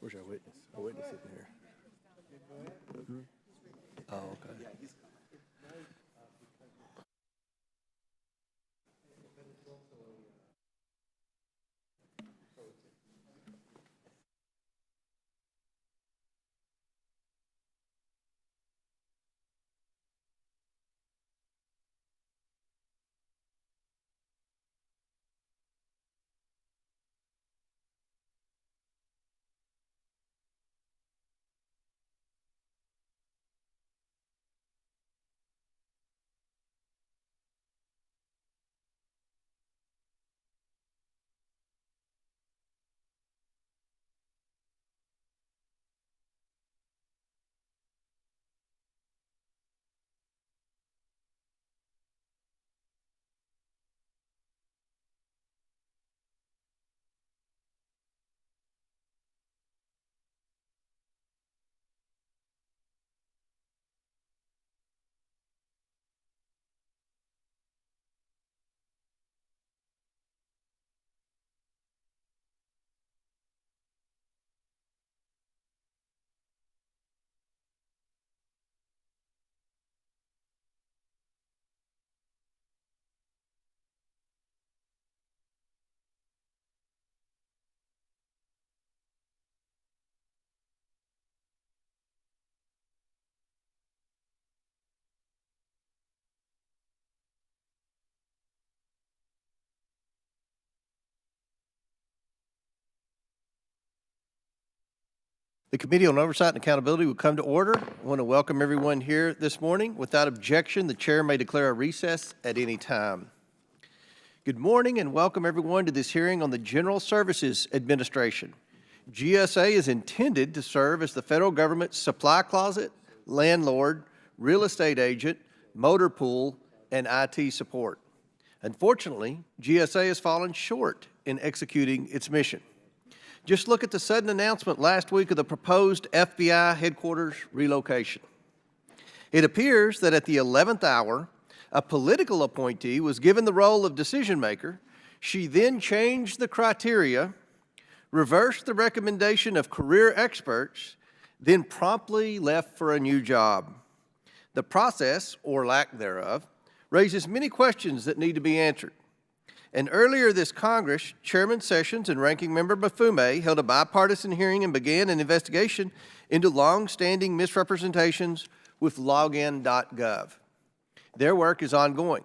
Where's our witness? Our witness sitting here. Oh, okay. The Committee on Oversight and Accountability will come to order. I want to welcome everyone here this morning. Without objection, the chair may declare a recess at any time. Good morning and welcome everyone to this hearing on the General Services Administration. GSA is intended to serve as the federal government's supply closet, landlord, real estate agent, motor pool, and IT support. Unfortunately, GSA has fallen short in executing its mission. Just look at the sudden announcement last week of the proposed FBI headquarters relocation. It appears that at the 11th hour, a political appointee was given the role of decision maker. She then changed the criteria, reversed the recommendation of career experts, then promptly left for a new job. The process, or lack thereof, raises many questions that need to be answered. And earlier this Congress, Chairman Sessions and Ranking Member Maffume held a bipartisan hearing and began an investigation into long-standing misrepresentations with login.gov. Their work is ongoing,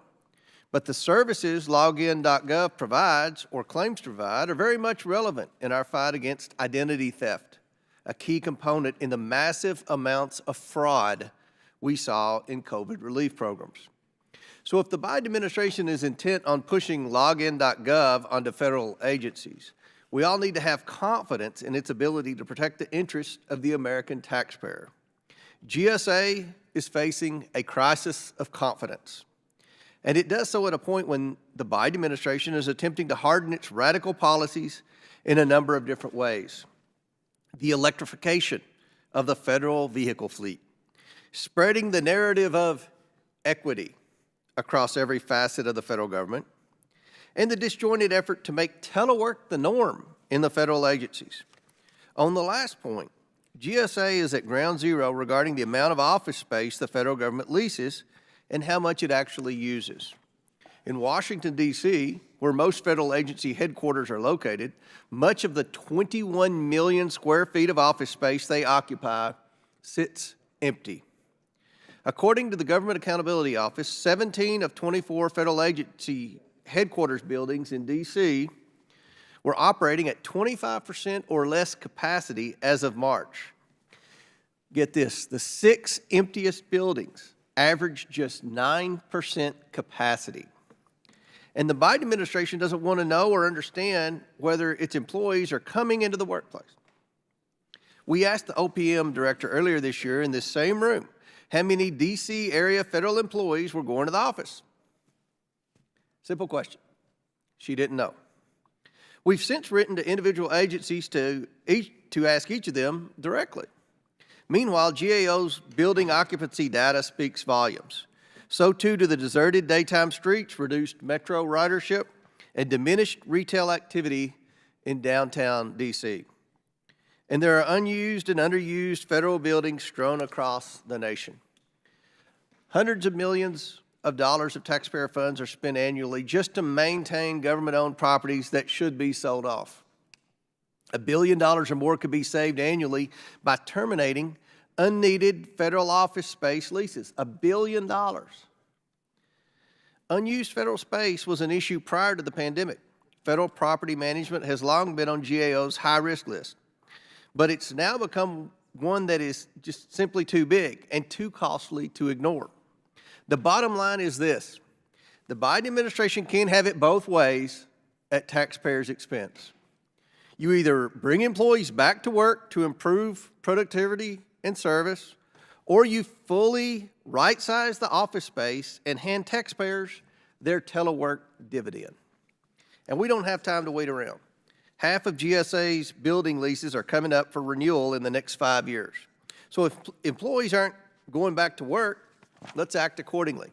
but the services login.gov provides or claims to provide are very much relevant in our fight against identity theft, a key component in the massive amounts of fraud we saw in COVID relief programs. So if the Biden administration is intent on pushing login.gov onto federal agencies, we all need to have confidence in its ability to protect the interests of the American taxpayer. GSA is facing a crisis of confidence, and it does so at a point when the Biden administration is attempting to harden its radical policies in a number of different ways. The electrification of the federal vehicle fleet, spreading the narrative of equity across every facet of the federal government, and the disjointed effort to make telework the norm in the federal agencies. On the last point, GSA is at ground zero regarding the amount of office space the federal government leases and how much it actually uses. In Washington, D.C., where most federal agency headquarters are located, much of the 21 million square feet of office space they occupy sits empty. According to the Government Accountability Office, 17 of 24 federal agency headquarters buildings in D.C. were operating at 25% or less capacity as of March. Get this, the 6 emptiest buildings average just 9% capacity. And the Biden administration doesn't want to know or understand whether its employees are coming into the workplace. We asked the OPM director earlier this year in this same room how many D.C. area federal employees were going to the office. Simple question. She didn't know. We've since written to individual agencies to ask each of them directly. Meanwhile, GAO's building occupancy data speaks volumes. So too do the deserted daytime streets, reduced metro ridership, and diminished retail activity in downtown D.C. and there are unused and underused federal buildings strewn across the nation. Hundreds of millions of dollars of taxpayer funds are spent annually just to maintain government-owned properties that should be sold off. $1 billion or more could be saved annually by terminating unneeded federal office space leases. $1 billion. Unused federal space was an issue prior to the pandemic. Federal property management has long been on GAO's high-risk list, but it's now become one that is just simply too big and too costly to ignore. The bottom line is this: the Biden administration can't have it both ways at taxpayers' expense. You either bring employees back to work to improve productivity and service, or you fully right-size the office space and hand taxpayers their telework dividend. And we don't have time to wait around. Half of GSA's building leases are coming up for renewal in the next 5 years. So if employees aren't going back to work, let's act accordingly.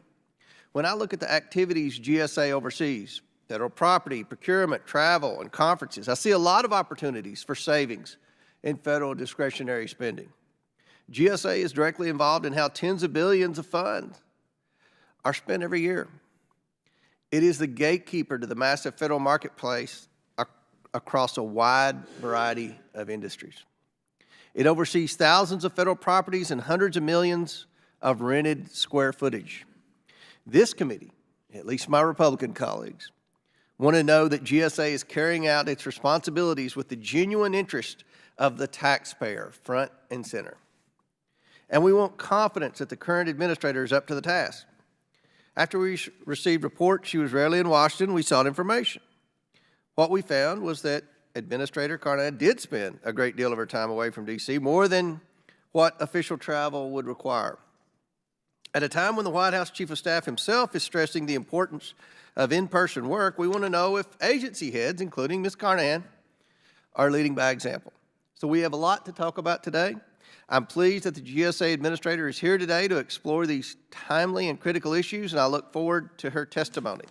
When I look at the activities GSA oversees, federal property, procurement, travel, and conferences, I see a lot of opportunities for savings in federal discretionary spending. GSA is directly involved in how tens of billions of funds are spent every year. It is the gatekeeper to the massive federal marketplace across a wide variety of industries. It oversees thousands of federal properties and hundreds of millions of rented square footage. This committee, at least my Republican colleagues, want to know that GSA is carrying out its responsibilities with the genuine interest of the taxpayer front and center. And we want confidence that the current administrator is up to the task. After we received reports she was rarely in Washington, we sought information. What we found was that Administrator Carnahan did spend a great deal of her time away from D.C., more than what official travel would require. At a time when the White House Chief of Staff himself is stressing the importance of in-person work, we want to know if agency heads, including Ms. Carnahan, are leading by example. So we have a lot to talk about today. I'm pleased that the GSA Administrator is here today to explore these timely and critical issues, and I look forward to her testimony.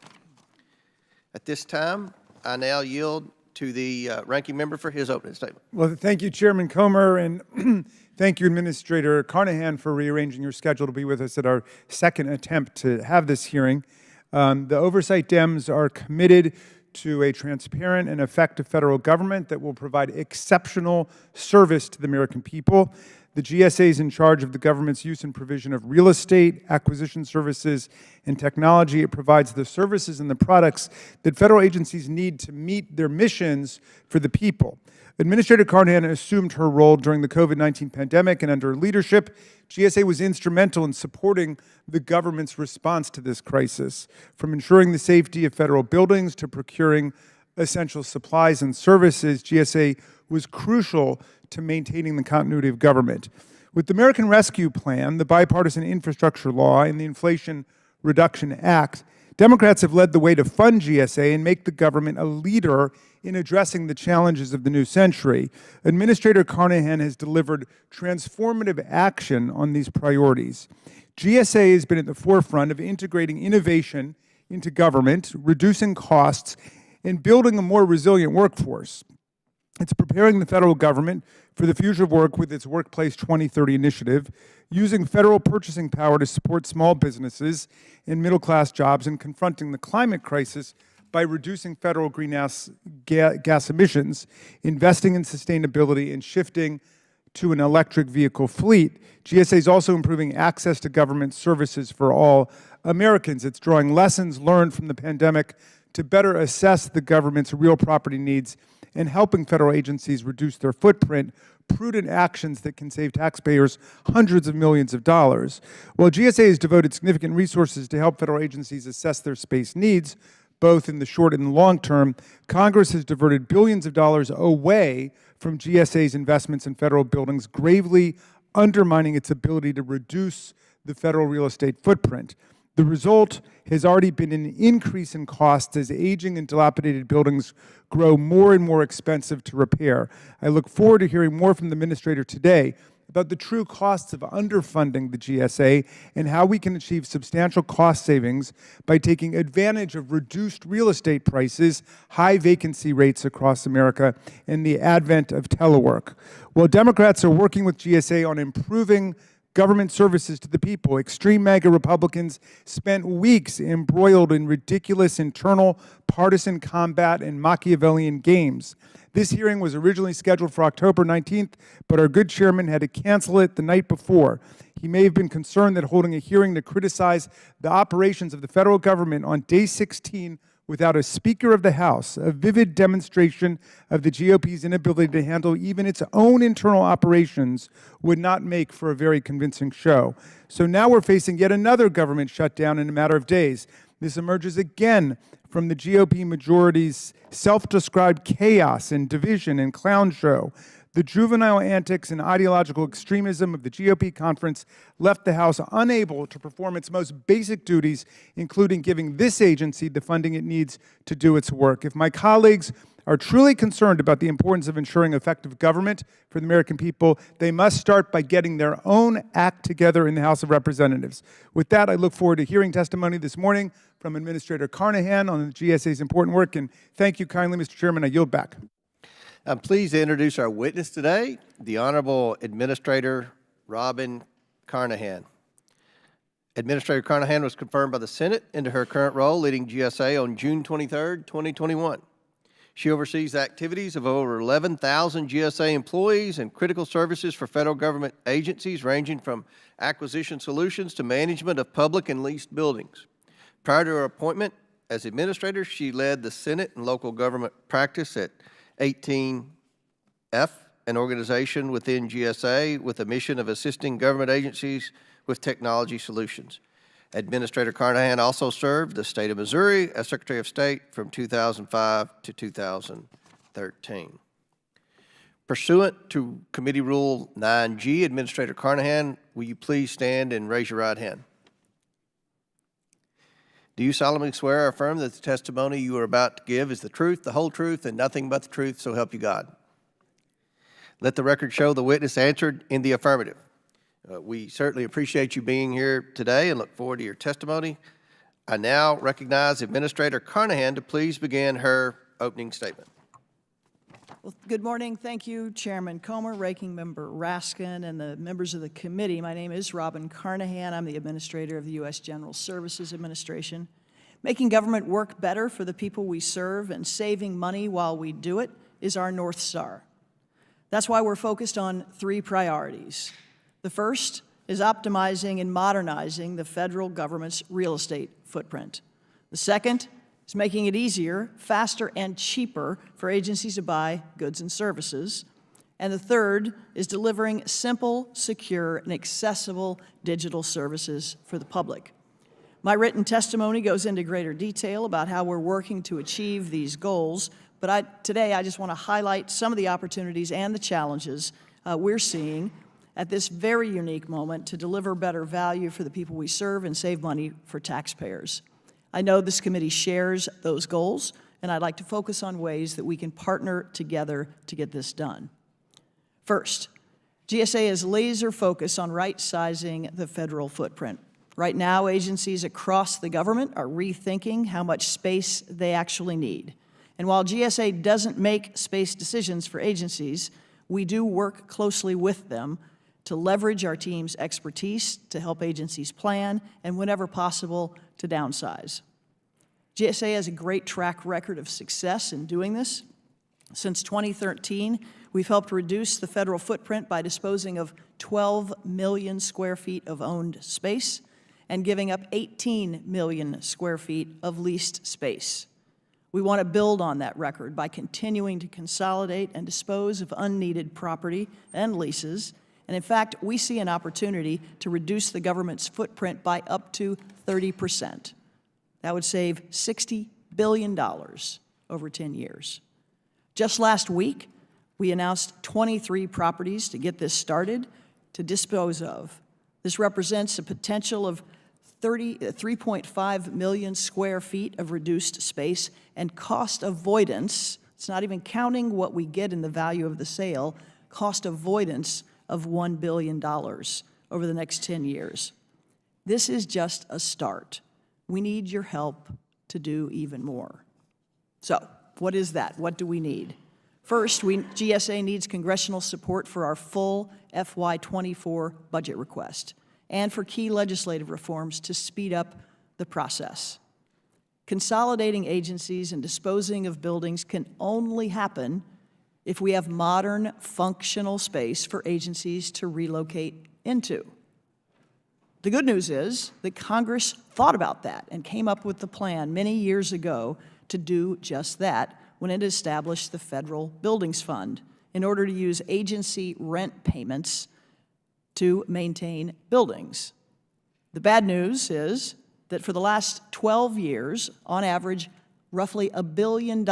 At this time, I now yield to the ranking member for his opening statement. Well, thank you, Chairman Comer, and thank you, Administrator Carnahan, for rearranging your schedule to be with us at our second attempt to have this hearing. The Oversight Dems are committed to a transparent and effective federal government that will provide exceptional service to the American people. The GSA is in charge of the government's use and provision of real estate, acquisition services, and technology. It provides the services and the products that federal agencies need to meet their missions for the people. Administrator Carnahan assumed her role during the COVID-19 pandemic, and under her leadership, GSA was instrumental in supporting the government's response to this crisis, from ensuring the safety of federal buildings to procuring essential supplies and services. GSA was crucial to maintaining the continuity of government. With the American Rescue Plan, the Bipartisan Infrastructure Law, and the Inflation Reduction Act, Democrats have led the way to fund GSA and make the government a leader in addressing the challenges of the new century. Administrator Carnahan has delivered transformative action on these priorities. GSA has been at the forefront of integrating innovation into government, reducing costs, and building a more resilient workforce. It's preparing the federal government for the future of work with its Workplace 2030 initiative, using federal purchasing power to support small businesses and middle-class jobs, and confronting the climate crisis by reducing federal greenhouse gas emissions, investing in sustainability, and shifting to an electric vehicle fleet. GSA is also improving access to government services for all Americans. It's drawing lessons learned from the pandemic to better assess the government's real property needs and helping federal agencies reduce their footprint, prudent actions that can save taxpayers hundreds of millions of dollars. While GSA has devoted significant resources to help federal agencies assess their space needs, both in the short and the long term, Congress has diverted billions of dollars away from GSA's investments in federal buildings, gravely undermining its ability to reduce the federal real estate footprint. The result has already been an increase in costs as aging and dilapidated buildings grow more and more expensive to repair. I look forward to hearing more from the Administrator today about the true costs of underfunding the GSA and how we can achieve substantial cost savings by taking advantage of reduced real estate prices, high vacancy rates across America, and the advent of telework. While Democrats are working with GSA on improving government services to the people, extreme MAGA Republicans spent weeks embroiled in ridiculous internal partisan combat and Machiavellian games. This hearing was originally scheduled for October 19th, but our good chairman had to cancel it the night before. He may have been concerned that holding a hearing to criticize the operations of the federal government on day 16 without a Speaker of the House, a vivid demonstration of the GOP's inability to handle even its own internal operations, would not make for a very convincing show. So now we're facing yet another government shutdown in a matter of days. This emerges again from the GOP majority's self-described chaos and division and clown show. The juvenile antics and ideological extremism of the GOP conference left the House unable to perform its most basic duties, including giving this agency the funding it needs to do its work. If my colleagues are truly concerned about the importance of ensuring effective government for the American people, they must start by getting their own act together in the House of Representatives. With that, I look forward to hearing testimony this morning from Administrator Carnahan on the GSA's important work, and thank you kindly, Mr. Chairman. I yield back. I'm pleased to introduce our witness today, the Honorable Administrator Robin Carnahan. Administrator Carnahan was confirmed by the Senate into her current role leading GSA on June 23, 2021. She oversees the activities of over 11,000 GSA employees and critical services for federal government agencies ranging from acquisition solutions to management of public and leased buildings. Prior to her appointment as administrator, she led the Senate and local government practice at 18F, an organization within GSA with a mission of assisting government agencies with technology solutions. Administrator Carnahan also served the state of Missouri as Secretary of State from 2005 to 2013. Pursuant to Committee Rule 9G, Administrator Carnahan, will you please stand and raise your right hand? Do you solemnly swear or affirm that the testimony you are about to give is the truth, the whole truth, and nothing but the truth, so help you God? Let the record show the witness answered in the affirmative. We certainly appreciate you being here today and look forward to your testimony. I now recognize Administrator Carnahan to please begin her opening statement. Well, good morning. Thank you, Chairman Comer, Ranking Member Raskin, and the members of the committee. My name is Robin Carnahan. I'm the Administrator of the U.S. General Services Administration. Making government work better for the people we serve and saving money while we do it is our North Star. That's why we're focused on three priorities. The first is optimizing and modernizing the federal government's real estate footprint. The second is making it easier, faster, and cheaper for agencies to buy goods and services. And the third is delivering simple, secure, and accessible digital services for the public. My written testimony goes into greater detail about how we're working to achieve these goals, but today I just want to highlight some of the opportunities and the challenges we're seeing at this very unique moment to deliver better value for the people we serve and save money for taxpayers. I know this committee shares those goals, and I'd like to focus on ways that we can partner together to get this done. First, GSA is laser focused on right-sizing the federal footprint. Right now, agencies across the government are rethinking how much space they actually need. And while GSA doesn't make space decisions for agencies, we do work closely with them to leverage our team's expertise to help agencies plan and, whenever possible, to downsize. GSA has a great track record of success in doing this. Since 2013, we've helped reduce the federal footprint by disposing of 12 million square feet of owned space and giving up 18 million square feet of leased space. We want to build on that record by continuing to consolidate and dispose of unneeded property and leases. And in fact, we see an opportunity to reduce the government's footprint by up to 30%. That would save $60 billion over 10 years. Just last week, we announced 23 properties to get this started to dispose of. This represents a potential of 3.5 million square feet of reduced space and cost avoidance. It's not even counting what we get in the value of the sale, cost avoidance of $1 billion over the next 10 years. This is just a start. We need your help to do even more. So, what is that? What do we need? First, GSA needs congressional support for our full FY24 budget request and for key legislative reforms to speed up the process. Consolidating agencies and disposing of buildings can only happen if we have modern, functional space for agencies to relocate into. The good news is that Congress thought about that and came up with the plan many years ago to do just that when it established the Federal Buildings Fund in order to use agency rent payments to maintain buildings. The bad news is that for the last 12 years, on average, roughly $1 billion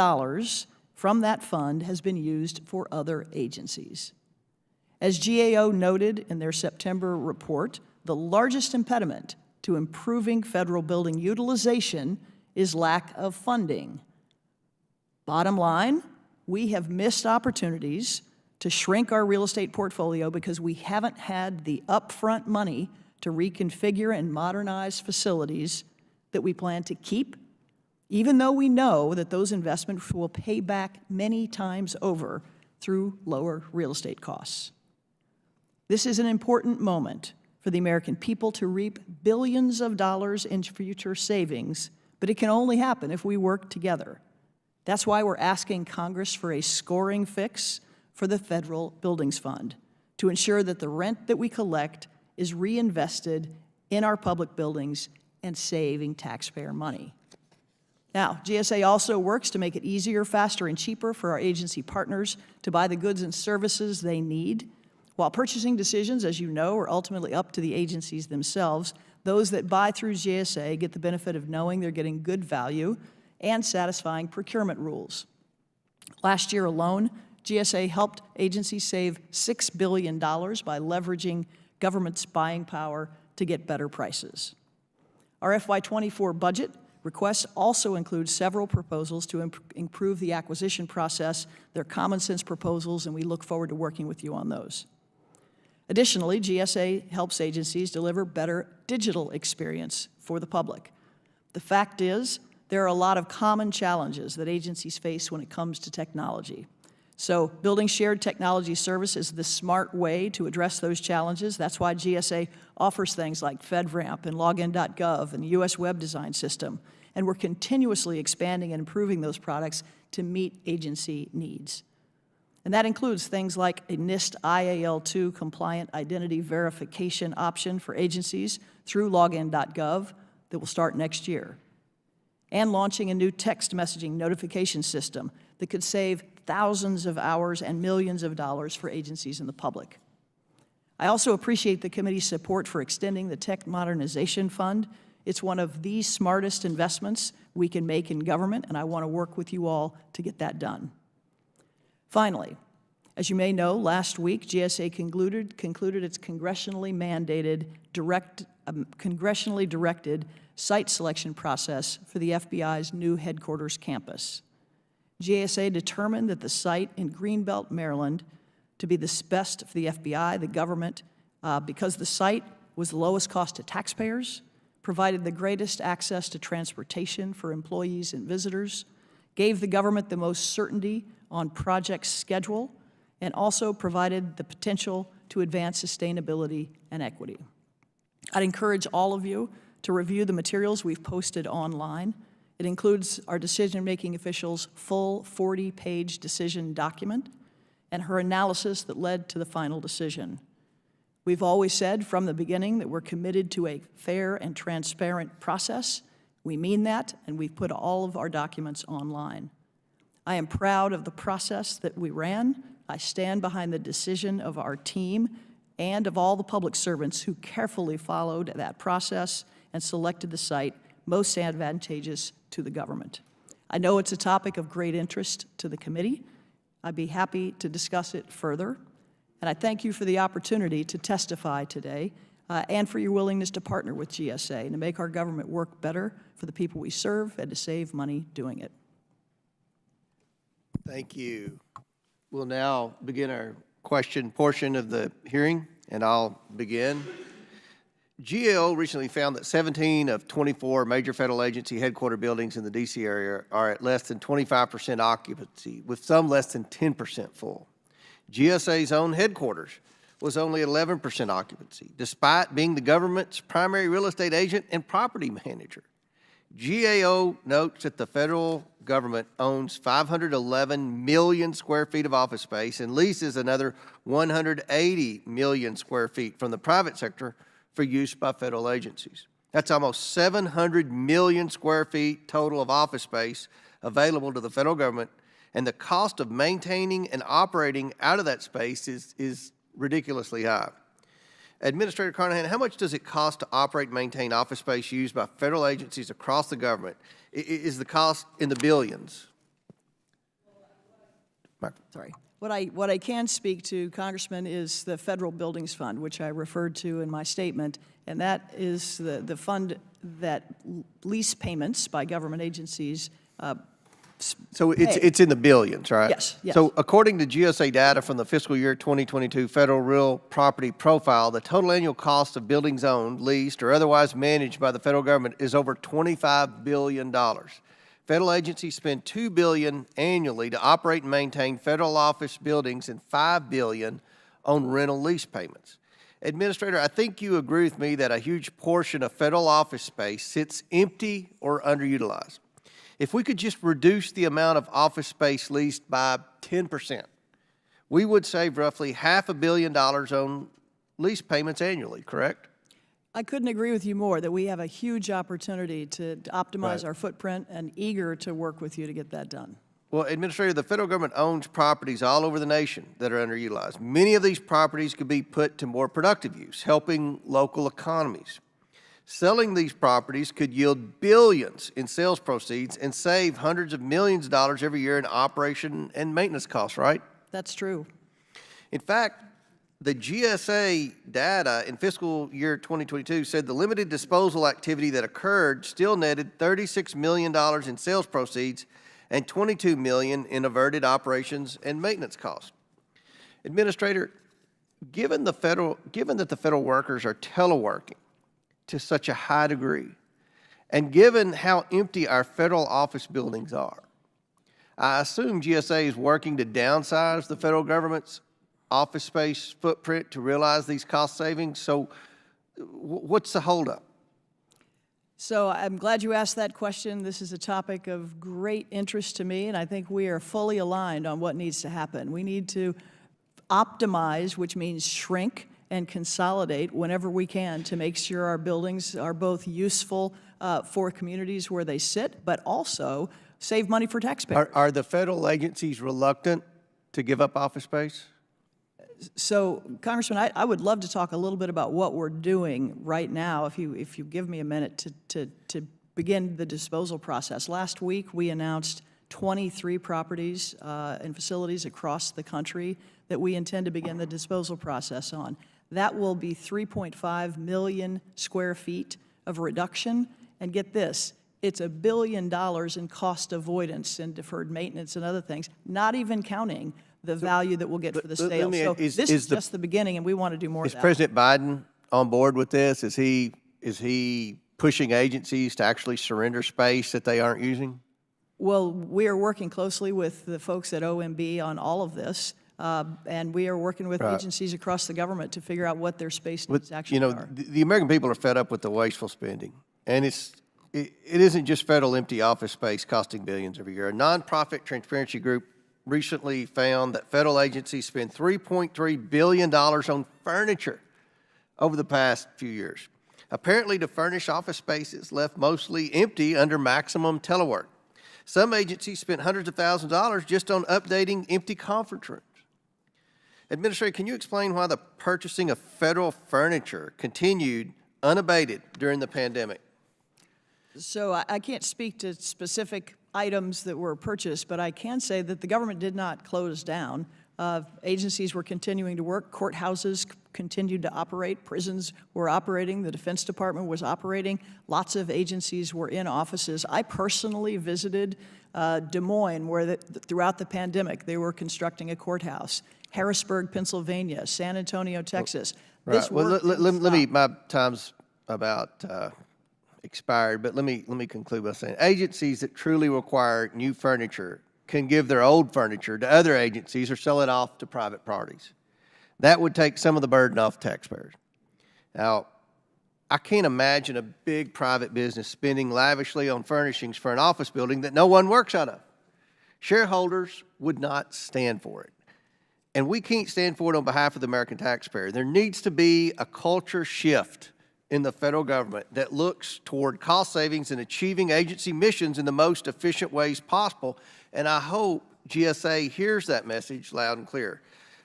from that fund has been used for other agencies. As GAO noted in their September report, the largest impediment to improving federal building utilization is lack of funding. Bottom line, we have missed opportunities to shrink our real estate portfolio because we haven't had the upfront money to reconfigure and modernize facilities that we plan to keep, even though we know that those investments will pay back many times over through lower real estate costs. This is an important moment for the American people to reap billions of dollars in future savings, but it can only happen if we work together. That's why we're asking Congress for a scoring fix for the Federal Buildings Fund to ensure that the rent that we collect is reinvested in our public buildings and saving taxpayer money. Now, GSA also works to make it easier, faster, and cheaper for our agency partners to buy the goods and services they need. While purchasing decisions, as you know, are ultimately up to the agencies themselves, those that buy through GSA get the benefit of knowing they're getting good value and satisfying procurement rules. Last year alone, GSA helped agencies save $6 billion by leveraging government's buying power to get better prices. Our FY24 budget request also includes several proposals to improve the acquisition process. They're common sense proposals, and we look forward to working with you on those. Additionally, GSA helps agencies deliver better digital experience for the public. The fact is, there are a lot of common challenges that agencies face when it comes to technology. So building shared technology service is the smart way to address those challenges. That's why GSA offers things like FedRAMP and Login.gov and the U.S. Web Design System. And we're continuously expanding and improving those products to meet agency needs. And that includes things like a NIST IAL2 compliant identity verification option for agencies through Login.gov that will start next year, and launching a new text messaging notification system that could save thousands of hours and millions of dollars for agencies and the public. I also appreciate the committee's support for extending the Tech Modernization Fund. It's one of the smartest investments we can make in government, and I want to work with you all to get that done. Finally, as you may know, last week GSA concluded its congressionally directed site selection process for the FBI's new headquarters campus. GSA determined that the site in Greenbelt, Maryland, to be the best for the FBI, the government, because the site was the lowest cost to taxpayers, provided the greatest access to transportation for employees and visitors, gave the government the most certainty on project schedule, and also provided the potential to advance sustainability and equity. I'd encourage all of you to review the materials we've posted online. It includes our decision-making official's full 40-page decision document and her analysis that led to the final decision. We've always said from the beginning that we're committed to a fair and transparent process. We mean that, and we've put all of our documents online. I am proud of the process that we ran. I stand behind the decision of our team and of all the public servants who carefully followed that process and selected the site most advantageous to the government. I know it's a topic of great interest to the committee. I'd be happy to discuss it further. And I thank you for the opportunity to testify today and for your willingness to partner with GSA and to make our government work better for the people we serve and to save money doing it. Thank you. We'll now begin our question portion of the hearing, and I'll begin. GAO recently found that 17 of 24 major federal agency headquarter buildings in the D.C. area are at less than 25% occupancy, with some less than 10% full. GSA's own headquarters was only 11% occupancy, despite being the government's primary real estate agent and property manager. GAO notes that the federal government owns 511 million square feet of office space and leases another 180 million square feet from the private sector for use by federal agencies. That's almost 700 million square feet total of office space available to the federal government, and the cost of maintaining and operating out of that space is ridiculously high. Administrator Carnahan, how much does it cost to operate and maintain office space used by federal agencies across the government? Is the cost in the billions? Sorry. What I can speak to, Congressman, is the Federal Buildings Fund, which I referred to in my statement, and that is the fund that lease payments by government agencies So it's in the billions, right? Yes, yes. So according to GSA data from the fiscal year 2022 Federal Real Property Profile, the total annual cost of buildings owned, leased, or otherwise managed by the federal government is over $25 billion. Federal agencies spend $2 billion annually to operate and maintain federal office buildings and $5 billion on rental lease payments. Administrator, I think you agree with me that a huge portion of federal office space sits empty or underutilized. If we could just reduce the amount of office space leased by 10%, we would save roughly $500 million on lease payments annually, correct? I couldn't agree with you more that we have a huge opportunity to optimize our footprint, and eager to work with you to get that done. Well, Administrator, the federal government owns properties all over the nation that are underutilized. Many of these properties could be put to more productive use, helping local economies. Selling these properties could yield billions in sales proceeds and save hundreds of millions of dollars every year in operation and maintenance costs, right? That's true. In fact, the GSA data in fiscal year 2022 said the limited disposal activity that occurred still netted $36 million in sales proceeds and $22 million in averted operations and maintenance costs. Administrator, given that the federal workers are teleworking to such a high degree, and given how empty our federal office buildings are, I assume GSA is working to downsize the federal government's office space footprint to realize these cost savings. So what's the holdup? So I'm glad you asked that question. This is a topic of great interest to me, and I think we are fully aligned on what needs to happen. We need to optimize, which means shrink and consolidate whenever we can, to make sure our buildings are both useful for communities where they sit, but also save money for taxpayers. Are the federal agencies reluctant to give up office space? So, Congressman, I would love to talk a little bit about what we're doing right now, if you give me a minute to begin the disposal process. Last week, we announced 23 properties and facilities across the country that we intend to begin the disposal process on. That will be 3.5 million square feet of reduction. And get this, it's $1 billion in cost avoidance and deferred maintenance and other things, not even counting the value that we'll get for the sale. So this is just the beginning, and we want to do more of that. Is President Biden on board with this? Is he pushing agencies to actually surrender space that they aren't using? Well, we are working closely with the folks at OMB on all of this, and we are working with agencies across the government to figure out what their space needs actually are. The American people are fed up with the wasteful spending, and it isn't just federal empty office space costing billions every year. A nonprofit transparency group recently found that federal agencies spend $3.3 billion on furniture over the past few years, apparently to furnish office spaces left mostly empty under maximum telework. Some agencies spent hundreds of thousands of dollars just on updating empty conference rooms. Administrator, can you explain why the purchasing of federal furniture continued unabated during the pandemic? So I can't speak to specific items that were purchased, but I can say that the government did not close down. Agencies were continuing to work. Courthouses continued to operate. Prisons were operating. The Defense Department was operating. Lots of agencies were in offices. I personally visited Des Moines, where throughout the pandemic they were constructing a courthouse. Harrisburg, Pennsylvania, San Antonio, Texas. Right. This Well, work let didn't me, stop. my time's about expired, but let me conclude by saying agencies that truly require new furniture can give their old furniture to other agencies or sell it off to private parties. That would take some of the burden off taxpayers. Now, I can't imagine a big private business spending lavishly on furnishings for an office building that no one works out of. Shareholders would not stand for it. And we can't stand for it on behalf of the American taxpayer. There needs to be a culture shift in the federal government that looks toward cost savings and achieving agency missions in the most efficient ways possible. And I hope GSA hears that message loud and clear.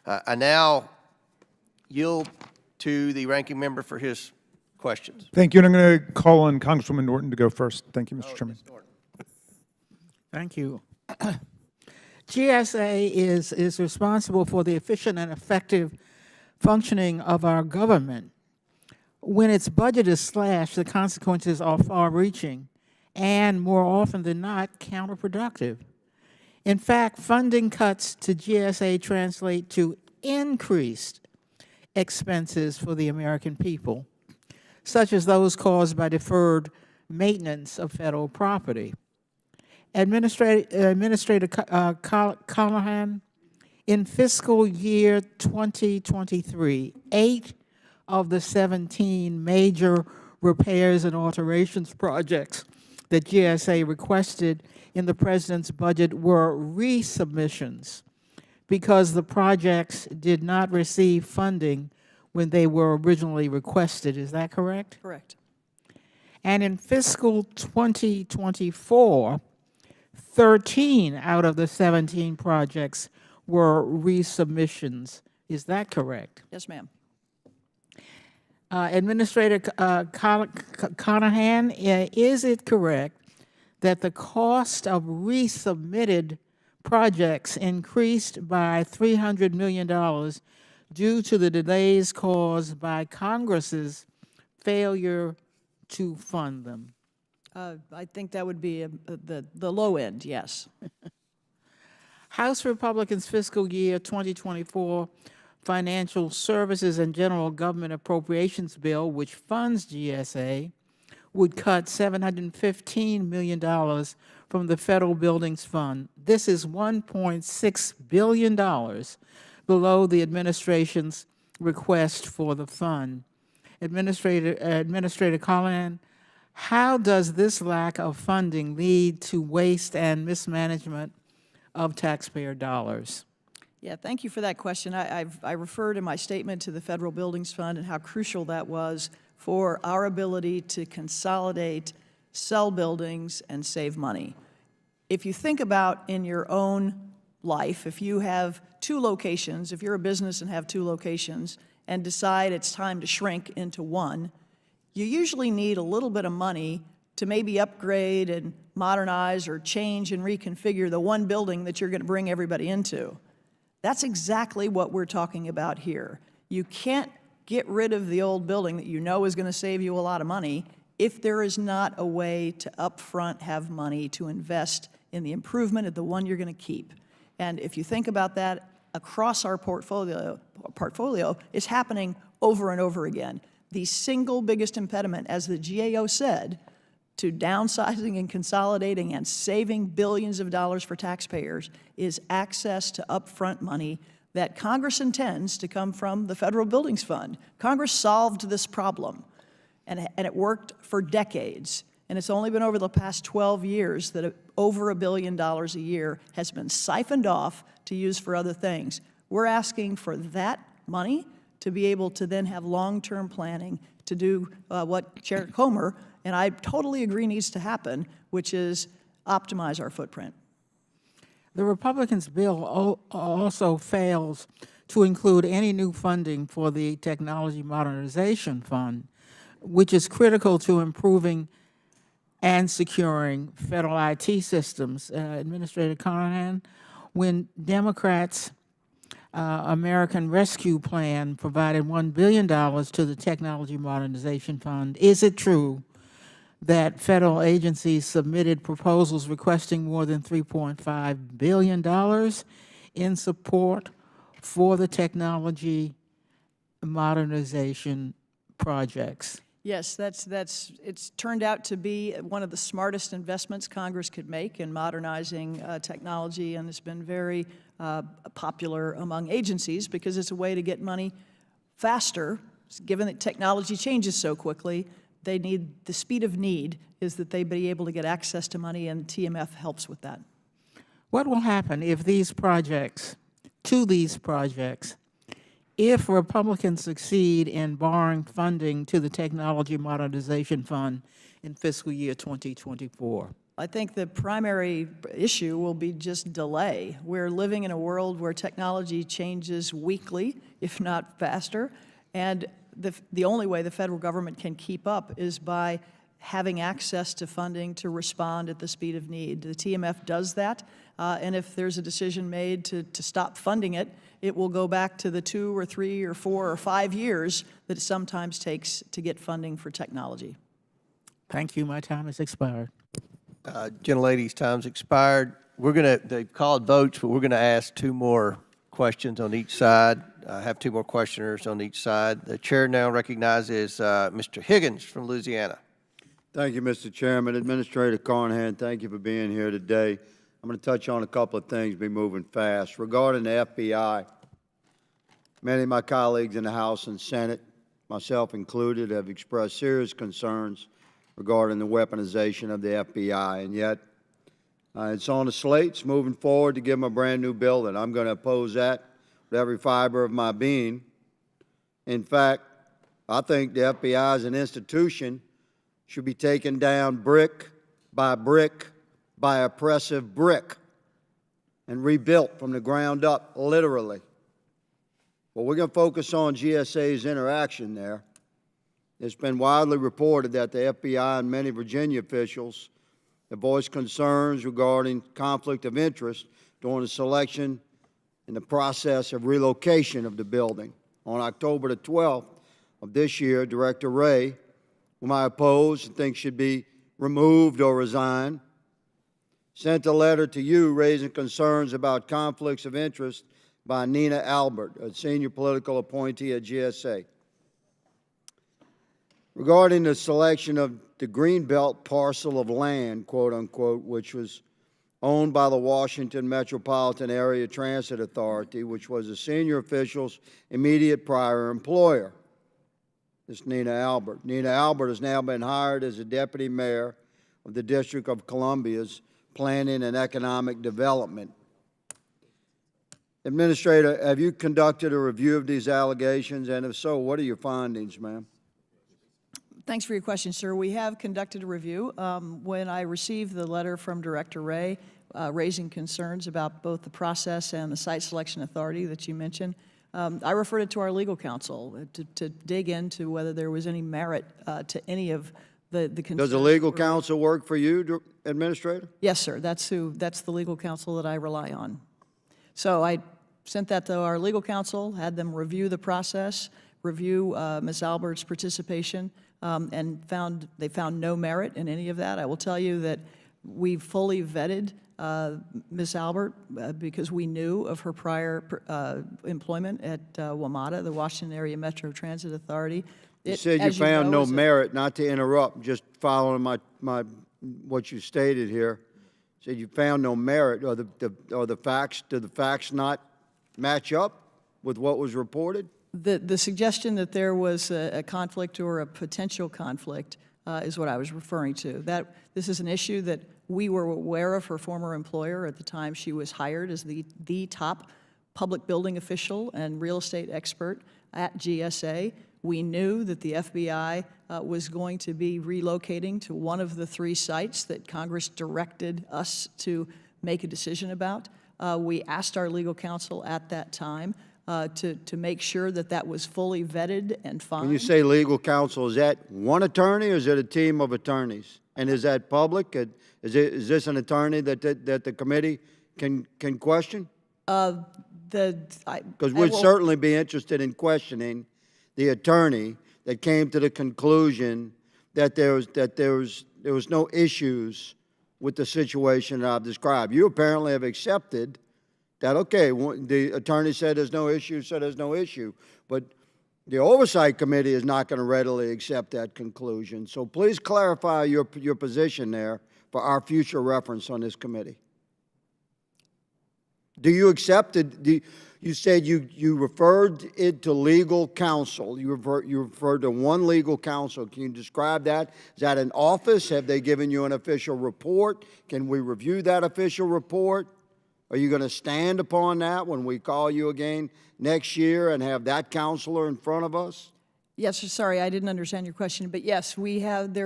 I now yield to the ranking member for his questions. Thank you, and I'm going to call on Congresswoman Norton to go first. Thank you, Mr. Chairman. Thank you. GSA is responsible for the efficient and effective functioning of our government. When its budget is slashed, the consequences are far-reaching and, more often than not, counterproductive. In fact, funding cuts to GSA translate to increased expenses for the American people, such as those caused by deferred maintenance of federal property. Administrator Callahan, in fiscal year 2023, 8 of the 17 major repairs and alterations projects that GSA requested in the President's budget were resubmissions because the projects did not receive funding when they were originally requested. Is that correct? Correct. And in fiscal 2024, 13 out of the 17 projects were resubmissions. Is that correct? Yes, ma'am. Administrator Conahan, is it correct that the cost of resubmitted projects increased by $300 million due to the delays caused by Congress's failure to fund them? I think that would be the low end, yes. House Republicans' fiscal year 2024 Financial Services and General Government Appropriations Bill, which funds GSA, would cut $715 million from the Federal Buildings Fund. This is $1.6 billion below the administration's request for the fund. Administrator Callahan, how does this lack of funding lead to waste and mismanagement of taxpayer dollars? Yeah, thank you for that question. I referred in my statement to the Federal Buildings Fund and how crucial that was for our ability to consolidate, sell buildings, and save money. If you think about in your own life, if you have 2 locations, if you're a business and have 2 locations and decide it's time to shrink into one, you usually need a little bit of money to maybe upgrade and modernize or change and reconfigure the one building that you're going to bring everybody into. That's exactly what we're talking about here. You can't get rid of the old building that you know is going to save you a lot of money if there is not a way to upfront have money to invest in the improvement of the one you're going to keep. And if you think about that across our portfolio, it's happening over and over again. The single biggest impediment, as the GAO said, to downsizing and consolidating and saving billions of dollars for taxpayers is access to upfront money that Congress intends to come from the Federal Buildings Fund. Congress solved this problem, and it worked for decades. And it's only been over the past 12 years that over $1 billion a year has been siphoned off to use for other things. We're asking for that money to be able to then have long-term planning to do what Chair Comer, and I totally agree needs to happen, which is optimize our footprint. The Republicans' bill also fails to include any new funding for the Technology Modernization Fund, which is critical to improving and securing federal IT systems. Administrator Carnahan, when Democrats' American Rescue Plan provided $1 billion to the Technology Modernization Fund, is it true that federal agencies submitted proposals requesting more than $3.5 billion in support for the technology modernization projects. Yes, it's turned out to be one of the smartest investments Congress could make in modernizing technology, and it's been very popular among agencies because it's a way to get money faster. Given that technology changes so quickly, they need, the speed of need is that they be able to get access to money, and TMF helps with that. What will happen if if Republicans succeed in barring funding to the Technology Modernization Fund in fiscal year 2024? I think the primary issue will be just delay. We're living in a world where technology changes weekly, if not faster, and the only way the federal government can keep up is by having access to funding to respond at the speed of need. The TMF does that, and if there's a decision made to stop funding it, it will go back to the 2 or 3 or 4 or 5 years that it sometimes takes to get funding for technology. Thank you. My time has expired. Gentlelady's time's expired. They've called votes, but we're going to ask 2 more questions on each side. I have 2 more questioners on each side. The chair now recognizes Mr. Higgins from Louisiana. Thank you, Mr. Chairman. Administrator Carnahan, thank you for being here today. I'm going to touch on a couple of things, be moving fast. Regarding the FBI, many of my colleagues in the House and Senate, myself included, have expressed serious concerns regarding the weaponization of the FBI, and yet it's on the slate. It's moving forward to give them a brand new building. I'm going to oppose that with every fiber of my being. In fact, I think the FBI as an institution should be taken down brick by oppressive brick and rebuilt from the ground up, literally. Well, we're going to focus on GSA's interaction there. It's been widely reported that the FBI and many Virginia officials have voiced concerns regarding conflict of interest during the selection and the process of relocation of the building. On October the 12th of this year, Director Wray, whom I oppose and think should be removed or resign, sent a letter to you raising concerns about conflicts of interest by Nina Albert, a senior political appointee at GSA. Regarding the selection of the Greenbelt parcel of land, quote unquote, which was owned by the Washington Metropolitan Area Transit Authority, which was a senior official's immediate prior employer. This Nina Albert. Nina Albert has now been hired as a deputy mayor of the District of Columbia's Planning and Economic Development. Administrator, have you conducted a review of these allegations, and if so, what are your findings, ma'am? Thanks for your question, sir. We have conducted a review. When I received the letter from Director Wray raising concerns about both the process and the site selection authority that you mentioned, I referred it to our legal counsel to dig into whether there was any merit to any of the concerns. Does the legal counsel work for you, Administrator? Yes, sir. That's the legal counsel that I rely on. So I sent that to our legal counsel, had them review the process, review Ms. Albert's participation, and they found no merit in any of that. I will tell you that we fully vetted Ms. Albert because we knew of her prior employment at WMATA, the Washington Area Metro Transit Authority. You said you found no merit, not to interrupt, just following what you stated here. Said you found no merit. Are the facts, do the facts not match up with what was reported? The suggestion that there was a conflict or a potential conflict is what I was referring to. This is an issue that we were aware of her former employer at the time she was hired as the top public building official and real estate expert at GSA. We knew that the FBI was going to be relocating to one of the 3 sites that Congress directed us to make a decision about. We asked our legal counsel at that time to make sure that that was fully vetted and fine. When you say legal counsel, is that one attorney or is it a team of attorneys? And is that public? Is this an attorney that the committee can question? Because we'd certainly be interested in questioning the attorney that came to the conclusion that there was no issues with the situation that I've described. You apparently have accepted That, okay, the attorney said there's no issue, so there's no issue. But the Oversight Committee is not going to readily accept that conclusion. So please clarify your position there for our future reference on this committee. Do you accept it? You said you referred it to legal counsel. You referred to one legal counsel. Can you describe that? Is that an office? Have they given you an official report? Can we review that official report? Are you going to stand upon that when we call you again next year and have that counselor in front of us? Yes, sorry, I didn't understand your question, but yes, we have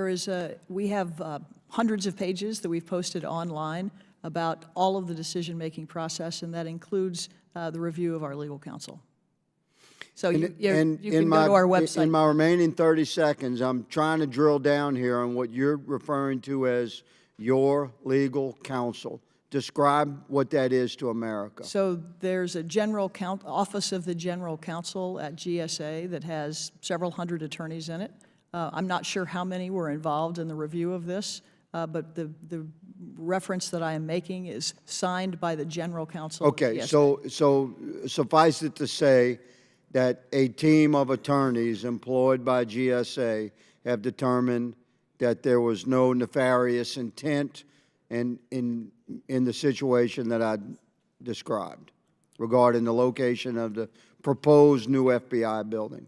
hundreds of pages that we've posted online about all of the decision-making process, and that includes the review of our legal counsel. So you can go to our website. In my remaining 30 seconds, I'm trying to drill down here on what you're referring to as your legal counsel. Describe what that is to America. So there's a office of the general counsel at GSA that has several hundred attorneys in it. I'm not sure how many were involved in the review of this, but the reference that I am making is signed by the general counsel. Okay, so suffice it to say that a team of attorneys employed by GSA have determined that there was no nefarious intent in the situation that I described regarding the location of the proposed new FBI building.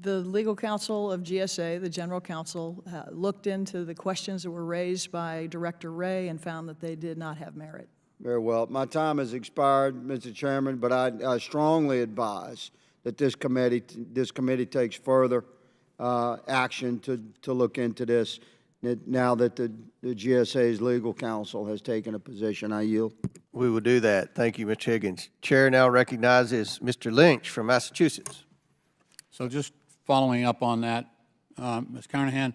The legal counsel of GSA, the general counsel, looked into the questions that were raised by Director Wray and found that they did not have merit. Very well. My time has expired, Mr. Chairman, but I strongly advise that this committee takes further action to look into this now that the GSA's legal counsel has taken a position. I yield. We will do that. Thank you, Mr. Higgins. Chair now recognizes Mr. Lynch from Massachusetts. So just following up on that, Ms. Carnahan,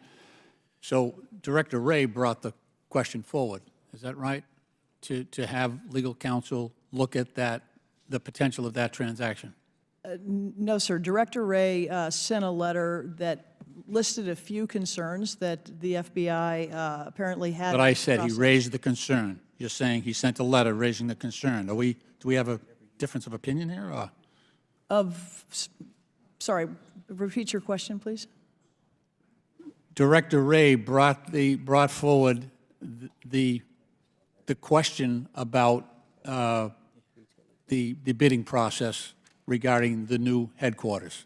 so Director Wray brought the question forward, is that right? To have legal counsel look at that, the potential of that transaction? No, sir. Director Wray sent a letter that listed a few concerns that the FBI apparently had. But I said he raised the concern. You're saying he sent a letter raising the concern. Do we have a difference of opinion here? Or? Sorry, repeat your question, please. Director Wray brought forward the question about the bidding process regarding the new headquarters.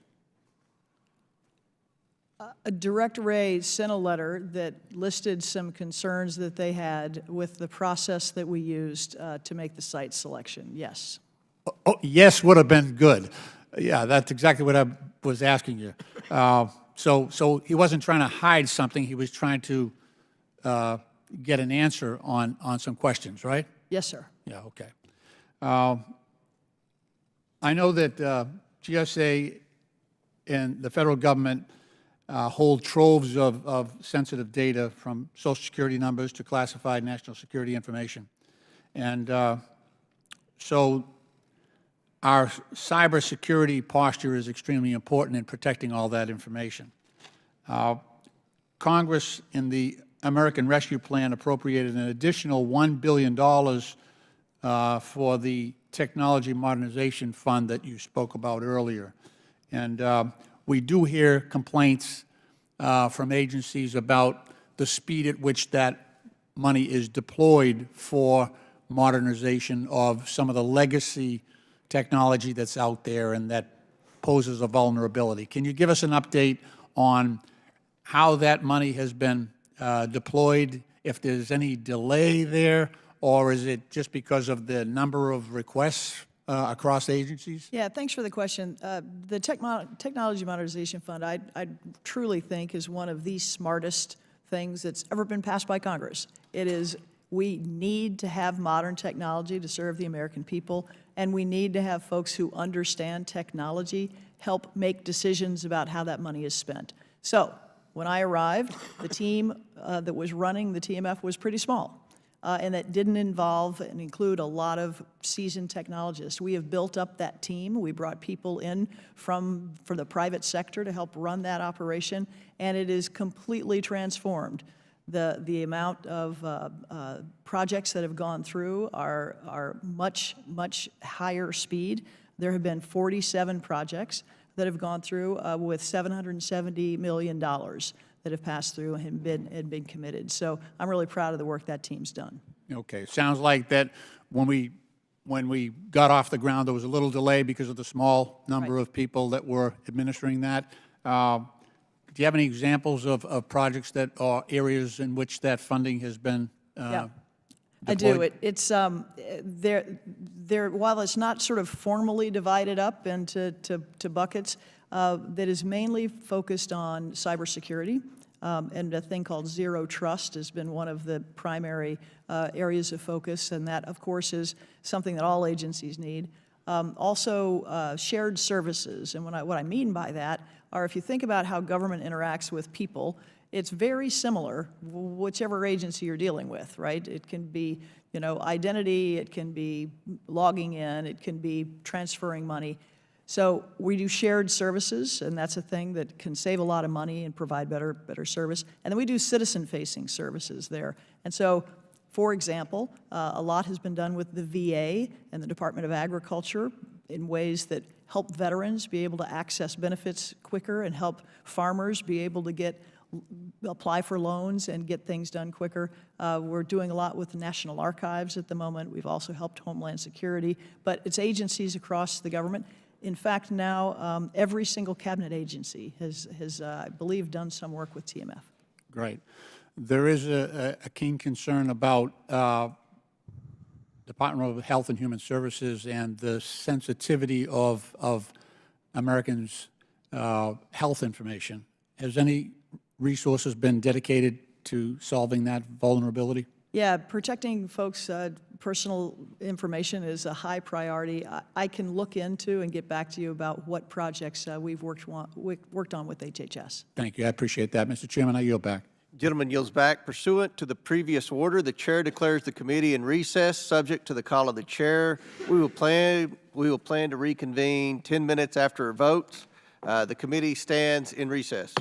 Director Wray sent a letter that listed some concerns that they had with the process that we used to make the site selection. Yes. Oh, yes would have been good. Yeah, that's exactly what I was asking you. So he wasn't trying to hide something. He was trying to get an answer on some questions, right? Yes, sir. Yeah, okay. I know that GSA and the federal government hold troves of sensitive data, from Social Security numbers to classified national security information. And so our cybersecurity posture is extremely important in protecting all that information. Congress, in the American Rescue Plan, appropriated an additional $1 billion for the Technology Modernization Fund that you spoke about earlier. And we do hear complaints from agencies about the speed at which that money is deployed for modernization of some of the legacy technology that's out there and that poses a vulnerability. Can you give us an update on how that money has been deployed, if there's any delay there, or is it just because of the number of requests across agencies? Yeah, thanks for the question. The Technology Modernization Fund, I truly think, is one of the smartest things that's ever been passed by Congress. It is, we need to have modern technology to serve the American people, and we need to have folks who understand technology help make decisions about how that money is spent. So when I arrived, the team that was running the TMF was pretty small. And that didn't involve and include a lot of seasoned technologists. We have built up that team. We brought people in from the private sector to help run that operation, and it is completely transformed. The amount of projects that have gone through are much, much higher speed. There have been 47 projects that have gone through with $770 million that have passed through and been committed. So I'm really proud of the work that team's done. Okay, sounds like that when we got off the ground, there was a little delay because of the small number Right. of people that were administering that. Do you have any examples of projects that are areas in which that funding has been Yeah. I do. deployed? It's while it's not sort of formally divided up into buckets, that is mainly focused on cybersecurity. And a thing called Zero Trust has been one of the primary areas of focus, and that, of course, is something that all agencies need. Also, shared services, and what I mean by that are if you think about how government interacts with people, it's very similar, whichever agency you're dealing with, right? It can be, identity, it can be logging in, it can be transferring money. So we do shared services, and that's a thing that can save a lot of money and provide better service. And then we do citizen-facing services there. And so, for example, a lot has been done with the VA and the Department of Agriculture in ways that help veterans be able to access benefits quicker and help farmers be able to apply for loans and get things done quicker. We're doing a lot with the National Archives at the moment. We've also helped Homeland Security, but it's agencies across the government. In fact, now every single cabinet agency has I believe, done some work with TMF. Great. There is a keen concern about Department of Health and Human Services and the sensitivity of Americans' health information. Has any resources been dedicated to solving that vulnerability? Yeah, protecting folks' personal information is a high priority. I can look into and get back to you about what projects we've worked on with HHS. Thank you. I appreciate that. Mr. Chairman, I yield back. Gentleman yields back. Pursuant to the previous order, the chair declares the committee in recess, subject to the call of the chair. We will plan to reconvene 10 minutes after votes. The committee stands in recess.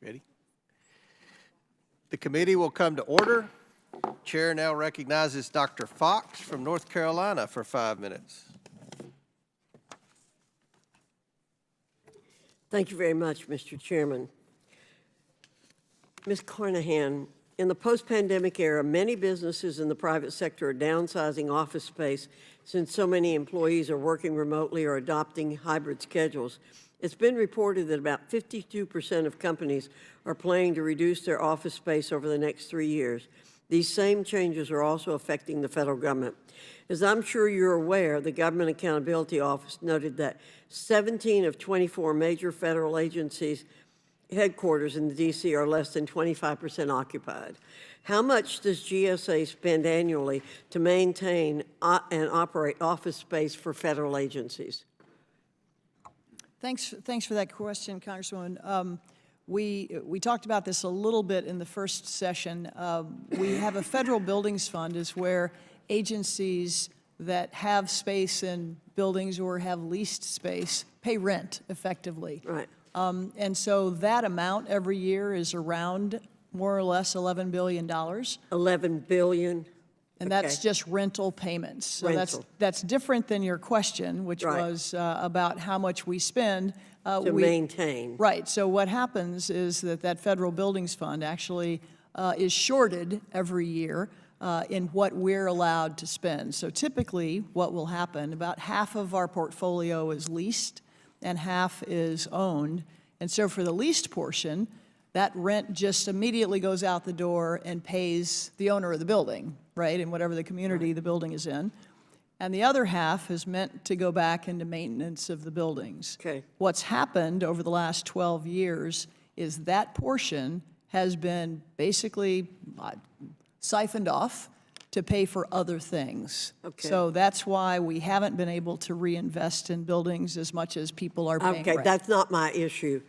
Ready? The committee will come to order. Chair now recognizes Dr. Fox from North Carolina for 5 minutes. Thank you very much, Mr. Chairman. Ms. Carnahan, in the post-pandemic era, many businesses in the private sector are downsizing office space since so many employees are working remotely or adopting hybrid schedules. It's been reported that about 52% of companies are planning to reduce their office space over the next 3 years. These same changes are also affecting the federal government. As I'm sure you're aware, the Government Accountability Office noted that 17 of 24 major federal agencies' headquarters in the D.C. are less than 25% occupied. How much does GSA spend annually to maintain and operate office space for federal agencies? Thanks for that question, Congresswoman. We talked about this a little bit in the first session. We have a federal buildings fund is where agencies that have space in buildings or have leased space pay rent effectively. Right. And so that amount every year is around more or less $11 billion. $11 billion. And that's Okay. just rental payments. So Rental. that's different than your question, which Right. was about how much we spend. To maintain. Right. So what happens is that federal buildings fund actually is shorted every year in what we're allowed to spend. So typically what will happen, about half of our portfolio is leased and half is owned. And so for the leased portion, that rent just immediately goes out the door and pays the owner of the building, right, in whatever the community the building is in. And the other half is meant to go back into maintenance of the buildings. Okay. What's happened over the last 12 years is that portion has been basically siphoned off to pay for other things. Okay. So that's why we haven't been able to reinvest in buildings as much as people are paying Okay, rent. that's not my issue.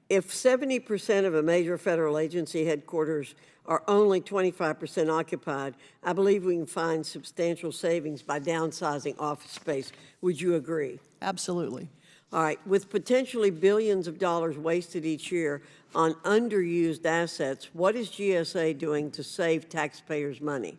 If 70% of a major federal agency headquarters are only 25% occupied, I believe we can find substantial savings by downsizing office space. Would you agree? Absolutely. All right, with potentially billions of dollars wasted each year on underused assets, what is GSA doing to save taxpayers' money?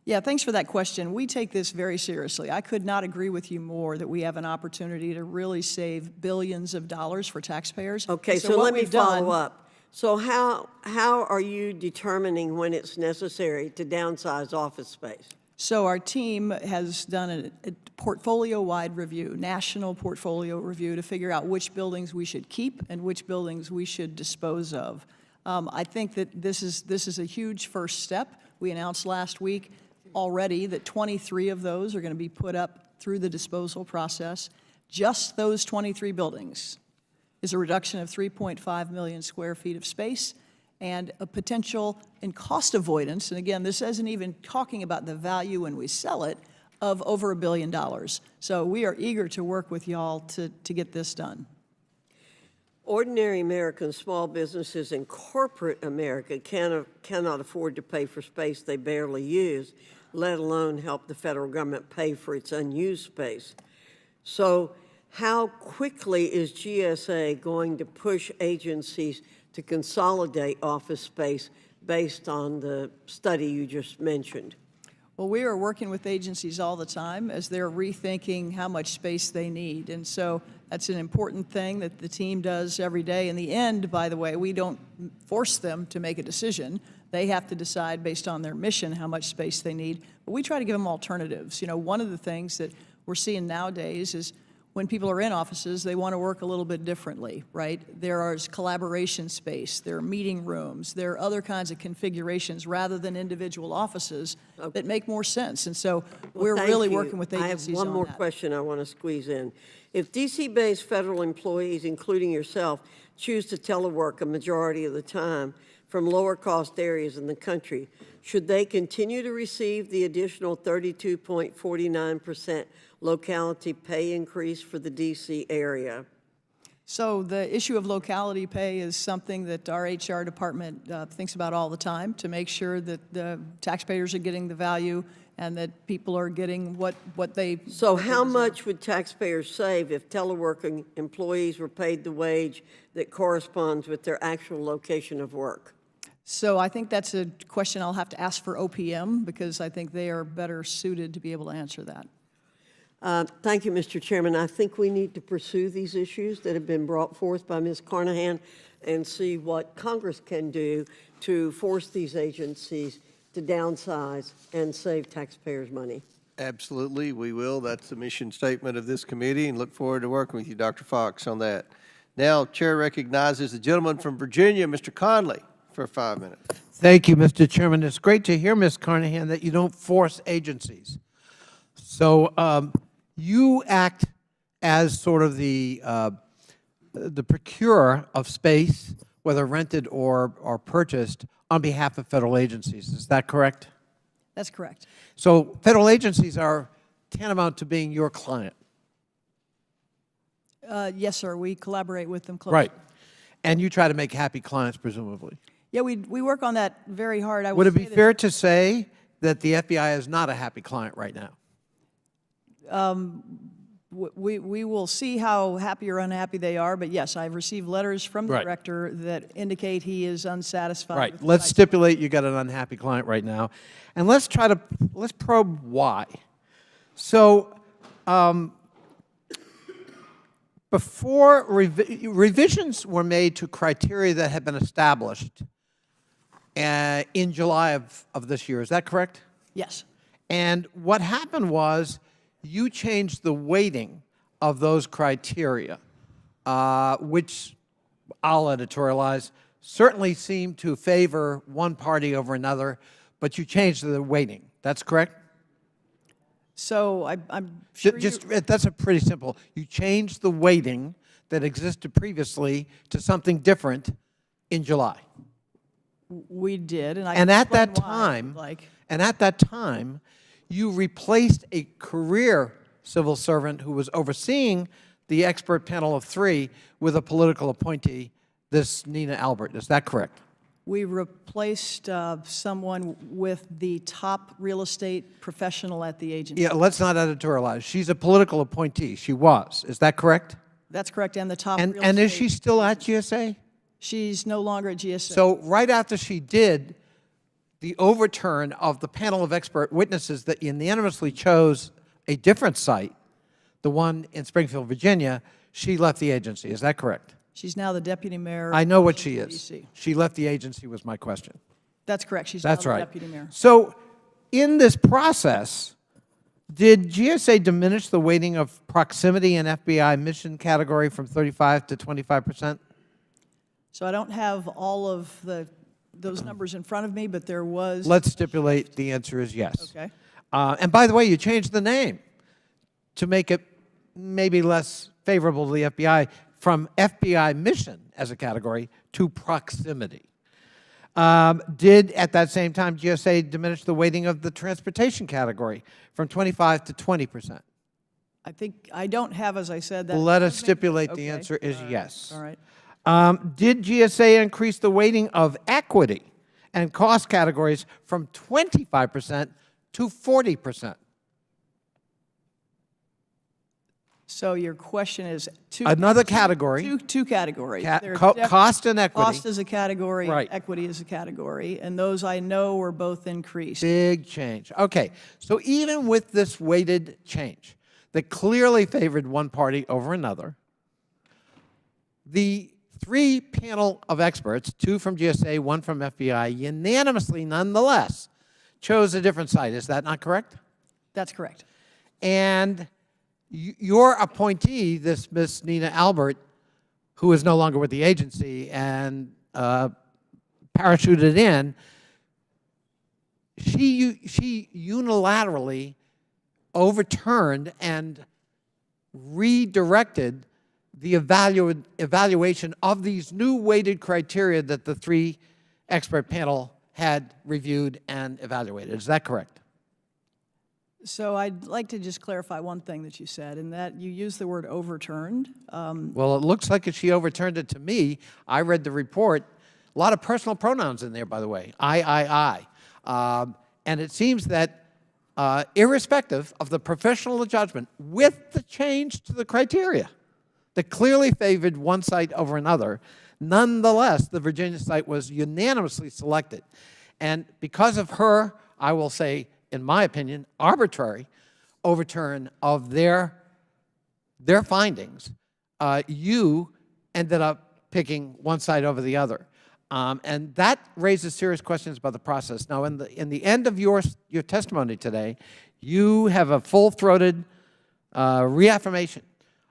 Yeah, thanks for that question. We take this very seriously. I could not agree with you more that we have an opportunity to really save billions of dollars for taxpayers. Okay, so what let me we've done- follow up. So how are you determining when it's necessary to downsize office space? So our team has done a portfolio-wide review, national portfolio review, to figure out which buildings we should keep and which buildings we should dispose of. I think that this is a huge first step. We announced last week already that 23 of those are going to be put up through the disposal process. Just those 23 buildings is a reduction of 3.5 million square feet of space and a potential in cost avoidance, and again, this isn't even talking about the value when we sell it, of over $1 billion. So we are eager to work with y'all to get this done. Ordinary American small businesses and corporate America cannot afford to pay for space they barely use, let alone help the federal government pay for its unused space. So how quickly is GSA going to push agencies to consolidate office space based on the study you just mentioned? Well, we are working with agencies all the time as they're rethinking how much space they need. And so that's an important thing that the team does every day. In the end, by the way, we don't force them to make a decision. They have to decide based on their mission how much space they need. But we try to give them alternatives. You know, one of the things that we're seeing nowadays is when people are in offices, they want to work a little bit differently, right? There is collaboration space, there are meeting rooms, there are other kinds of configurations rather than individual offices that make more sense. And so we're Thank really you. working with agencies I have one more that. question I want to squeeze in. If DC-based federal employees, including yourself, choose to telework a majority of the time from lower-cost areas in the country, should they continue to receive the additional 32.49% locality pay increase for the DC area? So the issue of locality pay is something that our HR department thinks about all the time to make sure that the taxpayers are getting the value and that people are getting what they. So how much would taxpayers save if teleworking employees were paid the wage that corresponds with their actual location of work? So I think that's a question I'll have to ask for OPM, because I think they are better suited to be able to answer that. Thank you, Mr. Chairman. I think we need to pursue these issues that have been brought forth by Ms. Carnahan and see what Congress can do to force these agencies to downsize and save taxpayers money. Absolutely, we will. That's the mission statement of this committee, and look forward to working with you, Dr. Fox, on that. Now, Chair recognizes the gentleman from Virginia, Mr. Conley, for 5 minutes. Thank you, Mr. Chairman. It's great to hear, Ms. Carnahan, that you don't force agencies. So you act as sort of the procurer of space, whether rented or purchased, on behalf of federal agencies. Is that correct? That's correct. So federal agencies are tantamount to being your client. Yes, sir, we collaborate with them closely. Right. And you try to make happy clients, presumably. Yeah, we work on that very hard. I Would it be say that- fair to say that the FBI is not a happy client right now? We will see how happy or unhappy they are, but yes, I've received letters from the Right. director that indicate he is unsatisfied. Right. with the Let's site. stipulate you got an unhappy client right now, and let's probe why. So, before revisions were made to criteria that had been established in July of this year. Is that correct? Yes. And what happened was you changed the weighting of those criteria, which I'll editorialize, certainly seemed to favor one party over another, but you changed the weighting. That's correct? So I'm sure That's a pretty simple. You changed the weighting that existed previously to something different in July. we did, and I And can at that explain why, time, like, and at that time, you replaced a career civil servant who was overseeing the expert panel of 3 with a political appointee, this Nina Albert. Is that correct? we replaced someone with the top real estate professional at the agency. Yeah, let's not editorialize. She's a political appointee. She was. Is that correct? That's correct, and the top real And is estate- she still at GSA? She's no longer at GSA. So right after she did the overturn of the panel of expert witnesses that unanimously chose a different site, the one in Springfield, Virginia, she left the agency. Is that correct? She's now the deputy mayor. I know of what she is. Washington, D.C. She left the agency was my question. That's correct. She's That's now the right. deputy mayor. So in this process, did GSA diminish the weighting of proximity and FBI mission category from 35 to 25%? So I don't have all of those numbers in front of me, but there was. Let's stipulate the answer is yes. Okay. And by the way, you changed the name to make it maybe less favorable to the FBI from FBI mission as a category to proximity. Did, at that same time, GSA diminish the weighting of the transportation category from 25 to 20%? I think, I don't have, as I said, that. Let us information. stipulate the Okay. answer is yes. All right. Did GSA increase the weighting of equity and cost categories from 25% to 40%? So your question is two. Another category. Two categories. There's Cost and equity. Cost is a category. Right. Equity is a category, and those I know were both increased. Big change. Okay, so even with this weighted change that clearly favored one party over another, the 3 panel of experts, 2 from GSA, 1 from FBI, unanimously, nonetheless, chose a different site. Is that not correct? That's correct. And your appointee, this Miss Nina Albert, who is no longer with the agency and parachuted in, she unilaterally overturned and redirected the evaluation of these new weighted criteria that the 3 expert panel had reviewed and evaluated. Is that correct? So I'd like to just clarify one thing that you said, and that you used the word overturned. Well, it looks like she overturned it to me. I read the report. A lot of personal pronouns in there, by the way. I. And it seems that irrespective of the professional judgment, with the change to the criteria that clearly favored one site over another, nonetheless, the Virginia site was unanimously selected. And because of her, I will say, in my opinion, arbitrary overturn of their findings, you ended up picking one side over the other. And that raises serious questions about the process. Now, in the end of your testimony today, you have a full-throated reaffirmation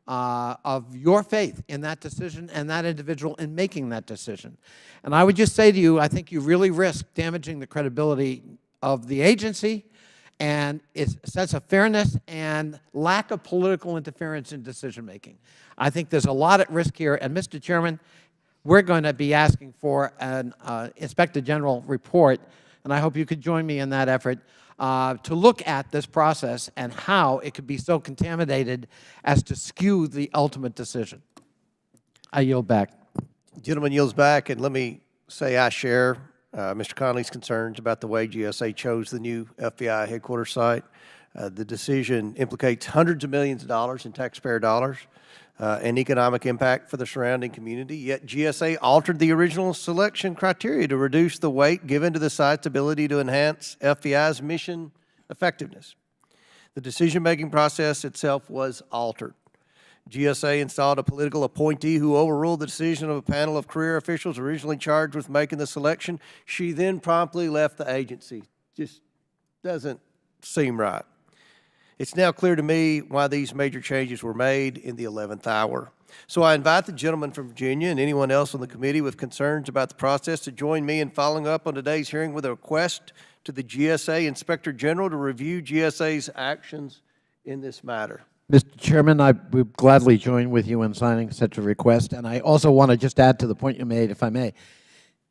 of your faith in that decision and that individual in making that decision. And I would just say to you, I think you really risk damaging the credibility of the agency and its sense of fairness and lack of political interference in decision-making. I think there's a lot at risk here. And, Mr. Chairman, we're going to be asking for an Inspector General report, and I hope you could join me in that effort, to look at this process and how it could be so contaminated as to skew the ultimate decision. I yield back. Gentleman yields back, and let me say I share Mr. Conley's concerns about the way GSA chose the new FBI headquarters site. The decision implicates hundreds of millions of dollars in taxpayer dollars and economic impact for the surrounding community, yet GSA altered the original selection criteria to reduce the weight given to the site's ability to enhance FBI's mission effectiveness. The decision-making process itself was altered. GSA installed a political appointee who overruled the decision of a panel of career officials originally charged with making the selection. She then promptly left the agency. Just doesn't seem right. It's now clear to me why these major changes were made in the 11th hour. So I invite the gentleman from Virginia and anyone else on the committee with concerns about the process to join me in following up on today's hearing with a request to the GSA Inspector General to review GSA's actions in this matter. Mr. Chairman, I would gladly join with you in signing such a request. And I also want to just add to the point you made, if I may.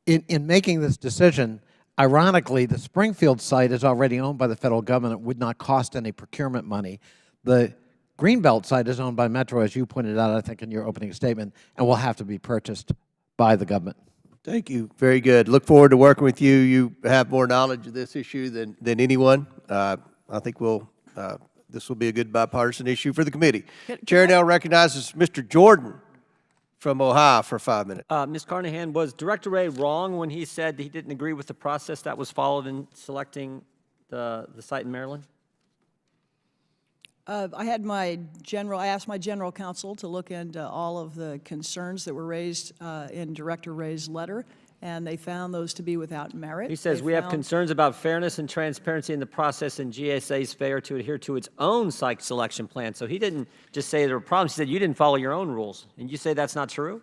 In making this decision, ironically, the Springfield site is already owned by the federal government, would not cost any procurement money. The Greenbelt site is owned by Metro, as you pointed out, I think, in your opening statement, and will have to be purchased by the government. Thank you. Very good. Look forward to working with you. You have more knowledge of this issue than anyone. I think this will be a good bipartisan issue for the committee. Chair now recognizes Mr. Jordan from Ohio for 5 minutes. Ms. Carnahan, was Director Wray wrong when he said he didn't agree with the process that was followed in selecting the site in Maryland? I asked my general counsel to look into all of the concerns that were raised in Director Wray's letter, and they found those to be without merit. He says we have concerns about fairness and transparency in the process and GSA's failure to adhere to its own site selection plan. So he didn't just say there were problems. He said you didn't follow your own rules. And you say that's not true?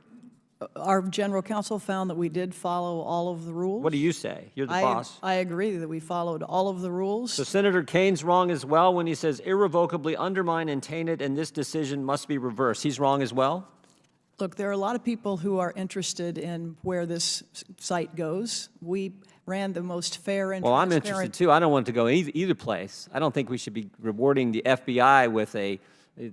Our general counsel found that we did follow all of the rules. What do you say? You're the boss. I agree that we followed all of the rules. So Senator Kane's wrong as well when he says irrevocably undermined and tainted and this decision must be reversed. He's wrong as well? Look, there are a lot of people who are interested in where this site goes. We ran the most fair and Well, I'm transparent. interested too. I don't want it to go either place. I don't think we should be rewarding the FBI with the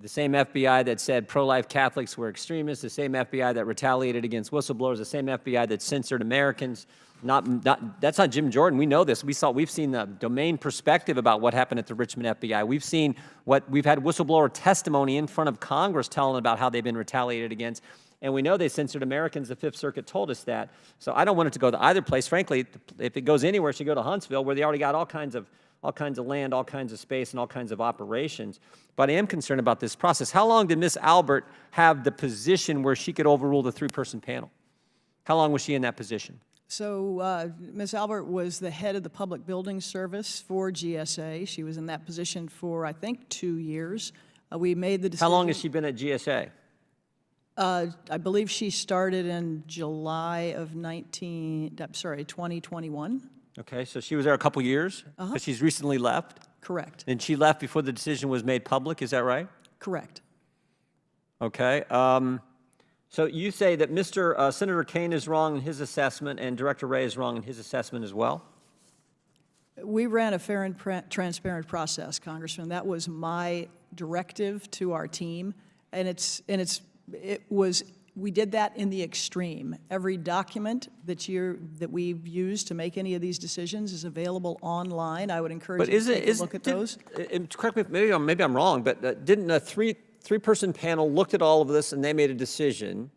same FBI that said pro-life Catholics were extremists, the same FBI that retaliated against whistleblowers, the same FBI that censored Americans. That's not Jim Jordan. We know this. We've seen the domain perspective about what happened at the Richmond FBI. We've had whistleblower testimony in front of Congress telling about how they've been retaliated against. And we know they censored Americans. The Fifth Circuit told us that. So I don't want it to go to either place. Frankly, if it goes anywhere, it should go to Huntsville, where they already got all kinds of land, all kinds of space, and all kinds of operations. But I am concerned about this process. How long did Ms. Albert have the position where she could overrule the three-person panel? How long was she in that position? So Ms. Albert was the head of the Public Building Service for GSA. She was in that position for, I think, 2 years. We made the decision. How long has she been at GSA? I believe she started in July of 2021. Okay, so she was there a couple years? But she's recently left? Correct. And she left before the decision was made public, is that right? Correct. Okay. So you say that Senator Kane is wrong in his assessment and Director Wray is wrong in his assessment as well? We ran a fair and transparent process, Congressman. That was my directive to our team, and it was we did that in the extreme. Every document that we've used to make any of these decisions is available online. I would encourage But you to take a look at those. Correct me, maybe I'm wrong, but didn't a three-person panel looked at all of this and they made a decision,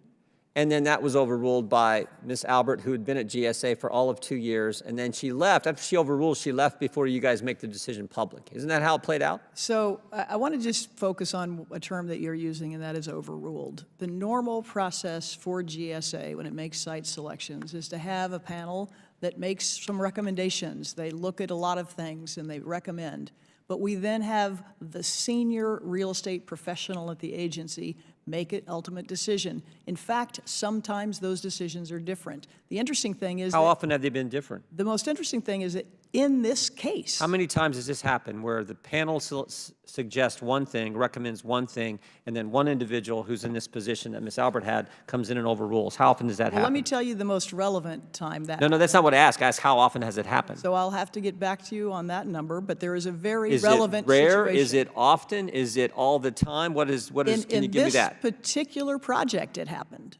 and then that was overruled by Ms. Albert, who had been at GSA for all of 2 years, and then she left. After she overruled, she left before you guys make the decision public. Isn't that how it played out? So I want to just focus on a term that you're using, and that is overruled. The normal process for GSA when it makes site selections is to have a panel that makes some recommendations. They look at a lot of things and they recommend. But we then have the senior real estate professional at the agency make an ultimate decision. In fact, sometimes those decisions are different. The interesting thing is How that often have they been different? the most interesting thing is that in this case, How many times has this happened where the panel suggests one thing, recommends one thing, and then one individual who's in this position that Ms. Albert had comes in and overrules? How often does that well, happen? let me tell you the most relevant time that No, that's not what I asked. I asked how often has it happened? So I'll have to get back to you on that number, but there is a very Is relevant it rare? situation. Is it often? Is it all the time? What is? Can you give me that? In this particular project, it happened.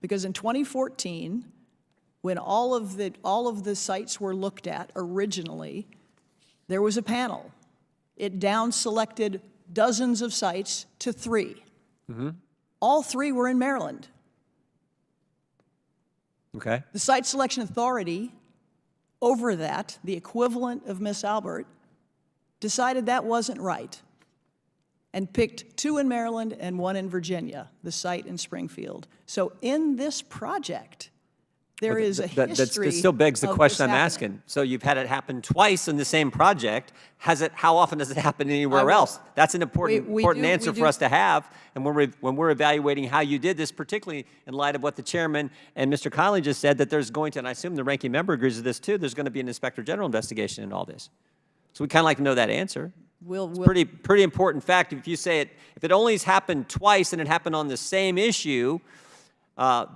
Because in 2014, when all of the sites were looked at originally, there was a panel. It down-selected dozens of sites to 3. All 3 were in Maryland. Okay. The Site Selection Authority, over that, the equivalent of Miss Albert, decided that wasn't right and picked 2 in Maryland and 1 in Virginia, the site in Springfield. So in this project, there is a history That still begs the of question this I'm happening. asking. So you've had it happen twice in the same project. How often does it happen anywhere else? That's an important we answer do- for us to have. And when we're evaluating how you did this, particularly in light of what the chairman and Mr. Conley just said, that there's going to, and I assume the ranking member agrees with this too, there's going to be an inspector general investigation in all this. So we kind of like to know that answer. We'll- Pretty important fact. If you say if it only has happened twice and it happened on the same issue,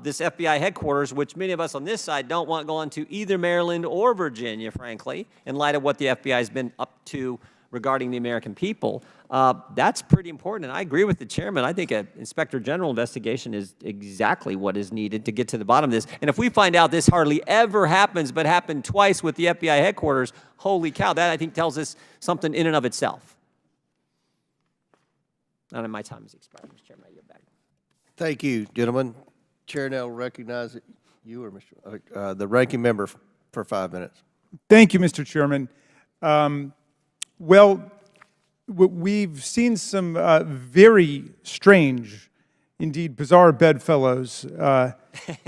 this FBI headquarters, which many of us on this side don't want going to either Maryland or Virginia, frankly, in light of what the FBI has been up to regarding the American people, that's pretty important. And I agree with the chairman. I think an inspector general investigation is exactly what is needed to get to the bottom of this. And if we find out this hardly ever happens, but happened twice with the FBI headquarters, holy cow, that I think tells us something in and of itself. None of my time is expired, Mr. Chairman. I yield back. Thank you, gentlemen. Chair now will recognize you or the ranking member for 5 minutes. Thank you, Mr. Chairman. Well, we've seen some very strange, indeed bizarre bedfellows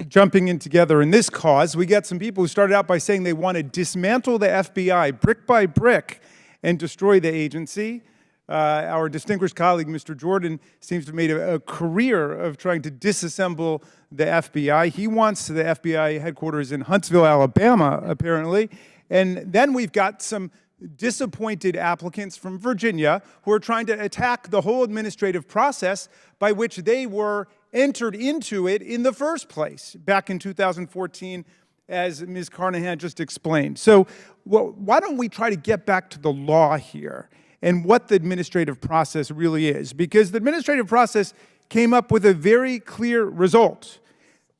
jumping in together in this cause. We got some people who started out by saying they want to dismantle the FBI brick by brick and destroy the agency. Our distinguished colleague, Mr. Jordan, seems to have made a career of trying to disassemble the FBI. He wants the FBI headquarters in Huntsville, Alabama, apparently. And then we've got some disappointed applicants from Virginia who are trying to attack the whole administrative process by which they were entered into it in the first place back in 2014, as Ms. Carnahan just explained. So why don't we try to get back to the law here and what the administrative process really is? Because the administrative process came up with a very clear result,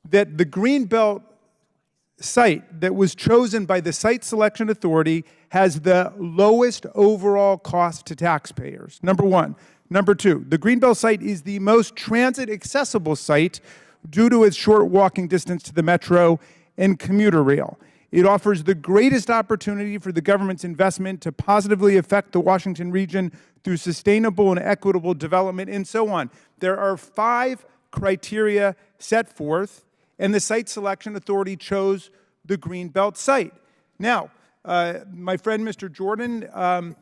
that the Greenbelt site that was chosen by the Site Selection Authority has the lowest overall cost to taxpayers, number one. Number two, the Greenbelt site is the most transit-accessible site due to its short walking distance to the metro and commuter rail. It offers the greatest opportunity for the government's investment to positively affect the Washington region through sustainable and equitable development, and so on. There are 5 criteria set forth, and the Site Selection Authority chose the Greenbelt site. Now, my friend Mr. Jordan and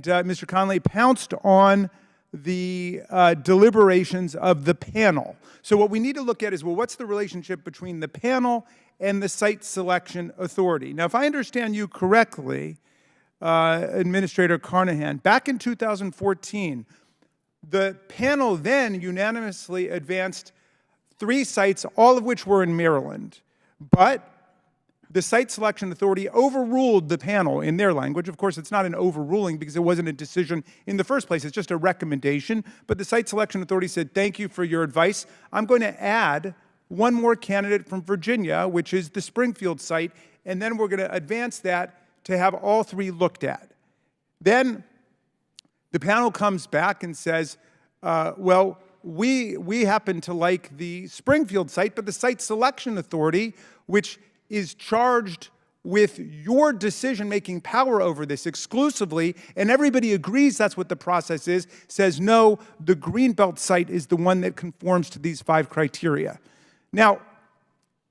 Mr. Conley pounced on the deliberations of the panel. So what we need to look at is, well, what's the relationship between the panel and the Site Selection Authority? Now, if I understand you correctly, Administrator Carnahan, back in 2014, the panel then unanimously advanced 3 sites, all of which were in Maryland. But the Site Selection Authority overruled the panel in their language. Of course, it's not an overruling because it wasn't a decision in the first place. It's just a recommendation. But the Site Selection Authority said, thank you for your advice. I'm going to add one more candidate from Virginia, which is the Springfield site, and then we're going to advance that to have all three looked at. Then the panel comes back and says, well, we happen to like the Springfield site, but the Site Selection Authority, which is charged with your decision-making power over this exclusively, and everybody agrees that's what the process is, says, no, the Greenbelt site is the one that conforms to these 5 criteria. Now,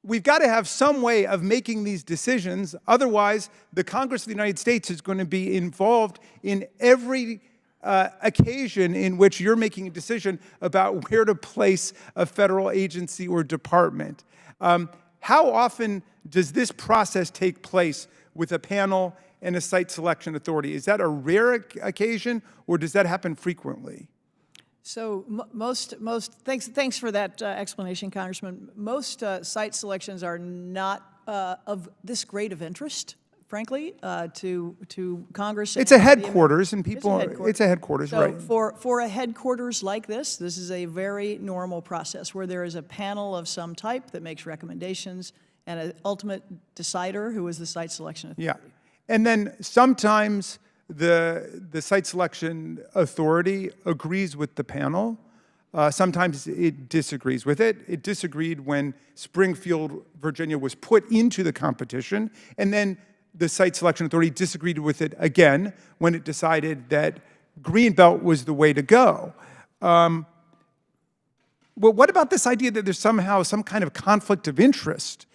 we've got to have some way of making these decisions. Otherwise, the Congress of the United States is going to be involved in every occasion in which you're making a decision about where to place a federal agency or department. How often does this process take place with a panel and a Site Selection Authority? Is that a rare occasion, or does that happen frequently? So thanks for that explanation, Congressman. Most site selections are not of this great of interest, frankly, to Congress. It's a headquarters, and people, it's a headquarters, so right. For a headquarters like this is a very normal process where there is a panel of some type that makes recommendations and an ultimate decider who is the Site Selection Authority. Yeah. And then sometimes the Site Selection Authority agrees with the panel. Sometimes it disagrees with it. It disagreed when Springfield, Virginia was put into the competition, and then the Site Selection Authority disagreed with it again when it decided that Greenbelt was the way to go. Well, what about this idea that there's somehow some kind of conflict of interest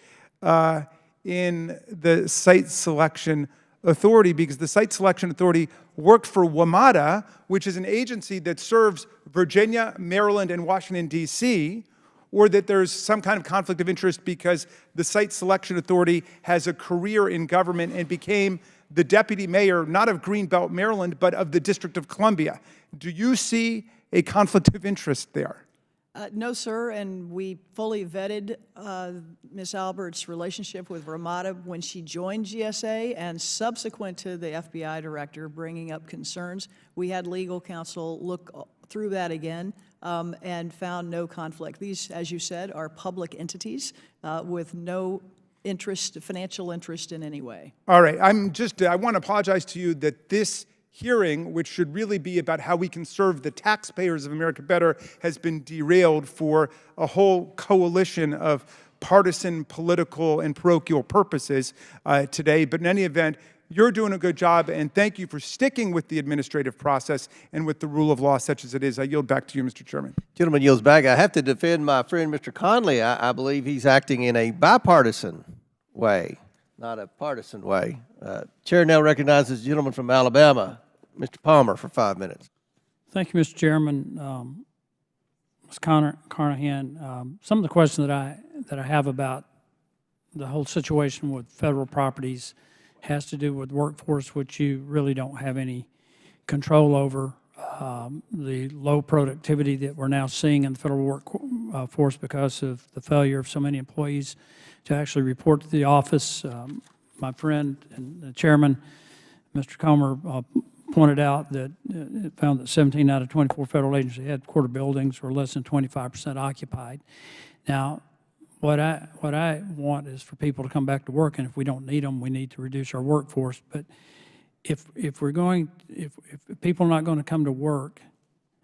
in the Site Selection Authority, because the Site Selection Authority worked for WMATA, which is an agency that serves Virginia, Maryland, and Washington, D.C., or that there's some kind of conflict of interest because the Site Selection Authority has a career in government and became the deputy mayor, not of Greenbelt, Maryland, but of the District of Columbia. Do you see a conflict of interest there? No, sir, and we fully vetted Ms. Albert's relationship with WMATA when she joined GSA, and subsequent to the FBI director bringing up concerns, we had legal counsel look through that again and found no conflict. These, as you said, are public entities with no interest, financial interest in any way. All right, I want to apologize to you that this hearing, which should really be about how we can serve the taxpayers of America better, has been derailed for a whole coalition of partisan, political, and parochial purposes today. But in any event, you're doing a good job, and thank you for sticking with the administrative process and with the rule of law such as it is. I yield back to you, Mr. Chairman. Gentleman yields back. I have to defend my friend, Mr. Conley. I believe he's acting in a bipartisan way, not a partisan way. Chair now recognizes the gentleman from Alabama, Mr. Palmer, for 5 minutes. Thank you, Mr. Chairman. Ms. Carnahan, some of the questions that I have about the whole situation with federal properties has to do with workforce, which you really don't have any control over. The low productivity that we're now seeing in the federal workforce because of the failure of so many employees to actually report to the office. My friend and the chairman, Mr. Comer, pointed out that it found that 17 out of 24 federal agency headquarter buildings were less than 25% occupied. Now, what I want is for people to come back to work, and if we don't need them, we need to reduce our workforce. But if people are not going to come to work,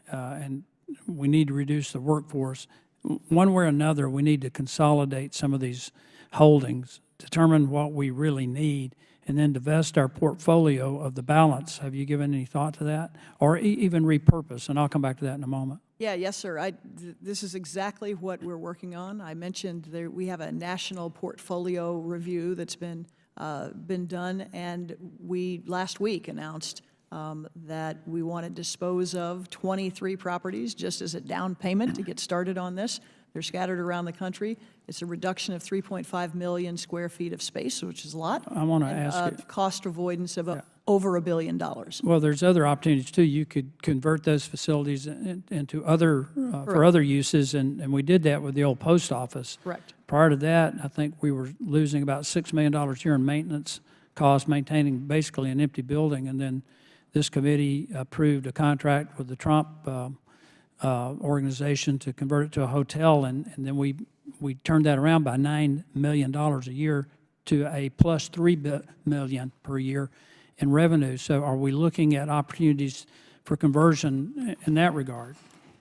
and we need to reduce the workforce, one way or another, we need to consolidate some of these holdings, determine what we really need, and then divest our portfolio of the balance. Have you given any thought to that? Or even repurpose, and I'll come back to that in a moment. Yeah, yes, sir. This is exactly what we're working on. I mentioned we have a national portfolio review that's been done, and we last week announced that we want to dispose of 23 properties just as a down payment to get started on this. They're scattered around the country. It's a reduction of 3.5 million square feet of space, which is a lot. I want to ask you. Cost avoidance of over $1 billion. Well, there's other opportunities too. You could convert those facilities into other, for other uses, and we did that with the old post office. Correct. Prior to that, I think we were losing about $6 million a year in maintenance costs, maintaining basically an empty building. And then this committee approved a contract with the Trump organization to convert it to a hotel, and then we turned that around by $9 million a year to a plus $3 million per year in revenue. So are we looking at opportunities for conversion in that regard?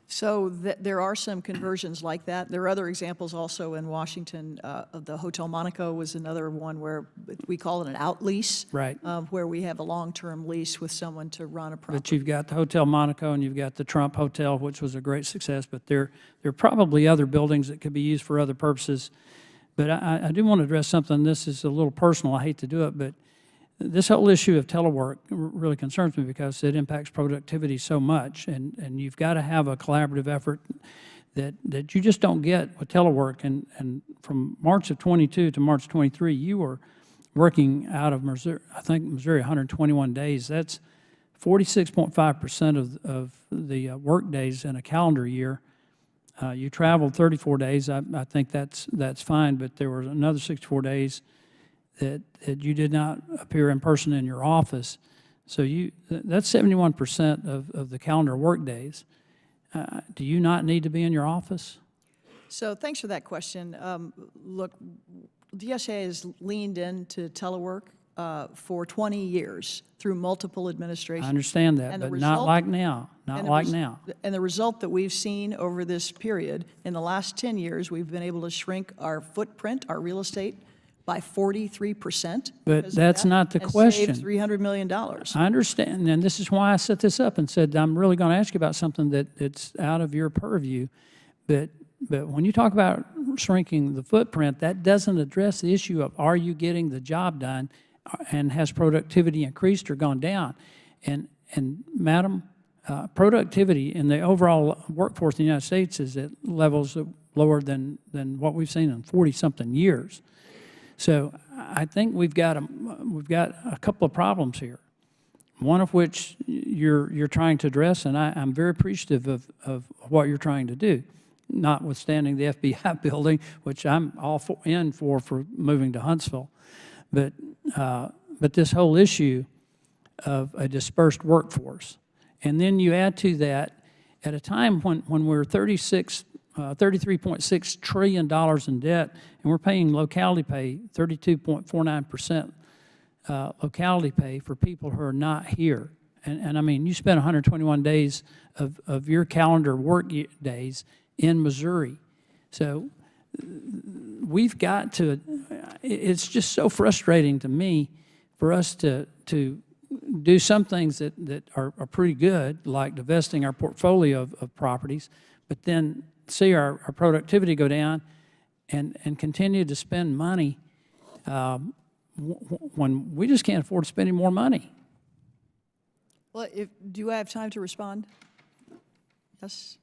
So there are some conversions like that. There are other examples also in Washington. The Hotel Monaco was another one where we call it an out lease. Right. Where we have a long-term lease with someone to run a But property. you've got the Hotel Monaco and you've got the Trump Hotel, which was a great success, but there are probably other buildings that could be used for other purposes. But I do want to address something. This is a little personal. I hate to do it, but this whole issue of telework really concerns me because it impacts productivity so much, and you've got to have a collaborative effort that you just don't get with telework. And from March of 22 to March 23, you were working out of Missouri, I think Missouri, 121 days. That's 46.5% of the work days in a calendar year. You traveled 34 days. I think that's fine, but there were another 64 days that you did not appear in person in your office. So that's 71% of the calendar work days. Do you not need to be in your office? So thanks for that question. Look, DSA has leaned into telework for 20 years through multiple administrations. I understand that, And the but not result- like now, not and the like res- now. And the result that we've seen over this period, in the last 10 years, we've been able to shrink our footprint, our real estate, by 43%. But because of that's that, not the and question. saved $300 million. I understand, and this is why I set this up and said, I'm really going to ask you about something that's out of your purview. But when you talk about shrinking the footprint, that doesn't address the issue of are you getting the job done and has productivity increased or gone down? And Madam, productivity in the overall workforce in the United States is at levels lower than what we've seen in 40-something years. So I think we've got a couple of problems here, one of which you're trying to address, and I'm very appreciative of what you're trying to do, notwithstanding the FBI building, which I'm all for moving to Huntsville. But this whole issue of a dispersed workforce, and then you add to that at a time when we're $33.6 trillion in debt, and we're paying locality pay, 32.49% locality pay for people who are not here. And I mean, you spend 121 days of your calendar work days in Missouri. So we've got to, it's just so frustrating to me for us to do some things that are pretty good, like divesting our portfolio of properties, but then see our productivity go down and continue to spend money when we just can't afford to spend any more money. Well, do I have time to respond? Yes.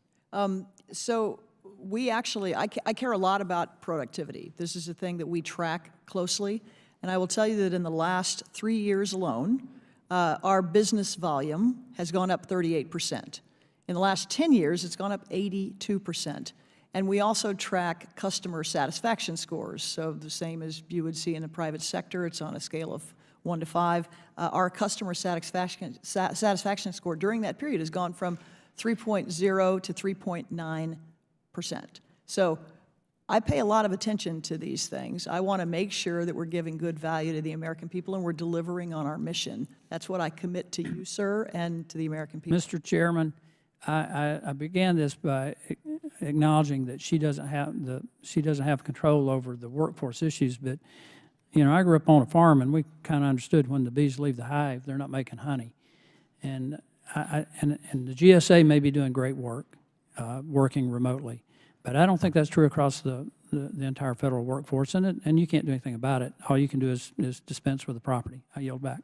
So we actually, I care a lot about productivity. This is a thing that we track closely. And I will tell you that in the last 3 years alone, our business volume has gone up 38%. In the last 10 years, it's gone up 82%. And we also track customer satisfaction scores. So the same as you would see in the private sector, it's on a scale of 1 to 5. Our customer satisfaction score during that period has gone from 3.0 to 3.9%. So I pay a lot of attention to these things. I want to make sure that we're giving good value to the American people and we're delivering on our mission. That's what I commit to you, sir, and to the American people. Mr. Chairman, I began this by acknowledging that she doesn't have control over the workforce issues, but you know, I grew up on a farm and we kind of understood when the bees leave the hive, they're not making honey. And the GSA may be doing great work, working remotely, but I don't think that's true across the entire federal workforce, and you can't do anything about it. All you can do is dispense with the property. I yield back.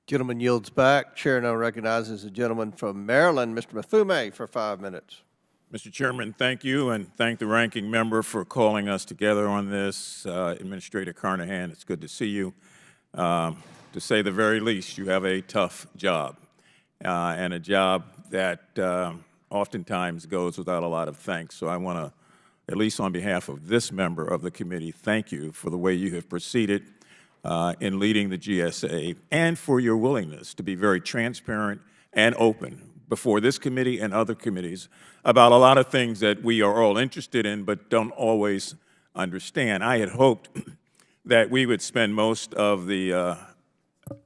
Gentleman yields back. Chair now recognizes the gentleman from Maryland, Mr. Mafume, for 5 minutes. Mr. Chairman, thank you, and thank the ranking member for calling us together on this. Administrator Carnahan, it's good to see you. to say the very least. You have a tough job, and a job that oftentimes goes without a lot of thanks. So I want to, at least on behalf of this member of the committee, thank you for the way you have proceeded in leading the GSA, and for your willingness to be very transparent and open before this committee and other committees about a lot of things that we are all interested in but don't always understand. I had hoped that we would spend most of the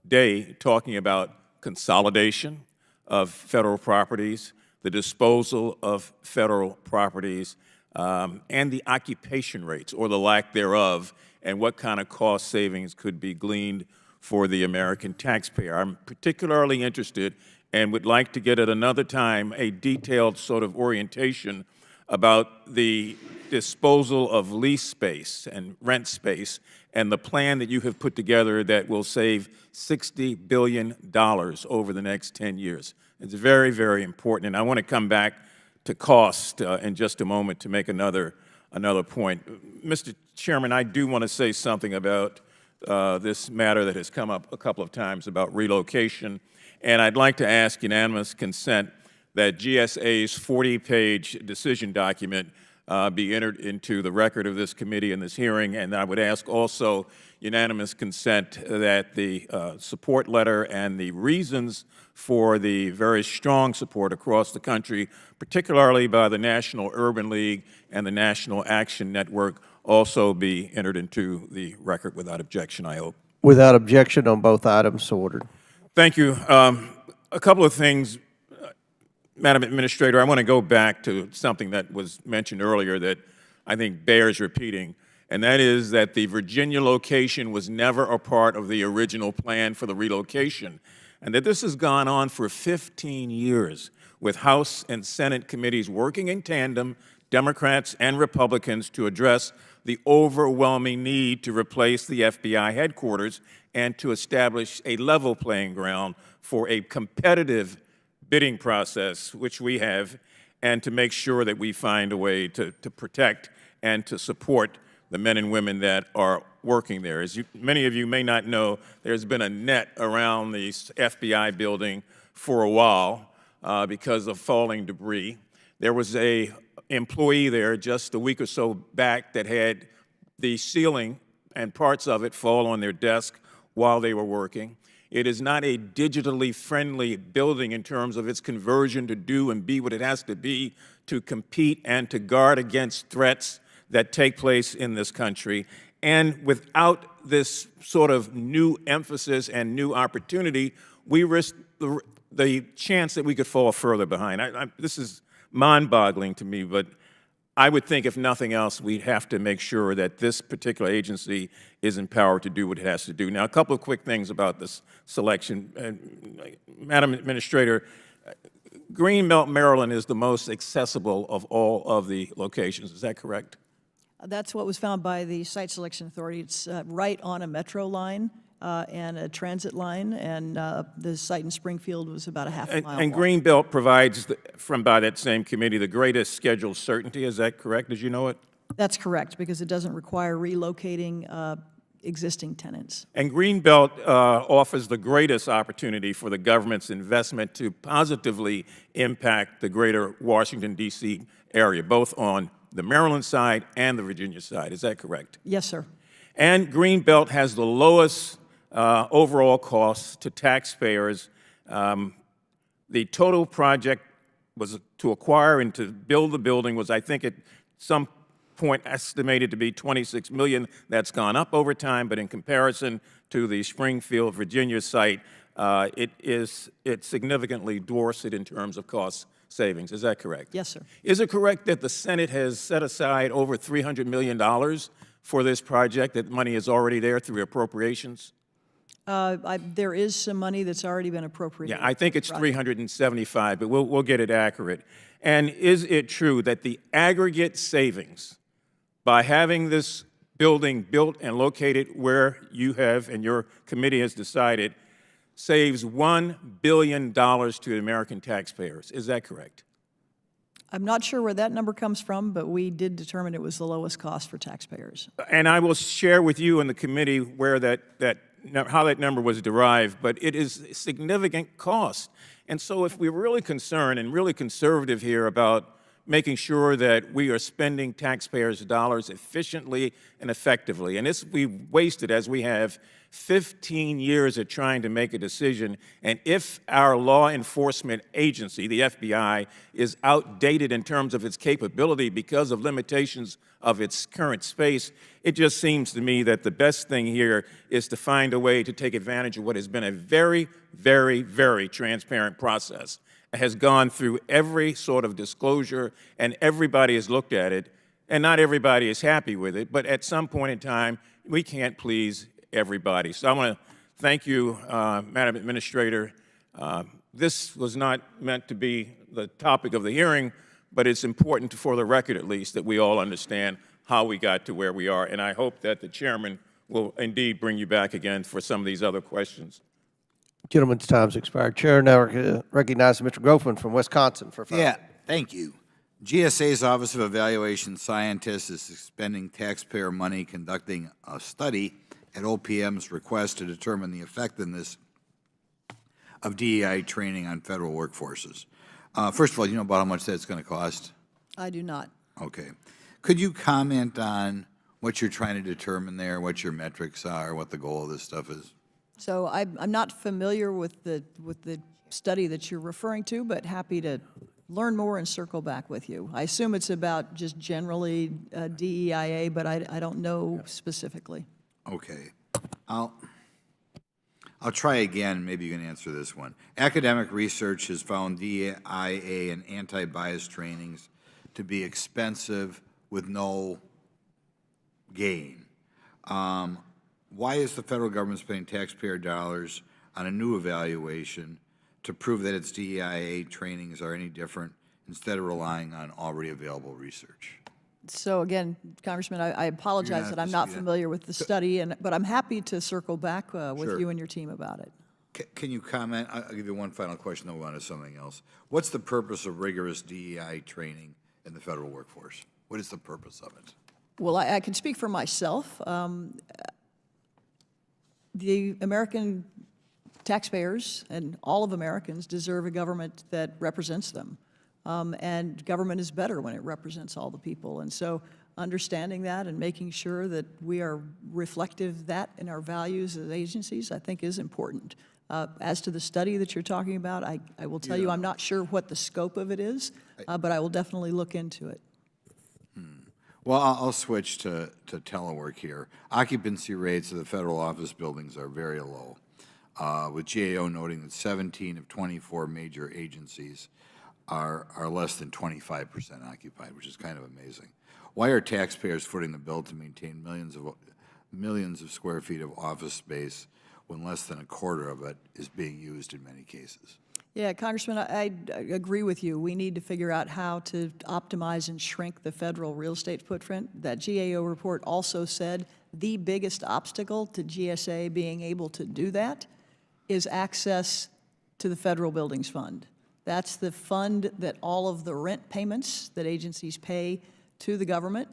day talking about consolidation of federal properties, the disposal of federal properties, and the occupation rates, or the lack thereof, and what kind of cost savings could be gleaned for the American taxpayer. I'm particularly interested and would like to get at another time a detailed sort of orientation about the disposal of lease space and rent space and the plan that you have put together that will save $60 billion over the next 10 years. It's very, very important, and I want to come back to cost in just a moment to make another point. Mr. Chairman, I do want to say something about this matter that has come up a couple of times about relocation, and I'd like to ask unanimous consent that GSA's 40-page decision document be entered into the record of this committee in this hearing, and I would ask also unanimous consent that the support letter and the reasons for the very strong support across the country, particularly by the National Urban League and the National Action Network, also be entered into the record without objection, I hope. Without objection on both items, so ordered. Thank you. A couple of things, Madam Administrator. I want to go back to something that was mentioned earlier that I think bears repeating, and that is that the Virginia location was never a part of the original plan for the relocation, and that this has gone on for 15 years with House and Senate committees working in tandem, Democrats and Republicans, to address the overwhelming need to replace the FBI headquarters and to establish a level playing ground for a competitive bidding process, which we have, and to make sure that we find a way to protect and to support the men and women that are working there. As many of you may not know, there's been a net around the FBI building for a while because of falling debris. There was an employee there just a week or so back that had the ceiling and parts of it fall on their desk while they were working. It is not a digitally friendly building in terms of its conversion to do and be what it has to be to compete and to guard against threats that take place in this country. And without this sort of new emphasis and new opportunity, we risk the chance that we could fall further behind. This is mind-boggling to me, but I would think, if nothing else, we'd have to make sure that this particular agency is empowered to do what it has to do. Now, a couple of quick things about this selection. Madam Administrator, Greenbelt, Maryland is the most accessible of all of the locations. Is that correct? That's what was found by the Site Selection Authority. It's right on a metro line and a transit line, and the site in Springfield was about a half a mile And long. Greenbelt provides, by that same committee, the greatest schedule certainty. Is that correct, as you know it? That's correct, because it doesn't require relocating existing tenants. And Greenbelt offers the greatest opportunity for the government's investment to positively impact the greater Washington, D.C. area, both on the Maryland side and the Virginia side. Is that correct? Yes, sir. And Greenbelt has the lowest overall costs to taxpayers. The total project was to acquire and to build the building was, I think, at some point estimated to be $26 million. That's gone up over time, but in comparison to the Springfield, Virginia site, it significantly dwarfs it in terms of cost savings. Is that correct? Yes, sir. Is it correct that the Senate has set aside over $300 million for this project, that money is already there through appropriations? There is some money that's already been appropriated. Yeah, I think it's 375, but we'll get it accurate. And is it true that the aggregate savings by having this building built and located where you have and your committee has decided saves $1 billion to the American taxpayers? Is that correct? I'm not sure where that number comes from, but we did determine it was the lowest cost for taxpayers. And I will share with you and the committee where that how that number was derived, but it is a significant cost. And so if we're really concerned and really conservative here about making sure that we are spending taxpayers' dollars efficiently and effectively, and this we've wasted, as we have, 15 years of trying to make a decision, and if our law enforcement agency, the FBI, is outdated in terms of its capability because of limitations of its current space, it just seems to me that the best thing here is to find a way to take advantage of what has been a very, very, very transparent process. It has gone through every sort of disclosure, and everybody has looked at it, and not everybody is happy with it, but at some point in time, we can't please everybody. So I want to thank you, Madam Administrator. This was not meant to be the topic of the hearing, but it's important for the record, at least, that we all understand how we got to where we are. And I hope that the chairman will indeed bring you back again for some of these other questions. Gentleman's time's expired. Chair now recognizes Mr. Groffman from Wisconsin for 5 Yeah, thank you. GSA's Office of Evaluation Scientists is spending taxpayer money conducting a study at OPM's request to determine the effectiveness of DEI training on federal workforces. First of all, you know about how much that's going to cost? I do not. Okay. Could you comment on what you're trying to determine there, what your metrics are, what the goal of this stuff is? So I'm not familiar with the study that you're referring to, but happy to learn more and circle back with you. I assume it's about just generally DEIA, but I don't know specifically. Okay. I'll try again. Maybe you can answer this one. Academic research has found DEIA and anti-bias trainings to be expensive with no gain. Why is the federal government spending taxpayer dollars on a new evaluation to prove that its DEIA trainings are any different instead of relying on already available research? So again, Congressman, I apologize that I'm not familiar with the study, but I'm happy to circle back with you and your team about it. Can you comment? I'll give you one final question, then we'll on to something else. What's the purpose of rigorous DEI training in the federal workforce? What is the purpose of it? Well, I can speak for myself. The American taxpayers and all of Americans deserve a government that represents them. And government is better when it represents all the people. And so understanding that and making sure that we are reflective of that in our values as agencies, I think is important. As to the study that you're talking about, I will tell you I'm not sure what the scope of it is, but I will definitely look into it. Well, I'll switch to telework here. Occupancy rates of the federal office buildings are very low, with GAO noting that 17 of 24 major agencies are less than 25% occupied, which is kind of amazing. Why are taxpayers footing the bill to maintain millions of square feet of office space when less than a quarter of it is being used in many cases? Yeah, Congressman, I agree with you. We need to figure out how to optimize and shrink the federal real estate footprint. That GAO report also said the biggest obstacle to GSA being able to do that is access to the Federal Buildings Fund. That's the fund that all of the rent payments that agencies pay to the government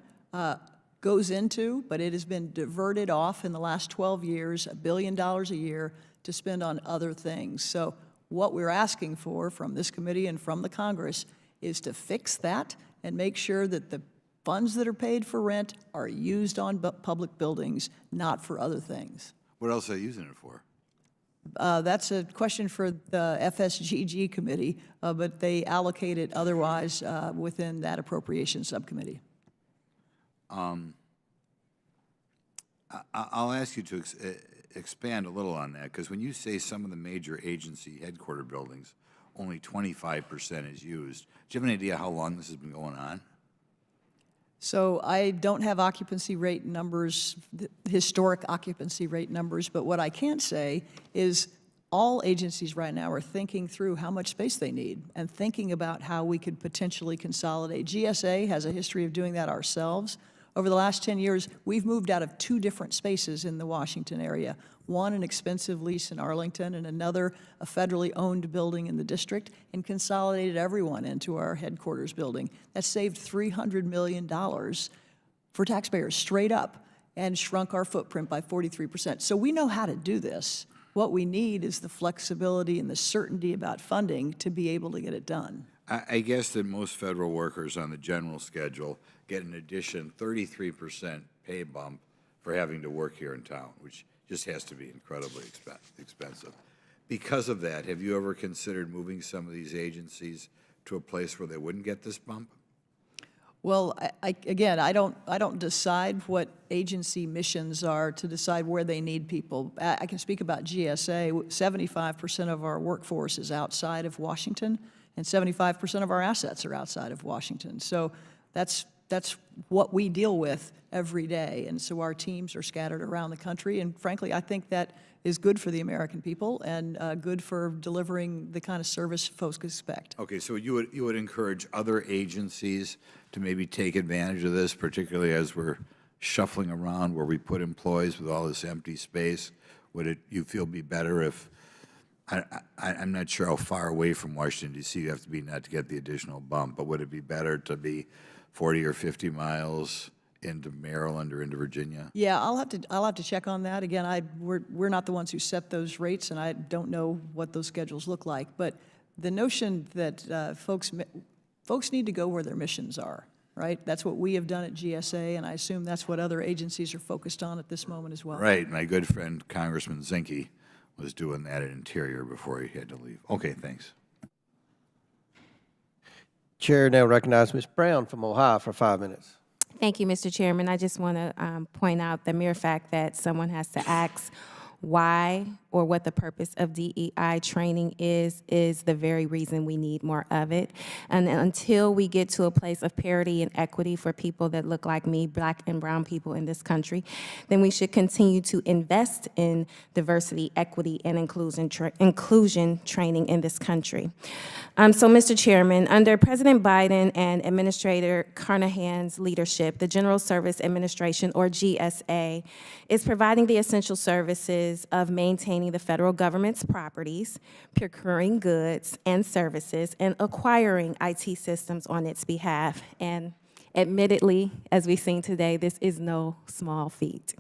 goes into, but it has been diverted off in the last 12 years, $1 billion a year, to spend on other things. So what we're asking for from this committee and from the Congress is to fix that and make sure that the funds that are paid for rent are used on public buildings, not for other things. What else are they using it for? That's a question for the FSGG committee, but they allocate it otherwise within that appropriations subcommittee. I'll ask you to expand a little on that, because when you say some of the major agency headquarter buildings, only 25% is used. Do you have any idea how long this has been going on? So I don't have occupancy rate numbers, historic occupancy rate numbers, but what I can say is all agencies right now are thinking through how much space they need and thinking about how we could potentially consolidate. GSA has a history of doing that ourselves. Over the last 10 years, we've moved out of 2 different spaces in the Washington area. One, an expensive lease in Arlington, and another, a federally owned building in the district, and consolidated everyone into our headquarters building. That saved $300 million for taxpayers, straight up. and shrunk our footprint by 43%. So we know how to do this. What we need is the flexibility and the certainty about funding to be able to get it done. I guess that most federal workers on the general schedule get an addition 33% pay bump for having to work here in town, which just has to be incredibly expensive. Because of that, have you ever considered moving some of these agencies to a place where they wouldn't get this bump? Well, again, I don't decide what agency missions are to decide where they need people. I can speak about GSA. 75% of our workforce is outside of Washington, and 75% of our assets are outside of Washington. So that's what we deal with every day. And so our teams are scattered around the country. And frankly, I think that is good for the American people and good for delivering the kind of service folks expect. Okay, so you would encourage other agencies to maybe take advantage of this, particularly as we're shuffling around where we put employees with all this empty space? Would you feel be better if, I'm not sure how far away from Washington, D.C. you have to be not to get the additional bump, but would it be better to be 40 or 50 miles into Maryland or into Virginia? Yeah, I'll have to check on that. Again, we're not the ones who set those rates, and I don't know what those schedules look like. But the notion that folks need to go where their missions are, right? That's what we have done at GSA, and I assume that's what other agencies are focused on at this moment as well. Right. My good friend Congressman Zinke was doing that at Interior before he had to leave. Okay, thanks. Chair now recognizes Ms. Brown from Ohio for 5 minutes. Thank you, Mr. Chairman. I just want to point out the mere fact that someone has to ask why or what the purpose of DEI training is the very reason we need more of it. And until we get to a place of parity and equity for people that look like me, Black and brown people in this country, then we should continue to invest in diversity, equity, and inclusion training in this country. So, Mr. Chairman, under President Biden and Administrator Carnahan's leadership, the General Service Administration, or GSA, is providing the essential services of maintaining the federal government's properties, procuring goods and services, and acquiring IT systems on its behalf. And admittedly, as we've seen today, this is no small feat.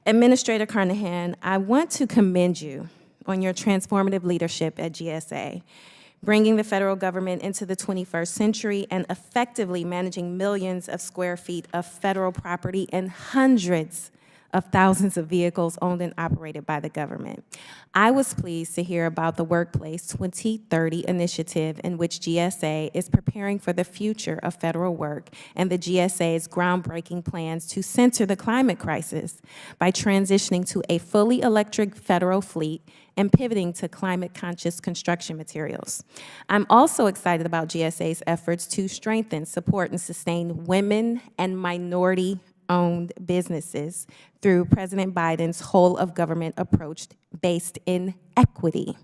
Administrator Carnahan, I want to commend you on your transformative leadership at GSA, bringing the federal government into the 21st century and effectively managing millions of square feet of federal property and hundreds of thousands of vehicles owned and operated by the government. I was pleased to hear about the Workplace 2030 initiative in which GSA is preparing for the future of federal work and the GSA's groundbreaking plans to center the climate crisis by transitioning to a fully electric federal fleet and pivoting to climate-conscious construction materials. I'm also excited about GSA's efforts to strengthen, support, and sustain women and minority-owned businesses through President Biden's whole-of-government approach based in equity.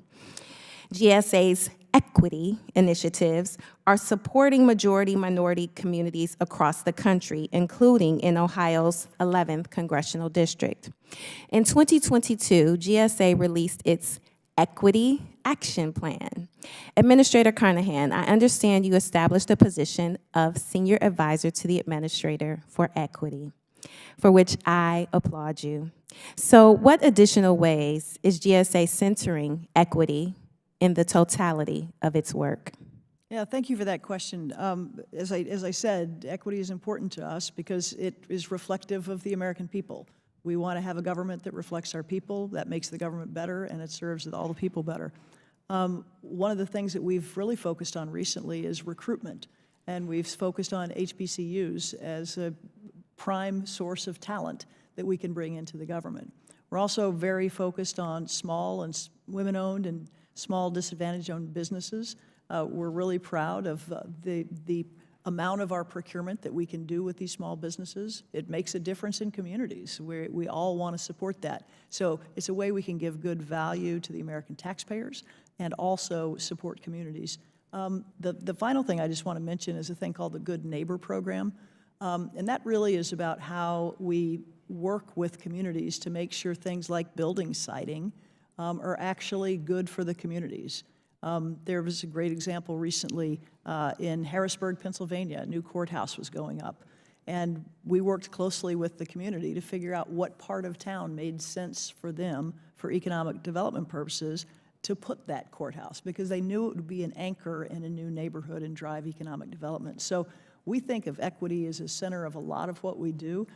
GSA's equity initiatives are supporting majority-minority communities across the country, including in Ohio's 11th Congressional District. In 2022, GSA released its Equity Action Plan. Administrator Carnahan, I understand you established a position of Senior Advisor to the Administrator for Equity, for which I applaud you. So what additional ways is GSA centering equity in the totality of its work? Yeah, thank you for that question. As I said, equity is important to us because it is reflective of the American people. We want to have a government that reflects our people, that makes the government better, and it serves all the people better. One of the things that we've really focused on recently is recruitment, and we've focused on HBCUs as a prime source of talent that we can bring into the government. We're also very focused on small and women-owned and small disadvantaged-owned businesses. We're really proud of the amount of our procurement that we can do with these small businesses. It makes a difference in communities. We all want to support that. So it's a way we can give good value to the American taxpayers and also support communities. The final thing I just want to mention is a thing called the Good Neighbor Program. And that really is about how we work with communities to make sure things like building siting are actually good for the communities. There was a great example recently in Harrisburg, Pennsylvania. A new courthouse was going up. And we worked closely with the community to figure out what part of town made sense for them for economic development purposes to put that courthouse, because they knew it would be an anchor in a new neighborhood and drive economic development. So we think of equity as a center of a lot of what we do.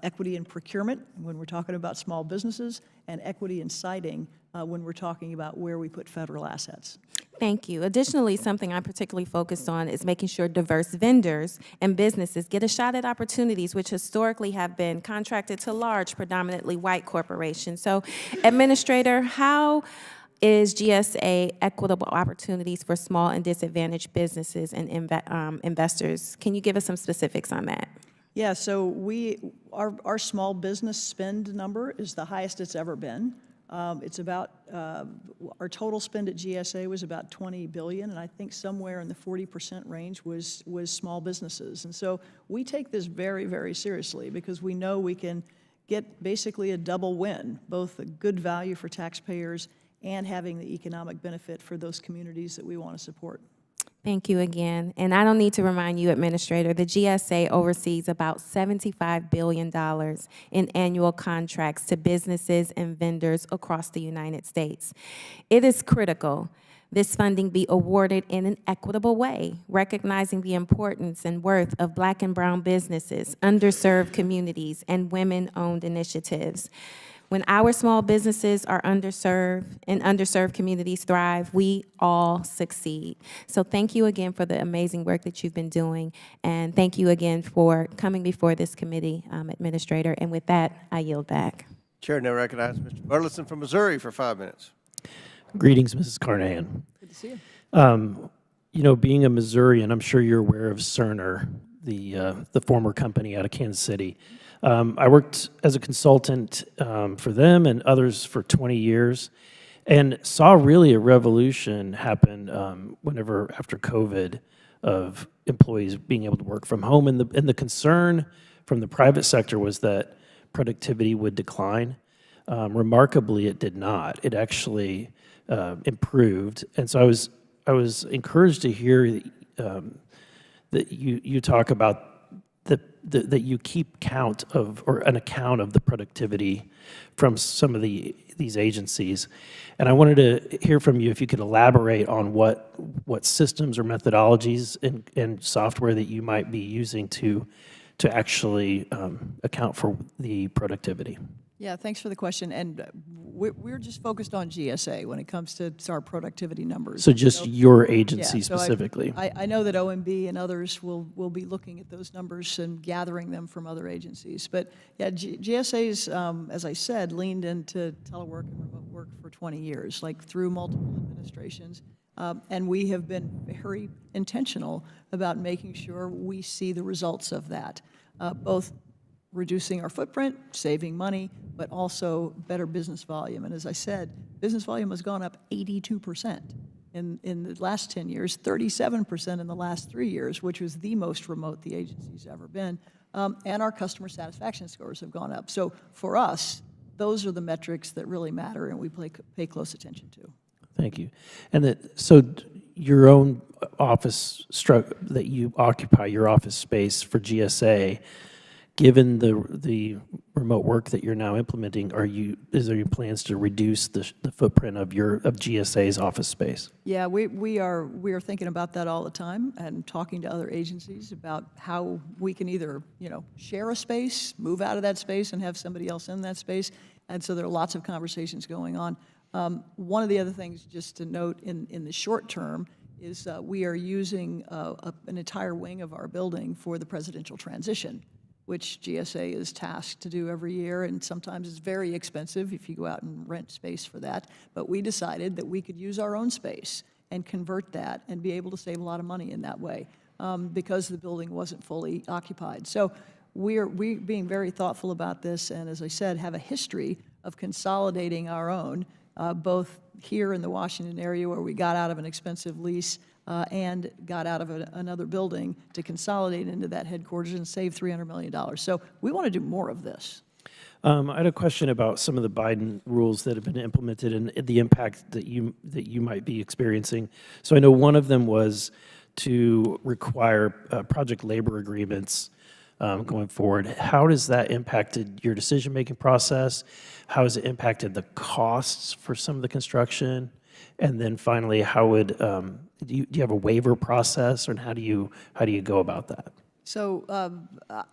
Equity in procurement when we're talking about small businesses, and equity in siting when we're talking about where we put federal assets. Thank you. Additionally, something I'm particularly focused on is making sure diverse vendors and businesses get a shot at opportunities which historically have been contracted to large, predominantly white corporations. So, Administrator, how is GSA equitable opportunities for small and disadvantaged businesses and investors? Can you give us some specifics on that? Yeah, so our small business spend number is the highest it's ever been. It's about, our total spend at GSA was about $20 billion, and I think somewhere in the 40% range was small businesses. And so we take this very, very seriously, because we know we can get basically a double win, both a good value for taxpayers and having the economic benefit for those communities that we want to support. Thank you again. And I don't need to remind you, Administrator, the GSA oversees about $75 billion in annual contracts to businesses and vendors across the United States. It is critical this funding be awarded in an equitable way, recognizing the importance and worth of Black and brown businesses, underserved communities, and women-owned initiatives. When our small businesses are underserved and underserved communities thrive, we all succeed. So thank you again for the amazing work that you've been doing, and thank you again for coming before this committee, Administrator. And with that, I yield back. Chair now recognizes Mr. Burleson from Missouri for 5 minutes. Greetings, Mrs. Carnahan. Good to see you. You know, being a Missourian, I'm sure you're aware of Cerner, the former company out of Kansas City. I worked as a consultant for them and others for 20 years, and saw really a revolution happen whenever after COVID of employees being able to work from home. And the concern from the private sector was that productivity would decline. Remarkably, it did not. It actually improved. And so I was encouraged to hear that you talk about that you keep count of, or an account of, the productivity from some of these agencies. And I wanted to hear from you if you could elaborate on what systems or methodologies and software that you might be using to actually account for the productivity. Yeah, thanks for the question. And we're just focused on GSA when it comes to our productivity numbers. So just your agency Yeah, so specifically. I know that OMB and others will be looking at those numbers and gathering them from other agencies. But yeah, GSA's, as I said, leaned into telework and remote work for 20 years, like through multiple administrations. And we have been very intentional about making sure we see the results of that, both reducing our footprint, saving money, but also better business volume. And as I said, business volume has gone up 82% in the last 10 years, 37% in the last 3 years, which was the most remote the agency's ever been. And our customer satisfaction scores have gone up. So for us, those are the metrics that really matter and we pay close attention to. Thank you. And so your own office that you occupy, your office space for GSA, given the remote work that you're now implementing, is there plans to reduce the footprint of GSA's office space? Yeah, we are thinking about that all the time and talking to other agencies about how we can either, share a space, move out of that space and have somebody else in that space. And so there are lots of conversations going on. One of the other things just to note in the short term is we are using an entire wing of our building for the presidential transition, which GSA is tasked to do every year, and sometimes it's very expensive if you go out and rent space for that. But we decided that we could use our own space and convert that and be able to save a lot of money in that way because the building wasn't fully occupied. So we're being very thoughtful about this, and as I said, have a history of consolidating our own, both here in the Washington area where we got out of an expensive lease and got out of another building to consolidate into that headquarters and save $300 million. So we want to do more of this. I had a question about some of the Biden rules that have been implemented and the impact that you might be experiencing. So I know one of them was to require project labor agreements going forward. How has that impacted your decision-making process? How has it impacted the costs for some of the construction? And then finally, how would, do you have a waiver process, or how do you go about that? So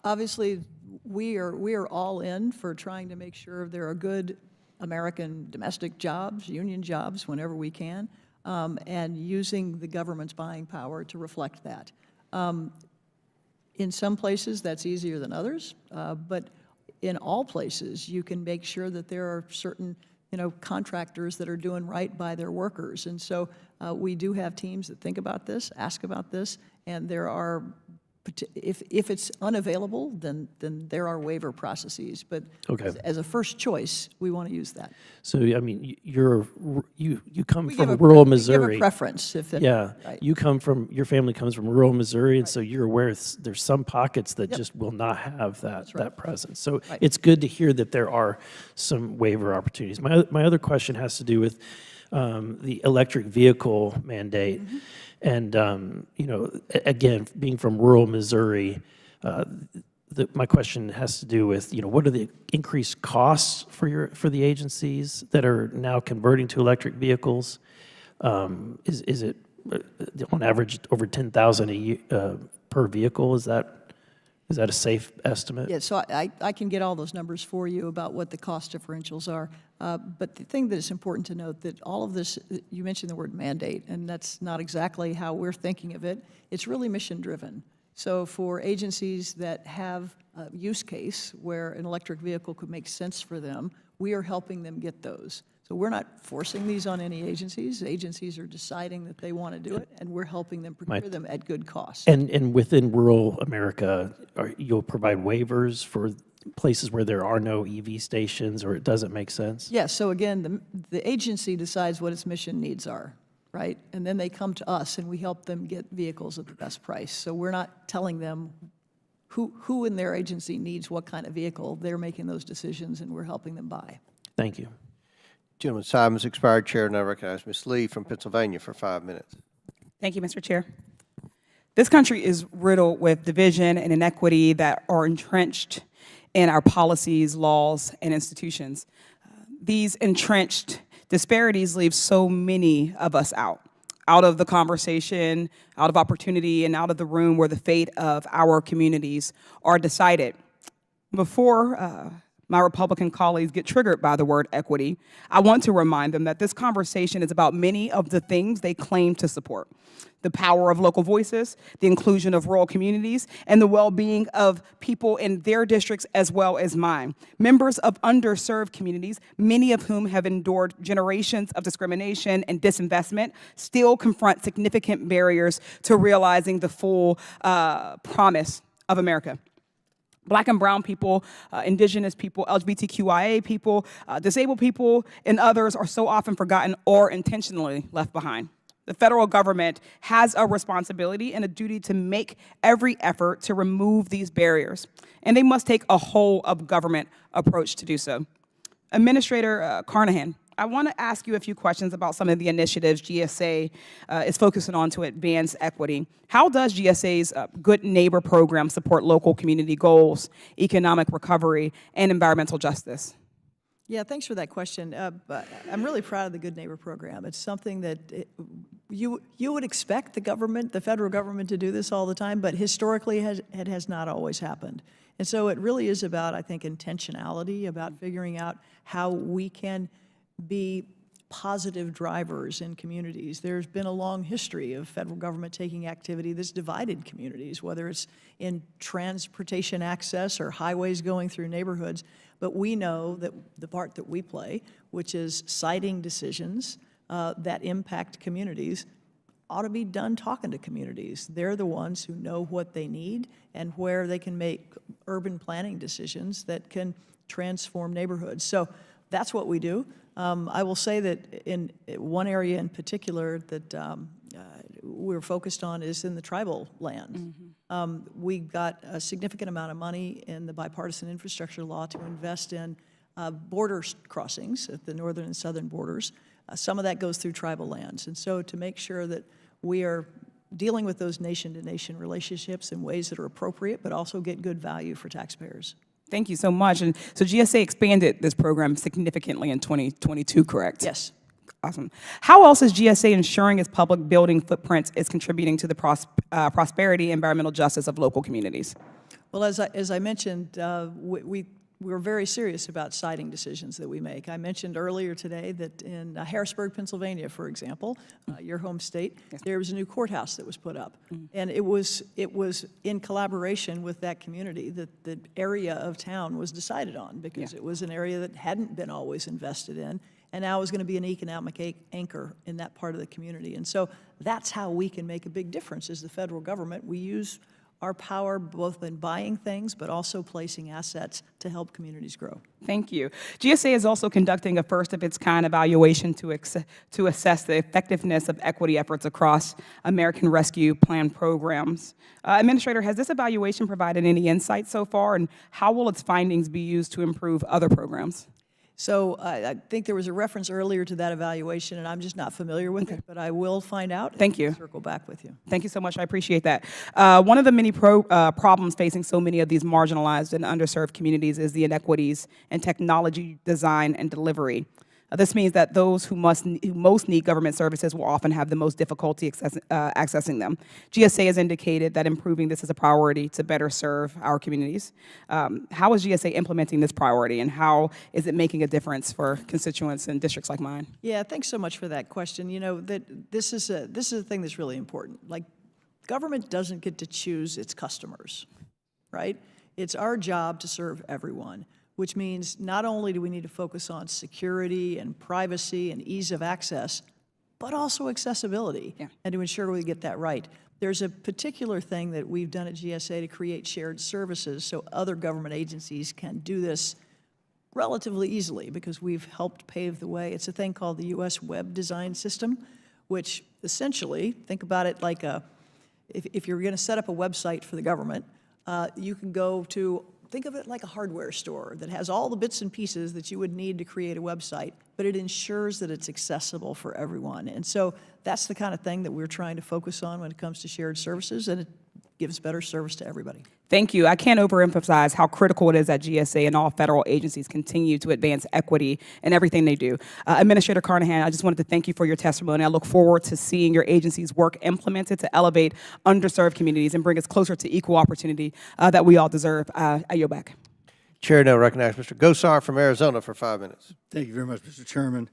obviously, we are all in for trying to make sure there are good American domestic jobs, union jobs, whenever we can, and using the government's buying power to reflect that. In some places, that's easier than others, but in all places, you can make sure that there are certain contractors that are doing right by their workers. And so we do have teams that think about this, ask about this, and there are, if it's unavailable, then there are waiver processes. But as a first choice, we want to use that. So, I mean, you come We from give rural we Missouri. give a preference. If it, Yeah, right. your family comes from rural Missouri, and so you're aware there's some pockets that just will not have that presence. So Right. it's good to hear that there are some waiver opportunities. My other question has to do with the electric vehicle mandate. And, again, being from rural Missouri, my question has to do with, what are the increased costs for the agencies that are now converting to electric vehicles? Is it on average over $10,000 a year per vehicle? Is that a safe estimate? Yeah, so I can get all those numbers for you about what the cost differentials are. But the thing that is important to note that all of this, you mentioned the word mandate, and that's not exactly how we're thinking of it. It's really mission-driven. So for agencies that have a use case where an electric vehicle could make sense for them, we are helping them get those. So we're not forcing these on any agencies. Agencies are deciding that they want to do it, and we're helping them procure them at good cost. And within rural America, you'll provide waivers for places where there are no EV stations or it doesn't make sense? Yes, so again, the agency decides what its mission needs are, right? And then they come to us and we help them get vehicles at the best price. So we're not telling them who in their agency needs what kind of vehicle. They're making those decisions and we're helping them buy. Thank you. Gentleman's time has expired. Chair now recognizes Ms. Lee from Pennsylvania for 5 minutes. Thank you, Mr. Chair. This country is riddled with division and inequity that are entrenched in our policies, laws, and institutions. These entrenched disparities leave so many of us out of the conversation, out of opportunity, and out of the room where the fate of our communities are decided. Before my Republican colleagues get triggered by the word equity, I want to remind them that this conversation is about many of the things they claim to support: the power of local voices, the inclusion of rural communities, and the well-being of people in their districts as well as mine. Members of underserved communities, many of whom have endured generations of discrimination and disinvestment, still confront significant barriers to realizing the full promise of America. Black and brown people, indigenous people, LGBTQIA people, disabled people, and others are so often forgotten or intentionally left behind. The federal government has a responsibility and a duty to make every effort to remove these barriers, and they must take a whole of government approach to do so. Administrator Carnahan, I want to ask you a few questions about some of the initiatives GSA is focusing on to advance equity. How does GSA's Good Neighbor program support local community goals, economic recovery, and environmental justice? Yeah, thanks for that question. But I'm really proud of the Good Neighbor program. It's something that you would expect the federal government to do this all the time, but historically it has not always happened. And so it really is about, I think, intentionality, about figuring out how we can be positive drivers in communities. There's been a long history of federal government taking activity that's divided communities, whether it's in transportation access or highways going through neighborhoods. But we know that the part that we play, which is citing decisions that impact communities, ought to be done talking to communities. They're the ones who know what they need and where they can make urban planning decisions that can transform neighborhoods. So that's what we do. I will say that in one area in particular that we're focused on is in the tribal land. We got a significant amount of money in the bipartisan infrastructure law to invest in border crossings at the northern and southern borders. Some of that goes through tribal lands. And so to make sure that we are dealing with those nation-to-nation relationships in ways that are appropriate, but also get good value for taxpayers. Thank you so much. And so GSA expanded this program significantly in 2022, correct? Yes. Awesome. How else is GSA ensuring its public building footprint is contributing to the prosperity and environmental justice of local communities? Well, as I mentioned, we're very serious about siting decisions that we make. I mentioned earlier today that in Harrisburg, Pennsylvania, for example, your home state, there was a new courthouse that was put up. And it was in collaboration with that community that the area of town was decided on, because it was an area that hadn't been always invested in, and now is going to be an economic anchor in that part of the community. And so that's how we can make a big difference as the federal government. We use our power both in buying things, but also placing assets to help communities grow. Thank you. GSA is also conducting a first-of-its-kind evaluation to assess the effectiveness of equity efforts across American Rescue Plan programs. Administrator, has this evaluation provided any insight so far, and how will its findings be used to improve other programs? So I think there was a reference earlier to that evaluation, and I'm just not familiar with it, but I will find out. Thank you. And circle back with you. Thank you so much. I appreciate that. One of the many problems facing so many of these marginalized and underserved communities is the inequities in technology design and delivery. This means that those who most need government services will often have the most difficulty accessing them. GSA has indicated that improving this is a priority to better serve our communities. How is GSA implementing this priority, and how is it making a difference for constituents in districts like mine? Yeah, thanks so much for that question. You know, this is a thing that's really important. Like, government doesn't get to choose its customers, right? It's our job to serve everyone, which means not only do we need to focus on security and privacy and ease of access, but also accessibility, and to ensure we get that right. There's a particular thing that we've done at GSA to create shared services so other government agencies can do this relatively easily, because we've helped pave the way. It's a thing called the U.S. Web Design System, which essentially, think about it like if you're going to set up a website for the government, you can go to, think of it like a hardware store that has all the bits and pieces that you would need to create a website, but it ensures that it's accessible for everyone. And so that's the kind of thing that we're trying to focus on when it comes to shared services, and it gives better service to everybody. Thank you. I can't overemphasize how critical it is that GSA and all federal agencies continue to advance equity in everything they do. Administrator Carnahan, I just wanted to thank you for your testimony. I look forward to seeing your agency's work implemented to elevate underserved communities and bring us closer to equal opportunity that we all deserve. I yield back. Chair now recognizes Mr. Gosar from Arizona for 5 minutes. Thank you very much, Mr. Chairman.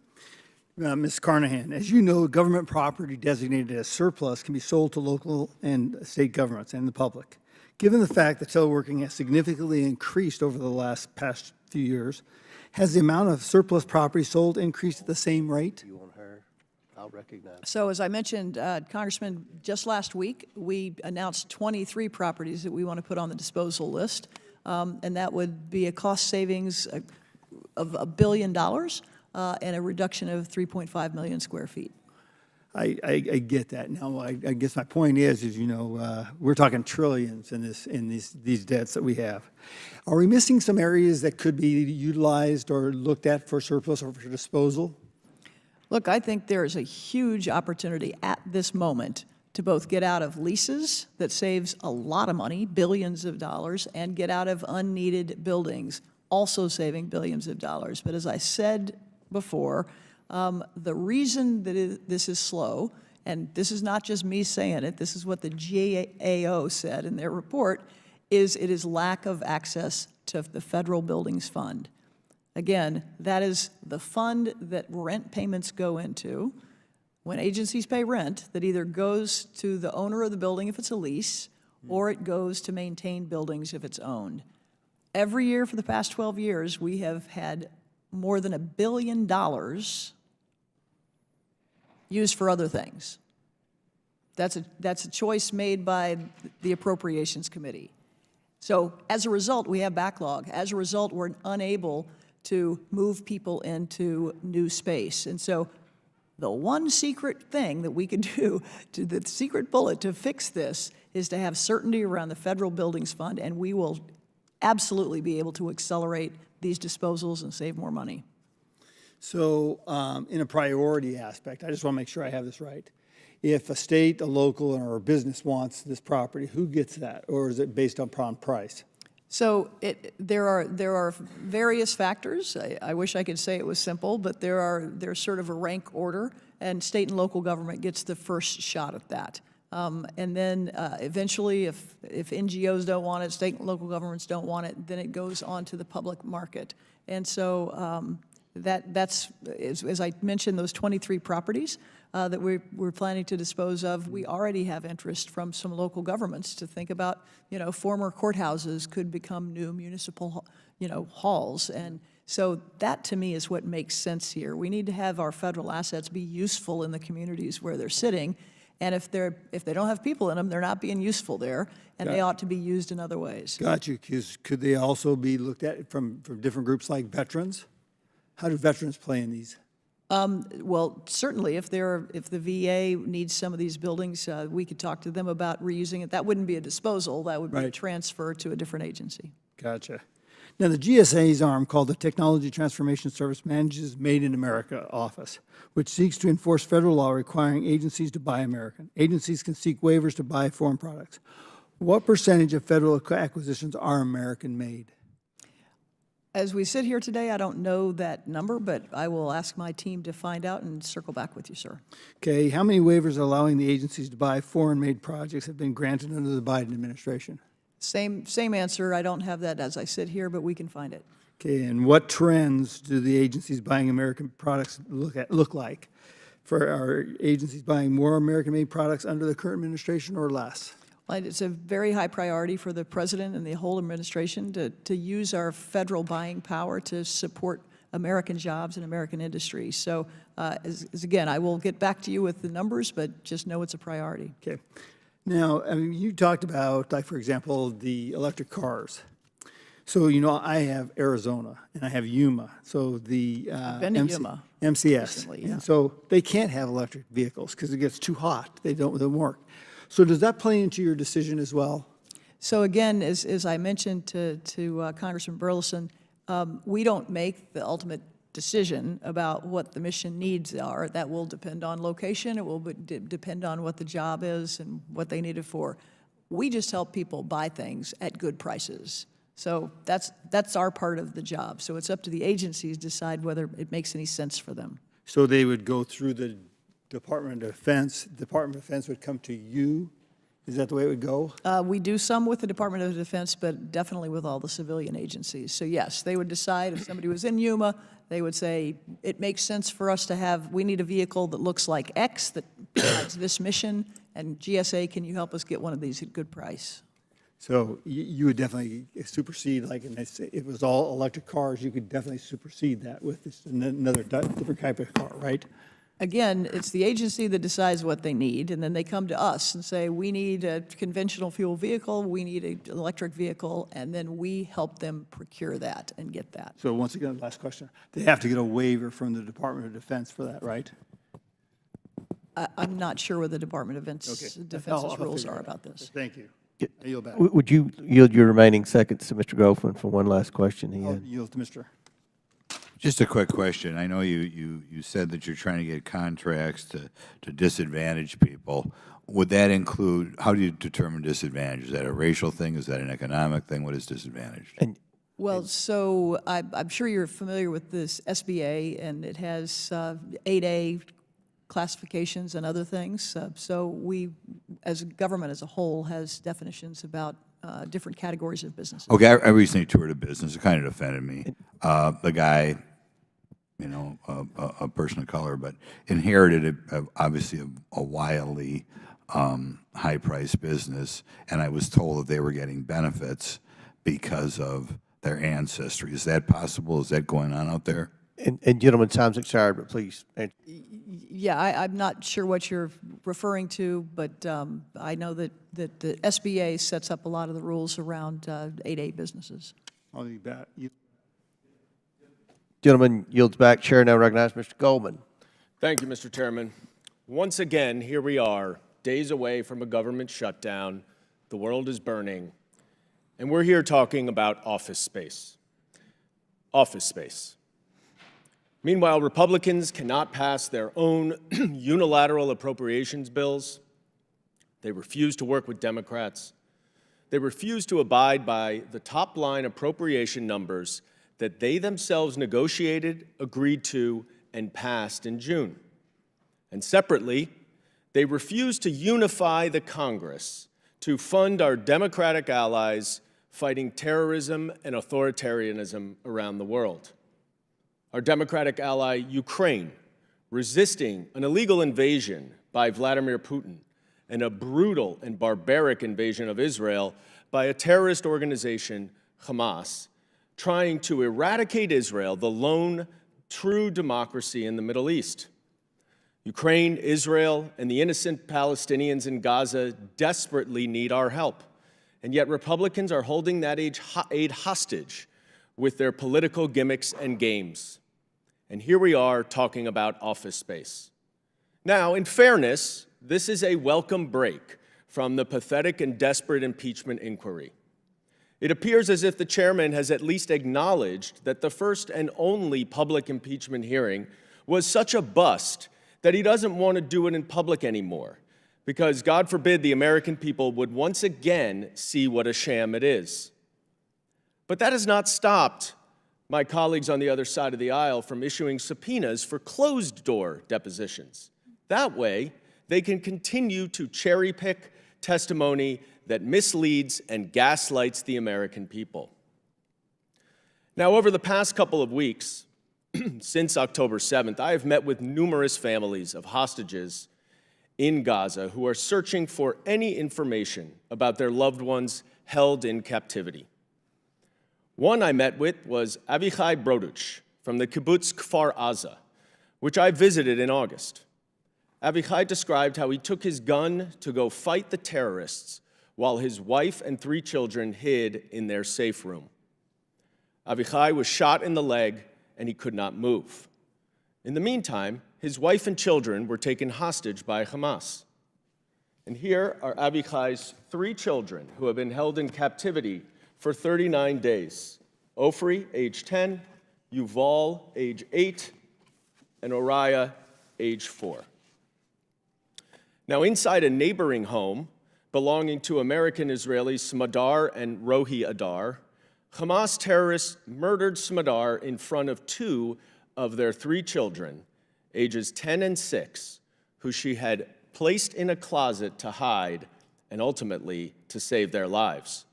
Ms. Carnahan, as you know, government property designated as surplus can be sold to local and state governments and the public. Given the fact that teleworking has significantly increased over the past few years, has the amount of surplus property sold increased at the same rate? You want her? I'll recognize. So as I mentioned, Congressman, just last week, we announced 23 properties that we want to put on the disposal list, and that would be a cost savings of $1 billion and a reduction of 3.5 million square feet. I get that. Now, I guess my point is you know, we're talking trillions in these debts that we have. Are we missing some areas that could be utilized or looked at for surplus or for disposal? Look, I think there is a huge opportunity at this moment to both get out of leases that saves a lot of money, billions of dollars, and get out of unneeded buildings, also saving billions of dollars. But as I said before, the reason that this is slow, and this is not just me saying it, this is what the GAO said in their report, is it is lack of access to the Federal Buildings Fund. Again, that is the fund that rent payments go into. When agencies pay rent, that either goes to the owner of the building if it's a lease, or it goes to maintain buildings if it's owned. Every year for the past 12 years, we have had more than $1 billion used for other things. That's a choice made by the Appropriations Committee. So as a result, we have backlog. As a result, we're unable to move people into new space. And so the one secret thing that we could do, the secret bullet to fix this, is to have certainty around the Federal Buildings Fund, and we will absolutely be able to accelerate these disposals and save more money. So in a priority aspect, I just want to make sure I have this right. If a state, a local, or a business wants this property, who gets that? Or is it based upon price? So there are various factors. I wish I could say it was simple, but there's sort of a rank order, and state and local government gets the first shot at that. And then eventually, if NGOs don't want it, state and local governments don't want it, then it goes on to the public market. And so that's, as I mentioned, those 23 properties that we're planning to dispose of, we already have interest from some local governments to think about, former courthouses could become new municipal, halls. And so that, to me, is what makes sense here. We need to have our federal assets be useful in the communities where they're sitting. And if they don't have people in them, they're not being useful there, and they ought to be used in other ways. Got you. Could they also be looked at from different groups like veterans? How do veterans play in these? Well, certainly, if the VA needs some of these buildings, we could talk to them about reusing it. That wouldn't be a disposal. That would be a transfer to a different agency. Gotcha. Now, the GSA's arm, called the Technology Transformation Service, manages Made in America Office, which seeks to enforce federal law requiring agencies to buy American. Agencies can seek waivers to buy foreign products. What percentage of federal acquisitions are American-made? As we sit here today, I don't know that number, but I will ask my team to find out and circle back with you, sir. Okay, how many waivers allowing the agencies to buy foreign-made projects have been granted under the Biden administration? Same answer. I don't have that as I sit here, but we can find it. Okay, and what trends do the agencies buying American products look like? For our agencies buying more American-made products under the current administration or less? Well, it's a very high priority for the president and the whole administration to use our federal buying power to support American jobs and American industry. So, again, I will get back to you with the numbers, but just know it's a priority. Okay. Now, I mean, you talked about, like, for example, the electric cars. So, I have Arizona and I have Yuma. So the Been to Yuma MCS. recently, yeah. And so they can't have electric vehicles because it gets too hot. They don't work. So does that play into your decision as well? So again, as I mentioned to Congressman Burleson, we don't make the ultimate decision about what the mission needs are. That will depend on location. It will depend on what the job is and what they need it for. We just help people buy things at good prices. So that's our part of the job. So it's up to the agencies to decide whether it makes any sense for them. So they would go through the Department of Defense. Department of Defense would come to you. Is that the way it would go? We do some with the Department of Defense, but definitely with all the civilian agencies. So yes, they would decide if somebody was in Yuma, they would say, it makes sense for us to have, we need a vehicle that looks like X that provides this mission, and GSA, can you help us get one of these at good price? So you would definitely supersede, like, if it was all electric cars, you could definitely supersede that with another different type of car, right? Again, it's the agency that decides what they need, and then they come to us and say, we need a conventional fuel vehicle, we need an electric vehicle, and then we help them procure that and get that. So once again, last question. They have to get a waiver from the Department of Defense for that, right? I'm not sure what the Department of Defense's rules figure are it out. about this. Thank you. I yield back. Would you yield your remaining seconds to Mr. Grofman for one last question he I'll had? yield to Mr. Just a quick question. I know you said that you're trying to get contracts to disadvantage people. Would that include, how do you determine disadvantage? Is that a racial thing? Is that an economic thing? What is disadvantage? Well, so I'm sure you're familiar with this SBA, and it has 8A classifications and other things. So we, as a government as a whole, has definitions about different categories of businesses. Okay, I recently toured a business. It kind of offended me. The guy, a person of color, but inherited obviously a wildly high-priced business, and I was told that they were getting benefits because of their ancestry. Is that possible? Is that going on out there? And gentlemen, time's expired, but please. Yeah, I'm not sure what you're referring to, but I know that the SBA sets up a lot of the rules around 8A businesses. I'll be back. Gentleman yields back. Chair now recognizes Mr. Goldman. Thank you, Mr. Chairman. Once again, here we are, days away from a government shutdown. The world is burning. And we're here talking about office space. Office space. Meanwhile, Republicans cannot pass their own unilateral appropriations bills. They refuse to work with Democrats. They refuse to abide by the top-line appropriation numbers that they themselves negotiated, agreed to, and passed in June. And separately, they refuse to unify the Congress to fund our Democratic allies fighting terrorism and authoritarianism around the world. Our Democratic ally, Ukraine, resisting an illegal invasion by Vladimir Putin and a brutal and barbaric invasion of Israel by a terrorist organization, Hamas, trying to eradicate Israel, the lone true democracy in the Middle East. Ukraine, Israel, and the innocent Palestinians in Gaza desperately need our help, and yet Republicans are holding that aid hostage with their political gimmicks and games. And here we are talking about office space. Now, in fairness, this is a welcome break from the pathetic and desperate impeachment inquiry. It appears as if the chairman has at least acknowledged that the first and only public impeachment hearing was such a bust that he doesn't want to do it in public anymore, because God forbid the American people would once again see what a sham it is. But that has not stopped my colleagues on the other side of the aisle from issuing subpoenas for closed-door depositions. That way, they can continue to cherry-pick testimony that misleads and gaslights the American people. Now, over the past couple of weeks, since October 7th, I have met with numerous families of hostages in Gaza who are searching for any information about their loved ones held in captivity. One I met with was Avichai Broduch from the kibbutz Kfar Aza, which I visited in August. Avichai described how he took his gun to go fight the terrorists while his wife and 3 children hid in their safe room. Avichai was shot in the leg and he could not move. In the meantime, his wife and children were taken hostage by Hamas. And here are Avichai's 3 children who have been held in captivity for 39 days. Ofri, age 10, Yuval, age 8, and Oriah, age 4. Now, inside a neighboring home belonging to American Israelis Smadar and Rohi Adar, Hamas terrorists murdered Smadar in front of 2 of their 3 children, ages 10 and 6, who she had placed in a closet to hide and ultimately to save their lives.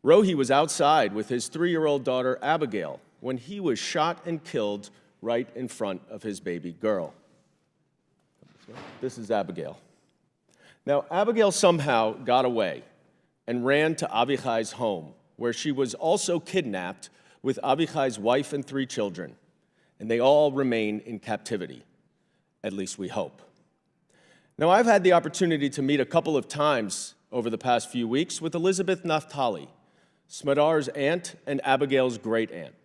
Rohi was outside with his 3-year-old daughter, Abigail, when he was shot and killed right in front of his baby girl. This is Abigail. Now, Abigail somehow got away and ran to Avichai's home, where she was also kidnapped with Avichai's wife and 3 children, and they all remain in captivity, at least we hope. Now, I've had the opportunity to meet a couple of times over the past few weeks with Elizabeth Naftali, Smadar's aunt and Abigail's great-aunt.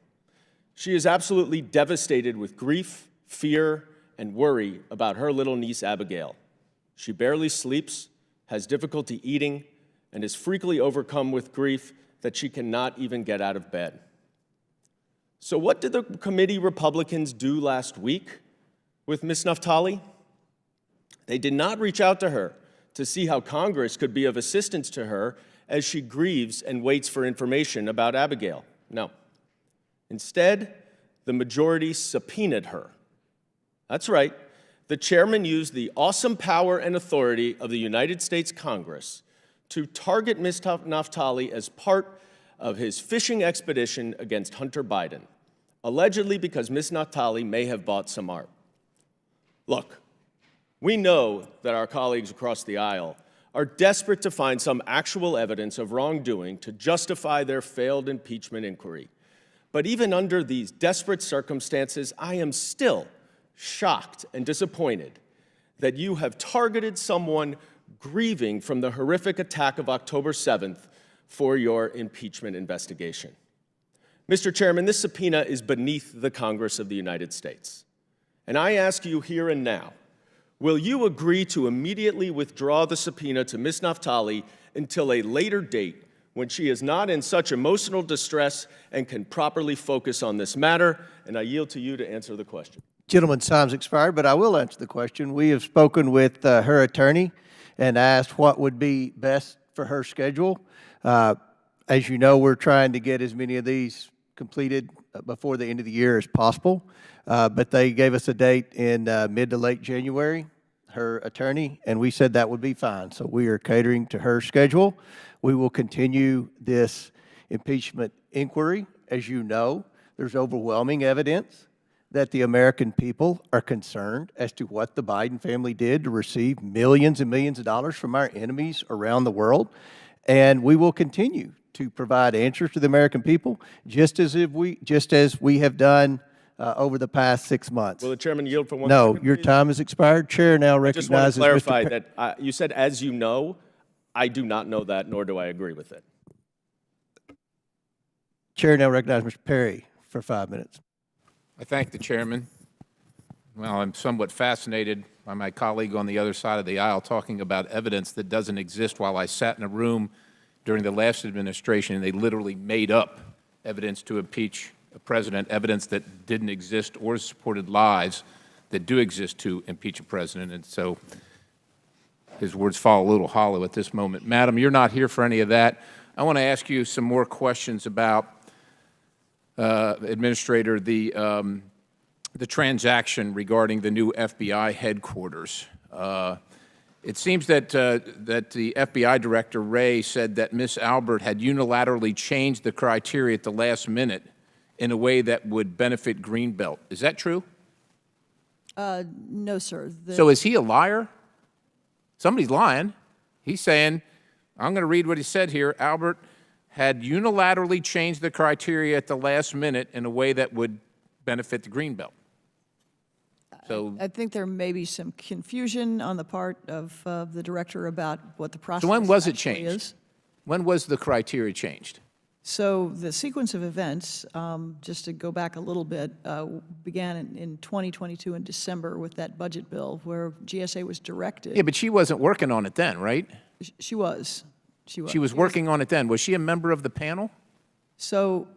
She is absolutely devastated with grief, fear, and worry about her little niece Abigail. She barely sleeps, has difficulty eating, and is frequently overcome with grief that she cannot even get out of bed. So what did the committee Republicans do last week with Ms. Naftali? They did not reach out to her to see how Congress could be of assistance to her as she grieves and waits for information about Abigail. No. Instead, the majority subpoenaed her. That's right. The chairman used the awesome power and authority of the United States Congress to target Ms. Naftali as part of his fishing expedition against Hunter Biden, allegedly because Ms. Naftali may have bought some art. Look, we know that our colleagues across the aisle are desperate to find some actual evidence of wrongdoing to justify their failed impeachment inquiry. But even under these desperate circumstances, I am still shocked and disappointed that you have targeted someone grieving from the horrific attack of October 7th for your impeachment investigation. Mr. Chairman, this subpoena is beneath the Congress of the United States. And I ask you here and now, will you agree to immediately withdraw the subpoena to Ms. Naftali until a later date when she is not in such emotional distress and can properly focus on this matter. And I yield to you to answer the question. Gentleman's time's expired, but I will answer the question. We have spoken with her attorney and asked what would be best for her schedule. As you know, we're trying to get as many of these completed before the end of the year as possible, but they gave us a date in mid to late January, her attorney, and we said that would be fine. So we are catering to her schedule. We will continue this impeachment inquiry. As you know, there's overwhelming evidence that the American people are concerned as to what the Biden family did to receive millions and millions of dollars from our enemies around the world. And we will continue to provide answers to the American people, just as we have done over the past 6 months. Will the chairman yield for 1 No, second, your please? time has expired. Chair now I just want recognizes to clarify Mr. that you said, as you know. I do not know that, nor do I agree with it. Chair now recognizes Mr. Perry for 5 minutes. I thank the chairman. Well, I'm somewhat fascinated by my colleague on the other side of the aisle talking about evidence that doesn't exist, while I sat in a room during the last administration and they literally made up evidence to impeach a president, evidence that didn't exist or supported lies that do exist to impeach a president. And so his words fall a little hollow at this moment. Madam, you're not here for any of that. I want to ask you some more questions about, Administrator, the transaction regarding the new FBI headquarters. It seems that the FBI Director, Wray, said that Ms. Albert had unilaterally changed the criteria at the last minute in a way that would benefit Greenbelt. Is that true? No, sir. So is he a liar? Somebody's lying. He's saying, I'm going to read what he said here. Albert had unilaterally changed the criteria at the last minute in a way that would benefit the Greenbelt. So I think there may be some confusion on the part of the director about what the process So when was it actually changed? is. When was the criteria changed? So the sequence of events, just to go back a little bit, began in 2022 in December with that budget bill where GSA was directed. Yeah, but she wasn't working on it then, right? She was. She was working on it then. Was she a member of the panel? So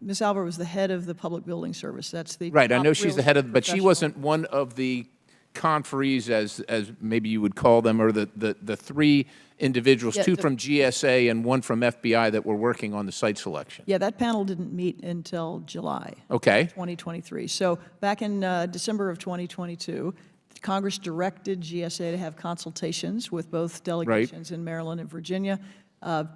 Ms. Albert was the head of the Public Building Service. That's the Right, I top know she's the head of, but she professional. wasn't one of the conferees, as maybe you would call them, or the three individuals, Yeah, two the- from GSA and one from FBI, that were working on the site selection. Yeah, that panel didn't meet until July. Okay. 2023. So back in December of 2022, Congress directed GSA to have consultations with both delegations in Maryland and Virginia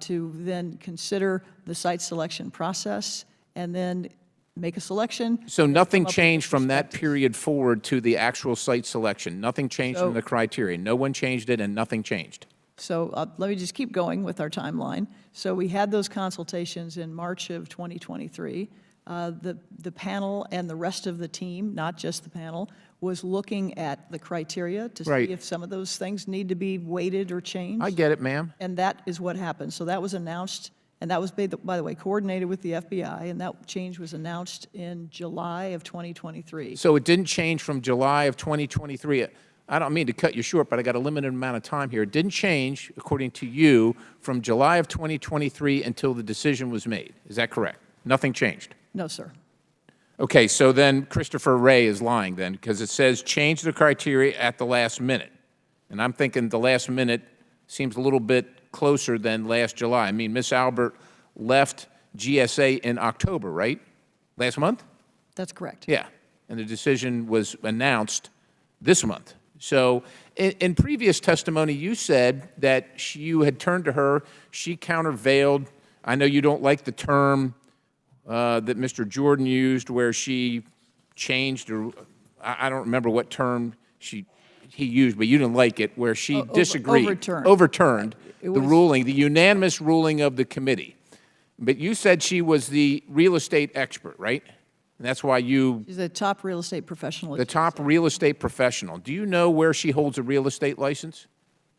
to then consider the site selection process and then make a selection. So nothing come up with changed from that perspectives. period forward to the actual site selection? Nothing changed So- from the criteria? No one changed it and nothing changed? So let me just keep going with our timeline. So we had those consultations in March of 2023. The panel and the rest of the team, not just the panel, was looking at the criteria to Right. see if some of those things need to be weighted or changed. I get it, ma'am. And that is what happened. So that was announced, and that was, by the way, coordinated with the FBI, and that change was announced in July of 2023. So it didn't change from July of 2023. I don't mean to cut you short, but I got a limited amount of time here. It didn't change, according to you, from July of 2023 until the decision was made. Is that correct? Nothing changed? No, sir. Okay, so then Christopher Wray is lying then, because it says change the criteria at the last minute. And I'm thinking the last minute seems a little bit closer than last July. I mean, Ms. Albert left GSA in October, right? Last month? That's correct. Yeah, and the decision was announced this month. So in previous testimony, you said that you had turned to her, she countervailed. I know you don't like the term that Mr. Jordan used where she changed, or I don't remember what term he used, but you didn't like it, where she disagreed. Overturned the ruling, the unanimous ruling of the committee. But you said she was the real estate expert, right? And that's why you... She's a top real estate professional. at The top real estate professional. Do you know where she holds a real estate license?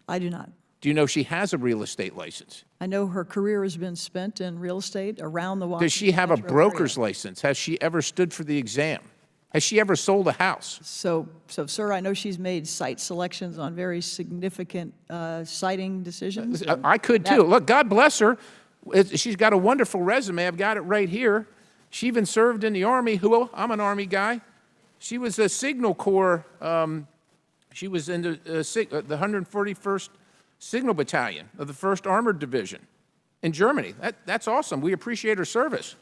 I do not. Do you know she has a real estate license? I know her career has been spent in real estate around the Washington Does she have a metro broker's area. license? Has she ever stood for the exam? Has she ever sold a house? So, sir, I know she's made site selections on very significant siting decisions. I could That- too. Look, God bless her. She's got a wonderful resume. I've got it right here. She even served in the Army. I'm an Army guy. She was a Signal Corps. She was in the 141st Signal Battalion of the 1st Armored Division in Germany. That's awesome. We appreciate her service.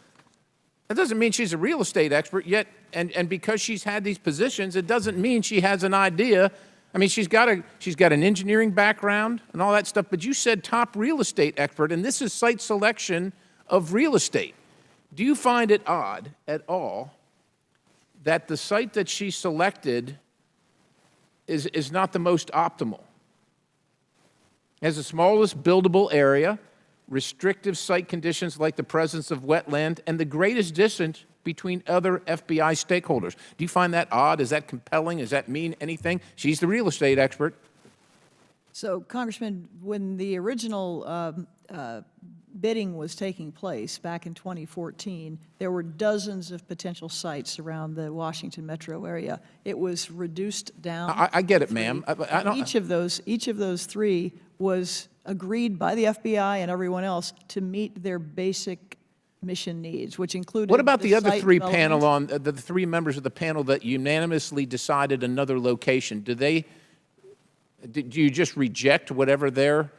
That doesn't mean she's a real estate expert yet, and because she's had these positions, it doesn't mean she has an idea. I mean, she's got an engineering background and all that stuff, but you said top real estate expert, and this is site selection of real estate. Do you find it odd at all that the site that she selected is not the most optimal? It has the smallest buildable area, restrictive site conditions like the presence of wetland, and the greatest distance between other FBI stakeholders. Do you find that odd? Is that compelling? Does that mean anything? She's the real estate expert. So, Congressman, when the original bidding was taking place back in 2014, there were dozens of potential sites around the Washington metro area. It was reduced down. I get it, ma'am. Each of those three was agreed by the FBI and everyone else to meet their basic mission needs, which included. What about the other site three development. the three members of the panel that unanimously decided another location? Do you just reject whatever their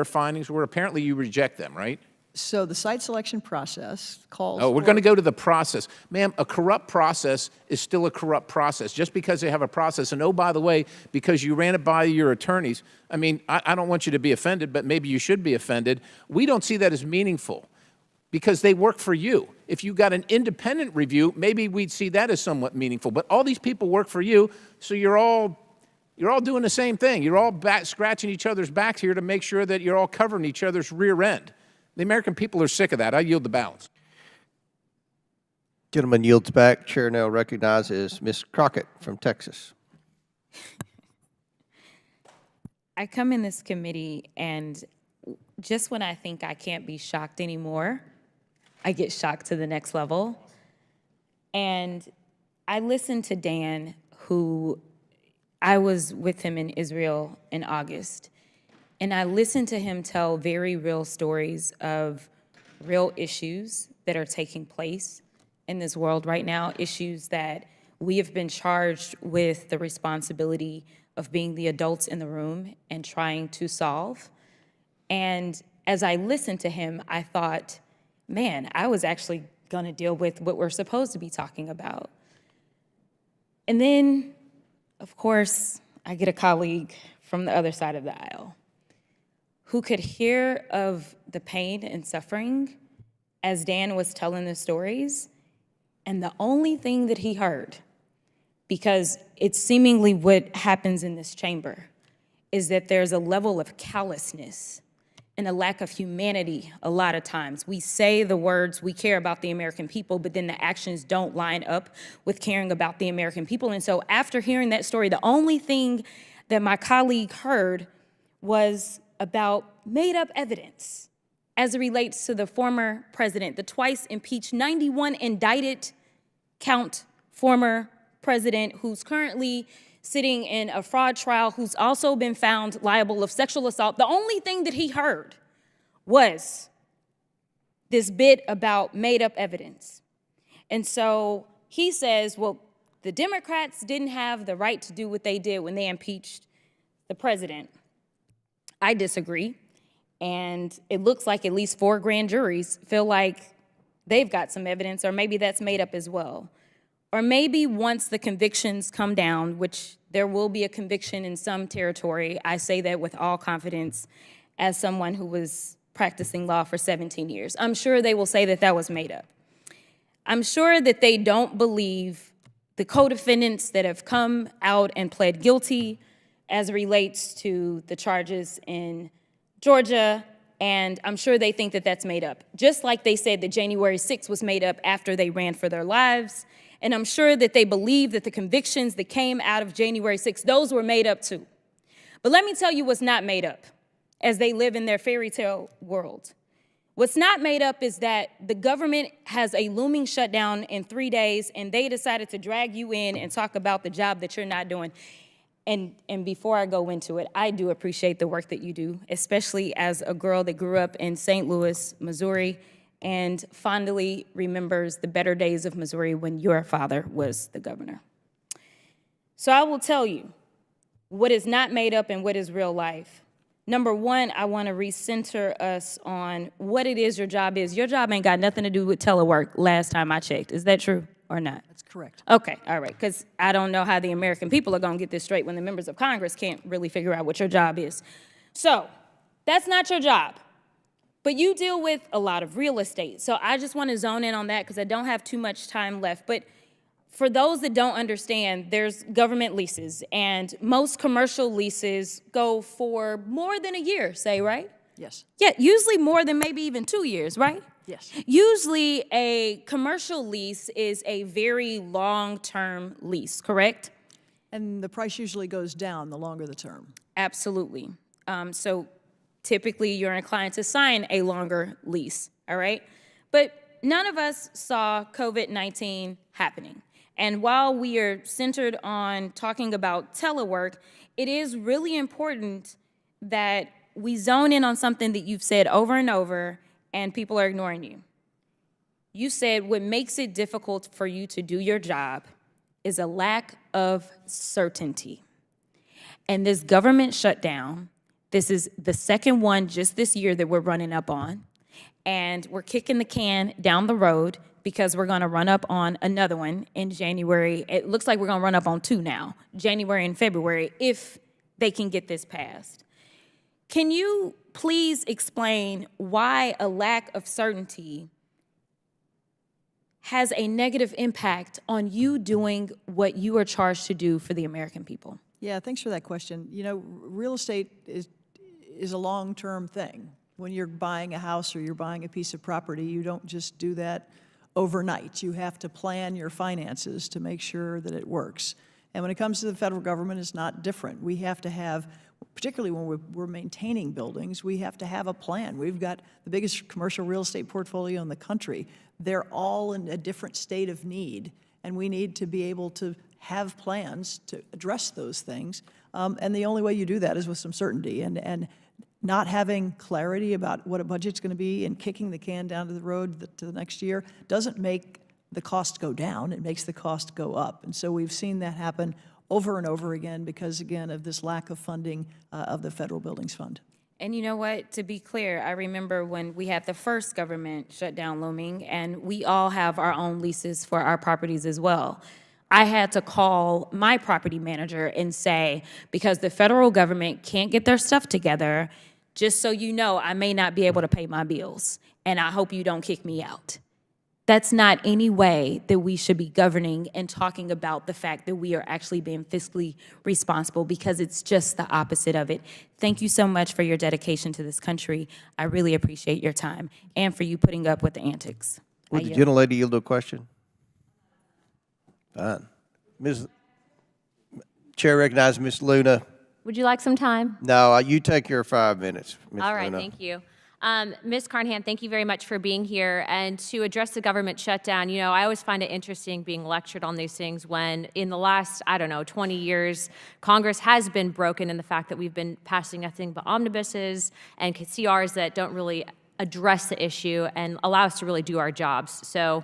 findings were? Apparently you reject them, right? So the site selection process calls. Oh, we're going to go to the process. Ma'am, a corrupt process is still a corrupt process. Just because they have a process, and oh, by the way, because you ran it by your attorneys, I mean, I don't want you to be offended, but maybe you should be offended. We don't see that as meaningful because they work for you. If you got an independent review, maybe we'd see that as somewhat meaningful. But all these people work for you, so you're all doing the same thing. You're all scratching each other's backs here to make sure that you're all covering each other's rear end. The American people are sick of that. I yield the balance. Gentleman yields back. Chair now recognizes Ms. Crockett from Texas. I come in this committee, and just when I think I can't be shocked anymore, I get shocked to the next level. And I listened to Dan, who I was with him in Israel in August. And I listened to him tell very real stories of real issues that are taking place in this world right now, issues that we have been charged with the responsibility of being the adults in the room and trying to solve. And as I listened to him, I thought, man, I was actually going to deal with what we're supposed to be talking about. And then, of course, I get a colleague from the other side of the aisle who could hear of the pain and suffering as Dan was telling the stories, and the only thing that he heard, because it's seemingly what happens in this chamber, is that there's a level of callousness and a lack of humanity a lot of times. We say the words, we care about the American people, but then the actions don't line up with caring about the American people. And so after hearing that story, the only thing that my colleague heard was about made-up evidence as it relates to the former president, the twice impeached, 91 indicted count former president who's currently sitting in a fraud trial, who's also been found liable of sexual assault. The only thing that he heard was this bit about made-up evidence. And so he says, well, the Democrats didn't have the right to do what they did when they impeached the president. I disagree. And it looks like at least 4 grand juries feel like they've got some evidence, or maybe that's made up as well. Or maybe once the convictions come down, which there will be a conviction in some territory, I say that with all confidence as someone who was practicing law for 17 years. I'm sure they will say that that was made up. I'm sure that they don't believe the co-defendants that have come out and pled guilty as it relates to the charges in Georgia, and I'm sure they think that that's made up. Just like they said that January 6th was made up after they ran for their lives, and I'm sure that they believe that the convictions that came out of January 6th, those were made up too. But let me tell you what's not made up as they live in their fairy tale world. What's not made up is that the government has a looming shutdown in 3 days, and they decided to drag you in and talk about the job that you're not doing. And before I go into it, I do appreciate the work that you do, especially as a girl that grew up in St. Louis, Missouri, and fondly remembers the better days of Missouri when your father was the governor. So I will tell you what is not made up and what is real life. Number one, I want to recenter us on what it is your job is. Your job ain't got nothing to do with telework last time I checked. Is that true or not? That's correct. Okay, all right, because I don't know how the American people are going to get this straight when the members of Congress can't really figure out what your job is. So that's not your job. But you deal with a lot of real estate. So I just want to zone in on that because I don't have too much time left. But for those that don't understand, there's government leases, and most commercial leases go for more than a year, say, right? Yes. Yeah, usually more than maybe even 2 years, right? Yes. Usually a commercial lease is a very long-term lease, correct? And the price usually goes down the longer the term. Absolutely. So typically you're inclined to sign a longer lease, all right? But none of us saw COVID-19 happening. And while we are centered on talking about telework, it is really important that we zone in on something that you've said over and over and people are ignoring you. You said what makes it difficult for you to do your job is a lack of certainty. And this government shutdown, this is the second one just this year that we're running up on, and we're kicking the can down the road because we're gonna run up on another one in January. It looks like we're gonna run up on 2 now, January and February, if they can get this passed. Can you please explain why a lack of certainty has a negative impact on you doing what you are charged to do for the American people? Yeah, thanks for that question. You know, real estate is a long-term thing. When you're buying a house or you're buying a piece of property, you don't just do that overnight. You have to plan your finances to make sure that it works. And when it comes to the federal government, it's not different. We have to have, particularly when we're maintaining buildings, we have to have a plan. We've got the biggest commercial real estate portfolio in the country. They're all in a different state of need, and we need to be able to have plans to address those things. And the only way you do that is with some certainty. And not having clarity about what a budget's going to be and kicking the can down to the road to the next year doesn't make the cost go down, it makes the cost go up. And so we've seen that happen over and over again because, again, of this lack of funding of the Federal Buildings Fund. And you know what, to be clear, I remember when we had the first government shutdown looming, and we all have our own leases for our properties as well. I had to call my property manager and say, because the federal government can't get their stuff together, just so you know, I may not be able to pay my bills, and I hope you don't kick me out. That's not any way that we should be governing and talking about the fact that we are actually being fiscally responsible, because it's just the opposite of it. Thank you so much for your dedication to this country. I really appreciate your time and for you putting up with the antics. Would the gentlelady yield to a question? Fine. Chair recognizes Ms. Luna. Would you like some time? No, you take your 5 minutes, Ms. All right, Luna. thank you. Ms. Carnahan, thank you very much for being here. And to address the government shutdown, you know, I always find it interesting being lectured on these things when in the last, 20 years, Congress has been broken in the fact that we've been passing nothing but omnibuses and CRs that don't really address the issue and allow us to really do our jobs. So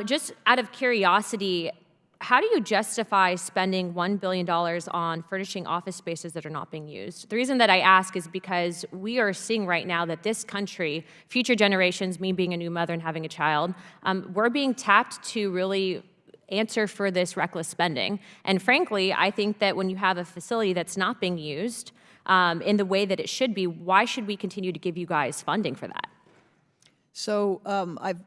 just out of curiosity, how do you justify spending $1 billion on furnishing office spaces that are not being used? The reason that I ask is because we are seeing right now that this country, future generations, me being a new mother and having a child, we're being tapped to really answer for this reckless spending. And frankly, I think that when you have a facility that's not being used in the way that it should be, why should we continue to give you guys funding for that? So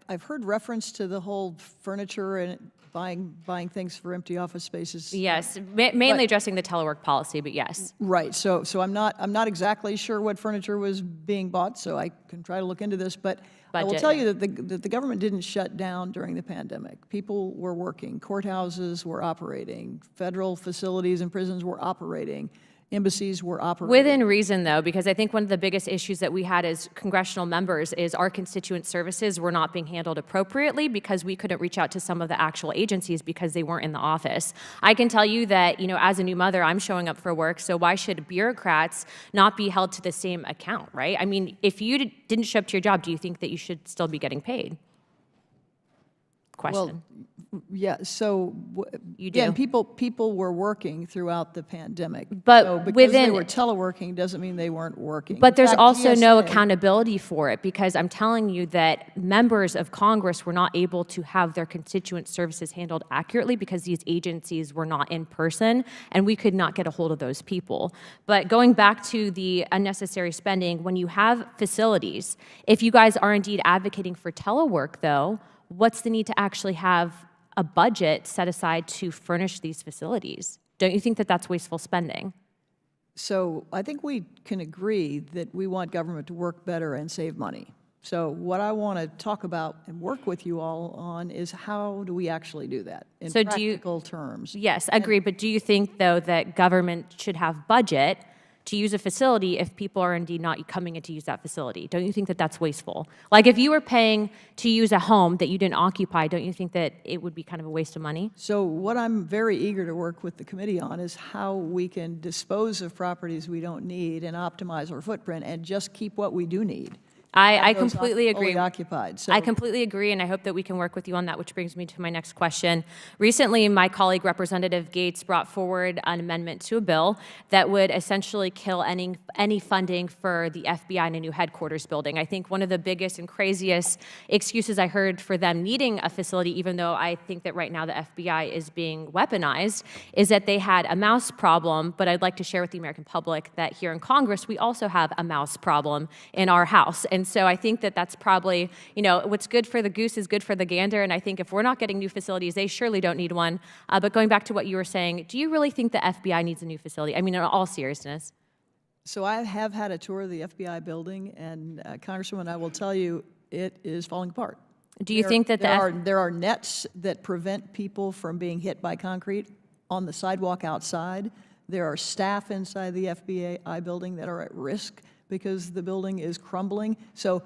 I've heard reference to the whole furniture and buying things for empty office spaces. Yes, mainly addressing the telework policy, but yes. Right. So I'm not exactly sure what furniture was being bought, so I can try to look into this. But I will tell you that the government didn't shut down during the pandemic. People were working. Courthouses were operating. Federal facilities and prisons were operating. embassies were operating. Within reason, though, because I think one of the biggest issues that we had as congressional members is our constituent services were not being handled appropriately because we couldn't reach out to some of the actual agencies because they weren't in the office. I can tell you that, as a new mother, I'm showing up for work, so why should bureaucrats not be held to the same account, right? I mean, if you didn't show up to your job, do you think that you should still be getting paid? Question. Well, yeah, so again, people were working throughout the pandemic. But so because within- they were teleworking doesn't mean they weren't working. But In there's fact, also no GSA accountability for it because I'm telling you that members of Congress were not able to have their constituent services handled accurately because these agencies were not in person and we could not get a hold of those people. But going back to the unnecessary spending, when you have facilities, if you guys are indeed advocating for telework though, what's the need to actually have a budget set aside to furnish these facilities? Don't you think that that's wasteful spending? So I think we can agree that we want government to work better and save money. So what I want to talk about and work with you all on is how do we actually do that in So practical terms? Yes, agree. But do you think, though, that government should have budget to use a facility if people are indeed not coming in to use that facility? Don't you think that that's wasteful? Like if you were paying to use a home that you didn't occupy, don't you think that it would be kind of a waste of money? So what I'm very eager to work with the committee on is how we can dispose of properties we don't need and optimize our footprint and just keep what we do need. I Have those completely agree. fully occupied. So I completely agree, and I hope that we can work with you on that, which brings me to my next question. Recently, my colleague, Representative Gates, brought forward an amendment to a bill that would essentially kill any funding for the FBI in a new headquarters building. I think one of the biggest and craziest excuses I heard for them needing a facility, even though I think that right now the FBI is being weaponized, is that they had a mouse problem, but I'd like to share with the American public that here in Congress, we also have a mouse problem in our House. And so I think that that's probably, what's good for the goose is good for the gander. And I think if we're not getting new facilities, they surely don't need one. But going back to what you were saying, do you really think the FBI needs a new facility? I mean, in all seriousness. So I have had a tour of the FBI building, and Congresswoman, I will tell you, it is falling apart. Do you think that there are nets that prevent people from being hit by concrete on the sidewalk outside? There are staff inside the FBI building that are at risk because the building is crumbling. So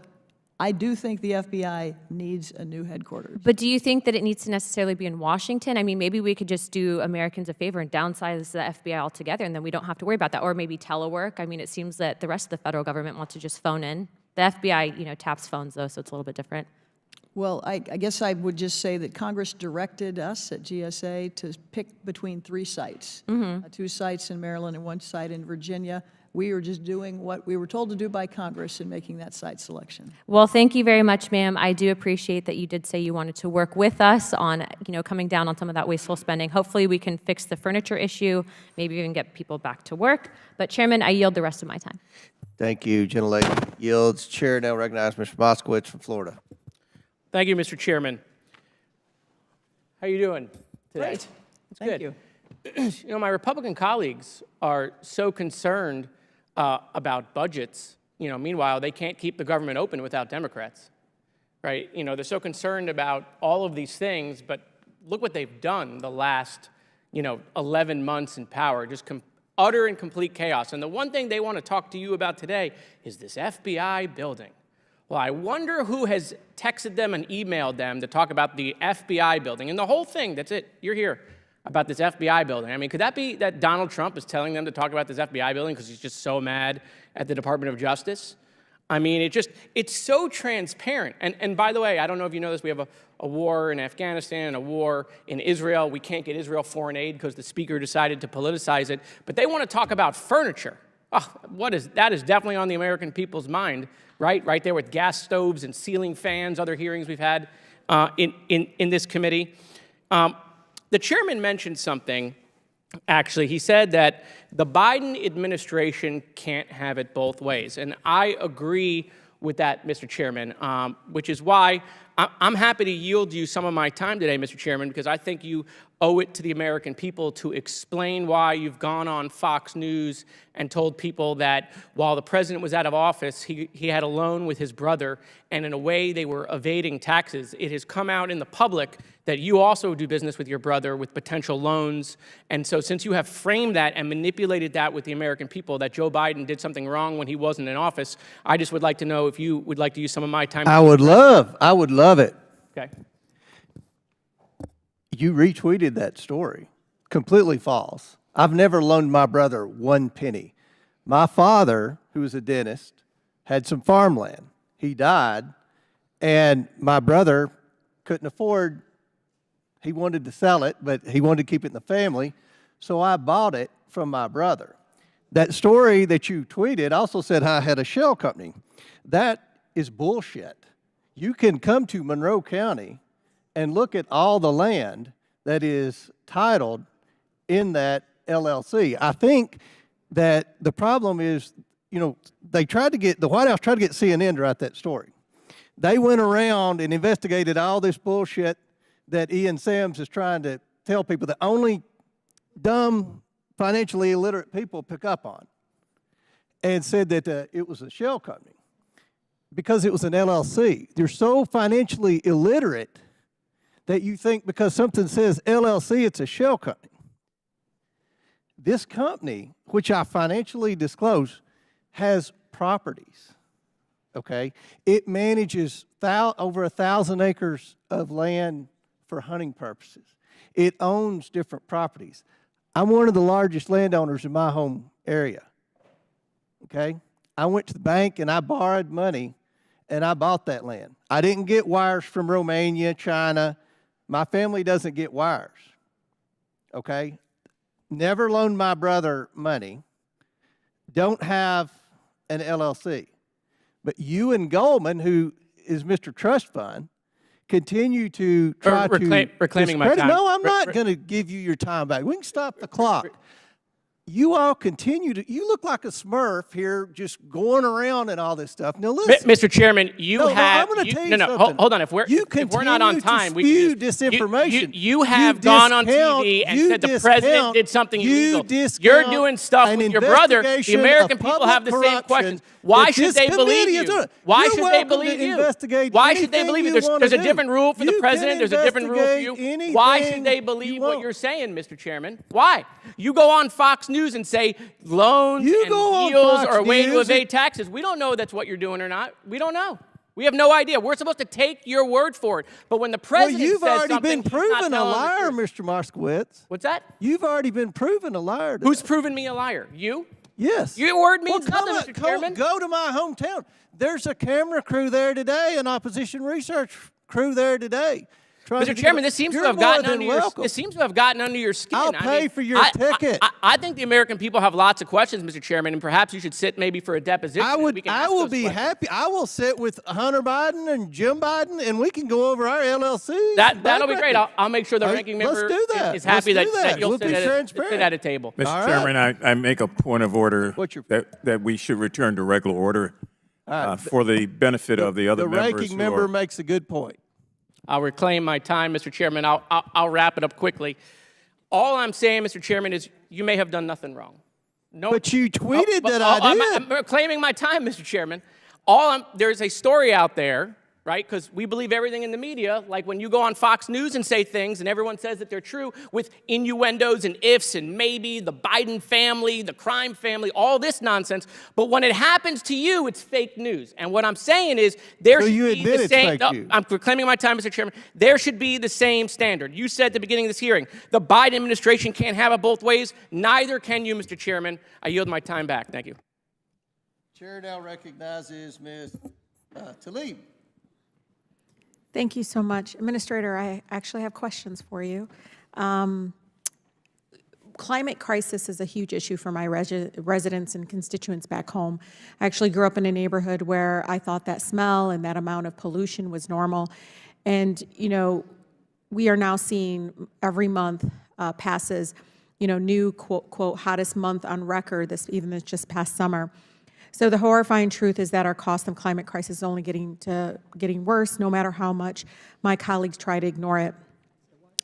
I do think the FBI needs a new headquarters. But do you think that it needs to necessarily be in Washington? I mean, maybe we could just do Americans a favor and downsize the FBI altogether, and then we don't have to worry about that. Or maybe telework. I mean, it seems that the rest of the federal government wants to just phone in. The FBI, taps phones, though, so it's a little bit different. Well, I guess I would just say that Congress directed us at GSA to pick between 3 sites, 2 sites in Maryland and 1 site in Virginia. We are just doing what we were told to do by Congress in making that site selection. Well, thank you very much, ma'am. I do appreciate that you did say you wanted to work with us on, coming down on some of that wasteful spending. Hopefully, we can fix the furniture issue, maybe even get people back to work. But Chairman, I yield the rest of my time. Thank you, gentlelady. Yields. Chair now recognizes Mr. Moskowitz from Florida. Thank you, Mr. Chairman. How are you doing today? Great. Thank you. My Republican colleagues are so concerned about budgets. Meanwhile, they can't keep the government open without Democrats, right? They're so concerned about all of these things, but look what they've done the last, 11 months in power, just utter and complete chaos. And the one thing they want to talk to you about today is this FBI building. Well, I wonder who has texted them and emailed them to talk about the FBI building. And the whole thing, that's it, you're here, about this FBI building. I mean, could that be that Donald Trump is telling them to talk about this FBI building because he's just so mad at the Department of Justice? I mean, it's so transparent. And by the way, I don't know if you know this, we have a war in Afghanistan and a war in Israel. We can't get Israel foreign aid because the speaker decided to politicize it. But they want to talk about furniture. Oh, that is definitely on the American people's mind, right? Right there with gas stoves and ceiling fans, other hearings we've had in this committee. The chairman mentioned something, actually. He said that the Biden administration can't have it both ways. And I agree with that, Mr. Chairman, which is why I'm happy to yield you some of my time today, Mr. Chairman, because I think you owe it to the American people to explain why you've gone on Fox News and told people that while the president was out of office, he had a loan with his brother, and in a way they were evading taxes. It has come out in the public that you also do business with your brother with potential loans. And so since you have framed that and manipulated that with the American people, that Joe Biden did something wrong when he wasn't in office, I just would like to know if you would like to use some of my time. I would love it. Okay. You retweeted that story. Completely false. I've never loaned my brother 1 penny. My father, who was a dentist, had some farmland. He died, and my brother couldn't afford, he wanted to sell it, but he wanted to keep it in the family, so I bought it from my brother. That story that you tweeted also said I had a shell company. That is bullshit. You can come to Monroe County and look at all the land that is titled in that LLC. I think that the problem is, you know, the White House tried to get CNN to write that story. They went around and investigated all this bullshit that Ian Sams is trying to tell people that only dumb, financially illiterate people pick up on, and said that it was a shell company because it was an LLC. You're so financially illiterate that you think because something says LLC, it's a shell company. This company, which I financially disclose, has properties, okay? It manages over 1,000 acres of land for hunting purposes. It owns different properties. I'm one of the largest landowners in my home area, okay? I went to the bank and I borrowed money and I bought that land. I didn't get wires from Romania, China. My family doesn't get wires, okay? Never loaned my brother money. Don't have an LLC. But you and Goldman, who is Mr. Trust Fund, continue to try to reclaiming my discredit. time. No, I'm not going to give you your time back. We can stop the clock. You all continue to, you look like a Smurf here just going around and all this stuff. Now listen. Mr. Chairman, you have, I'm going to tell you no, something. Hold on. If we're not on time, we can disinformation. You have gone on TV and said the president did something illegal. You're doing stuff with your brother. The American people have the same questions. Why should they believe you? Why should they believe you? Why should they believe you? There's a different rule for the president. There's a different rule for you. Why should they believe what you're saying, Mr. Chairman? Why? You go on Fox News and say loans and deals are a way to evade taxes. We don't know that's what you're doing or not. We don't know. We have no idea. We're supposed to take your word for it. But when the president you've says already something, been proven a liar, Mr. Moskowitz. What's that? You've already been proven a liar. Who's proven me a liar? You? Yes. Your word means nothing, Mr. Chairman. Go to my hometown. There's a camera crew there today, an opposition research crew there today. Mr. Chairman, this seems to have gotten under your skin. I'll pay for your ticket. I think the American people have lots of questions, Mr. Chairman, and perhaps you should sit maybe for a deposition. I will be happy. I will sit with Hunter Biden and Jim Biden, and we can go over our LLC. That'll be great. I'll make sure the ranking member is happy that you'll sit at a table. Mr. Chairman, I make a point of order that we should return to regular order for the benefit of the other members. The ranking member makes a good point. I'll reclaim my time, Mr. Chairman. I'll wrap it up quickly. All I'm saying, Mr. Chairman, is you may have done nothing wrong. No, but you tweeted that I did. I'm reclaiming my time, Mr. Chairman. There's a story out there, right? Because we believe everything in the media, like when you go on Fox News and say things and everyone says that they're true with innuendos and ifs and maybe, the Biden family, the crime family, all this nonsense. But when it happens to you, it's fake news. And what I'm saying is there should be the same. I'm reclaiming my time, Mr. Chairman. There should be the same standard. You said at the beginning of this hearing, the Biden administration can't have it both ways. Neither can you, Mr. Chairman. I yield my time back. Thank you. Chair now recognizes Ms. Tlaib. Thank you so much. Administrator, I actually have questions for you. Climate crisis is a huge issue for my residents and constituents back home. I actually grew up in a neighborhood where I thought that smell and that amount of pollution was normal. And, you know, we are now seeing every month passes, you know, new quote, quote, hottest month on record, even this just past summer. So the horrifying truth is that our cost of climate crisis is only getting worse, no matter how much my colleagues try to ignore it.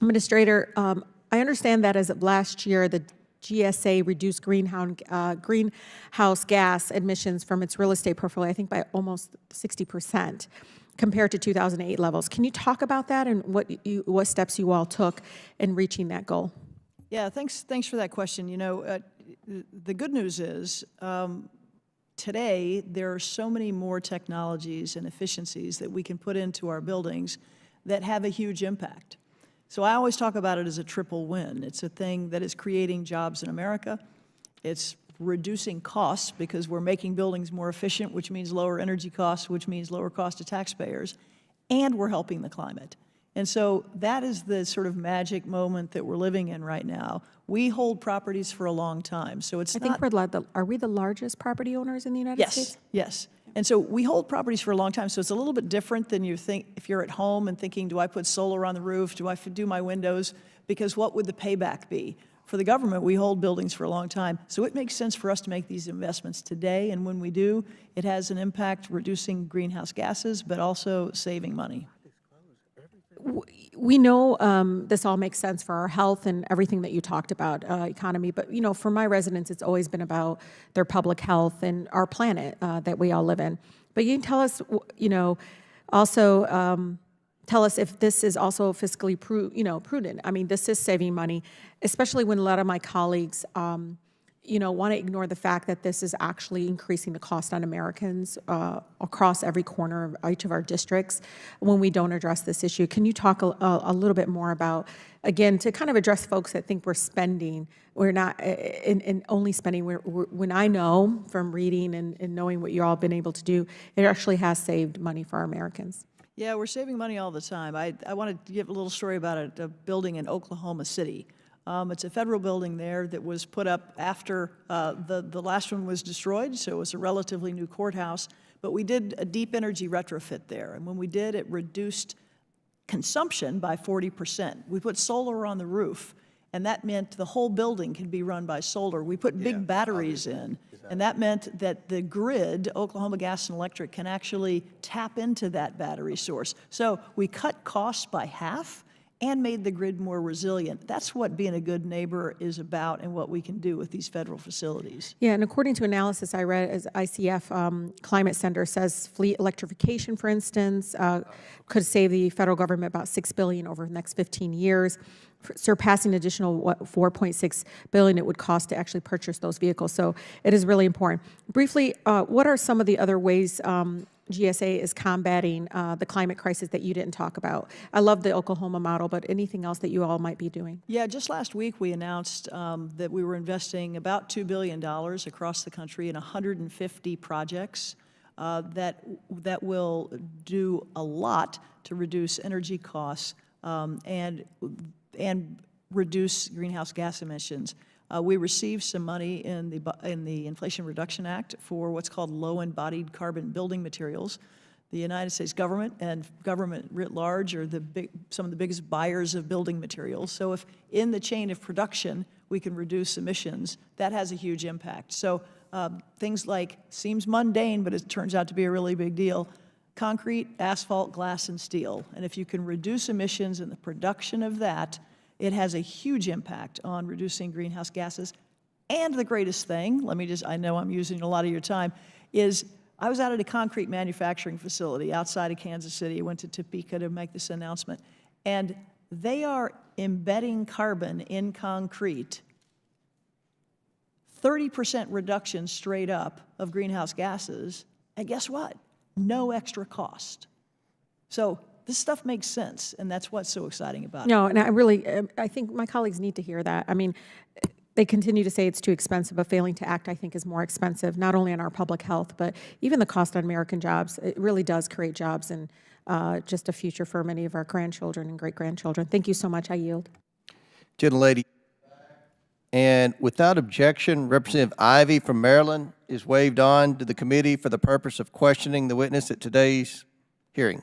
Administrator, I understand that as of last year, the GSA reduced greenhouse gas emissions from its real estate portfolio, I think by almost 60% compared to 2008 levels. Can you talk about that and what steps you all took in reaching that goal? Yeah, thanks for that question. You know, the good news is today there are so many more technologies and efficiencies that we can put into our buildings that have a huge impact. So I always talk about it as a triple win. It's a thing that is creating jobs in America. It's reducing costs because we're making buildings more efficient, which means lower energy costs, which means lower cost to taxpayers, and we're helping the climate. And so that is the sort of magic moment that we're living in right now. We hold properties for a long time, so it's I think are we the largest property owners in the United States? Yes. And so we hold properties for a long time, so it's a little bit different than you think if you're at home and thinking, do I put solar on the roof? Do I do my windows? Because what would the payback be? For the government, we hold buildings for a long time, so it makes sense for us to make these investments today, and when we do, it has an impact reducing greenhouse gases, but also saving money. We know this all makes sense for our health and everything that you talked about, economy, but you know, for my residents, it's always been about their public health and our planet that we all live in. But you can tell us, you know, also tell us if this is also fiscally prudent. I mean, this is saving money, especially when a lot of my colleagues you know, want to ignore the fact that this is actually increasing the cost on Americans across every corner of each of our districts when we don't address this issue. Can you talk a little bit more about, again, to kind of address folks that think we're spending, we're not, and only spending, when I know from reading and knowing what you all have been able to do, it actually has saved money for our Americans. Yeah, we're saving money all the time. I want to give a little story about a building in Oklahoma City. It's a federal building there that was put up after the last one was destroyed, so it was a relatively new courthouse. But we did a deep energy retrofit there, and when we did, it reduced consumption by 40%. We put solar on the roof, and that meant the whole building could be run by solar. We put big batteries in, and that meant that the grid, Oklahoma Gas and Electric, can actually tap into that battery source. So we cut costs by half and made the grid more resilient. That's what being a good neighbor is about and what we can do with these federal facilities. Yeah, and according to analysis I read, as ICF Climate Center says, fleet electrification, for instance, could save the federal government about $6 billion over the next 15 years, surpassing additional $4.6 billion it would cost to actually purchase those vehicles. So it is really important. Briefly, what are some of the other ways GSA is combating the climate crisis that you didn't talk about? I love the Oklahoma model, but anything else that you all might be doing? Yeah, just last week we announced that we were investing about $2 billion across the country in 150 projects that will do a lot to reduce energy costs and reduce greenhouse gas emissions. We received some money in the Inflation Reduction Act for what's called low-embodied carbon building materials. The United States government and government writ large are some of the biggest buyers of building materials. So if in the chain of production we can reduce emissions, that has a huge impact. So things like, seems mundane, but it turns out to be a really big deal, concrete, asphalt, glass, and steel. And if you can reduce emissions in the production of that, it has a huge impact on reducing greenhouse gases. And the greatest thing, I know I'm using a lot of your time, is I was out at a concrete manufacturing facility outside of Kansas City. I went to Topeka to make this announcement. And they are embedding carbon in concrete, 30% reduction straight up of greenhouse gases. And guess what? No extra cost. So this stuff makes sense, and that's what's so exciting about it. No, and I think my colleagues need to hear that. I mean, they continue to say it's too expensive, but failing to act, I think, is more expensive, not only on our public health, but even the cost on American jobs. It really does create jobs and just a future for many of our grandchildren and great-grandchildren. Thank you so much. I yield. Gentlelady. And without objection, Representative Ivey from Maryland is waived on to the committee for the purpose of questioning the witness at today's hearing.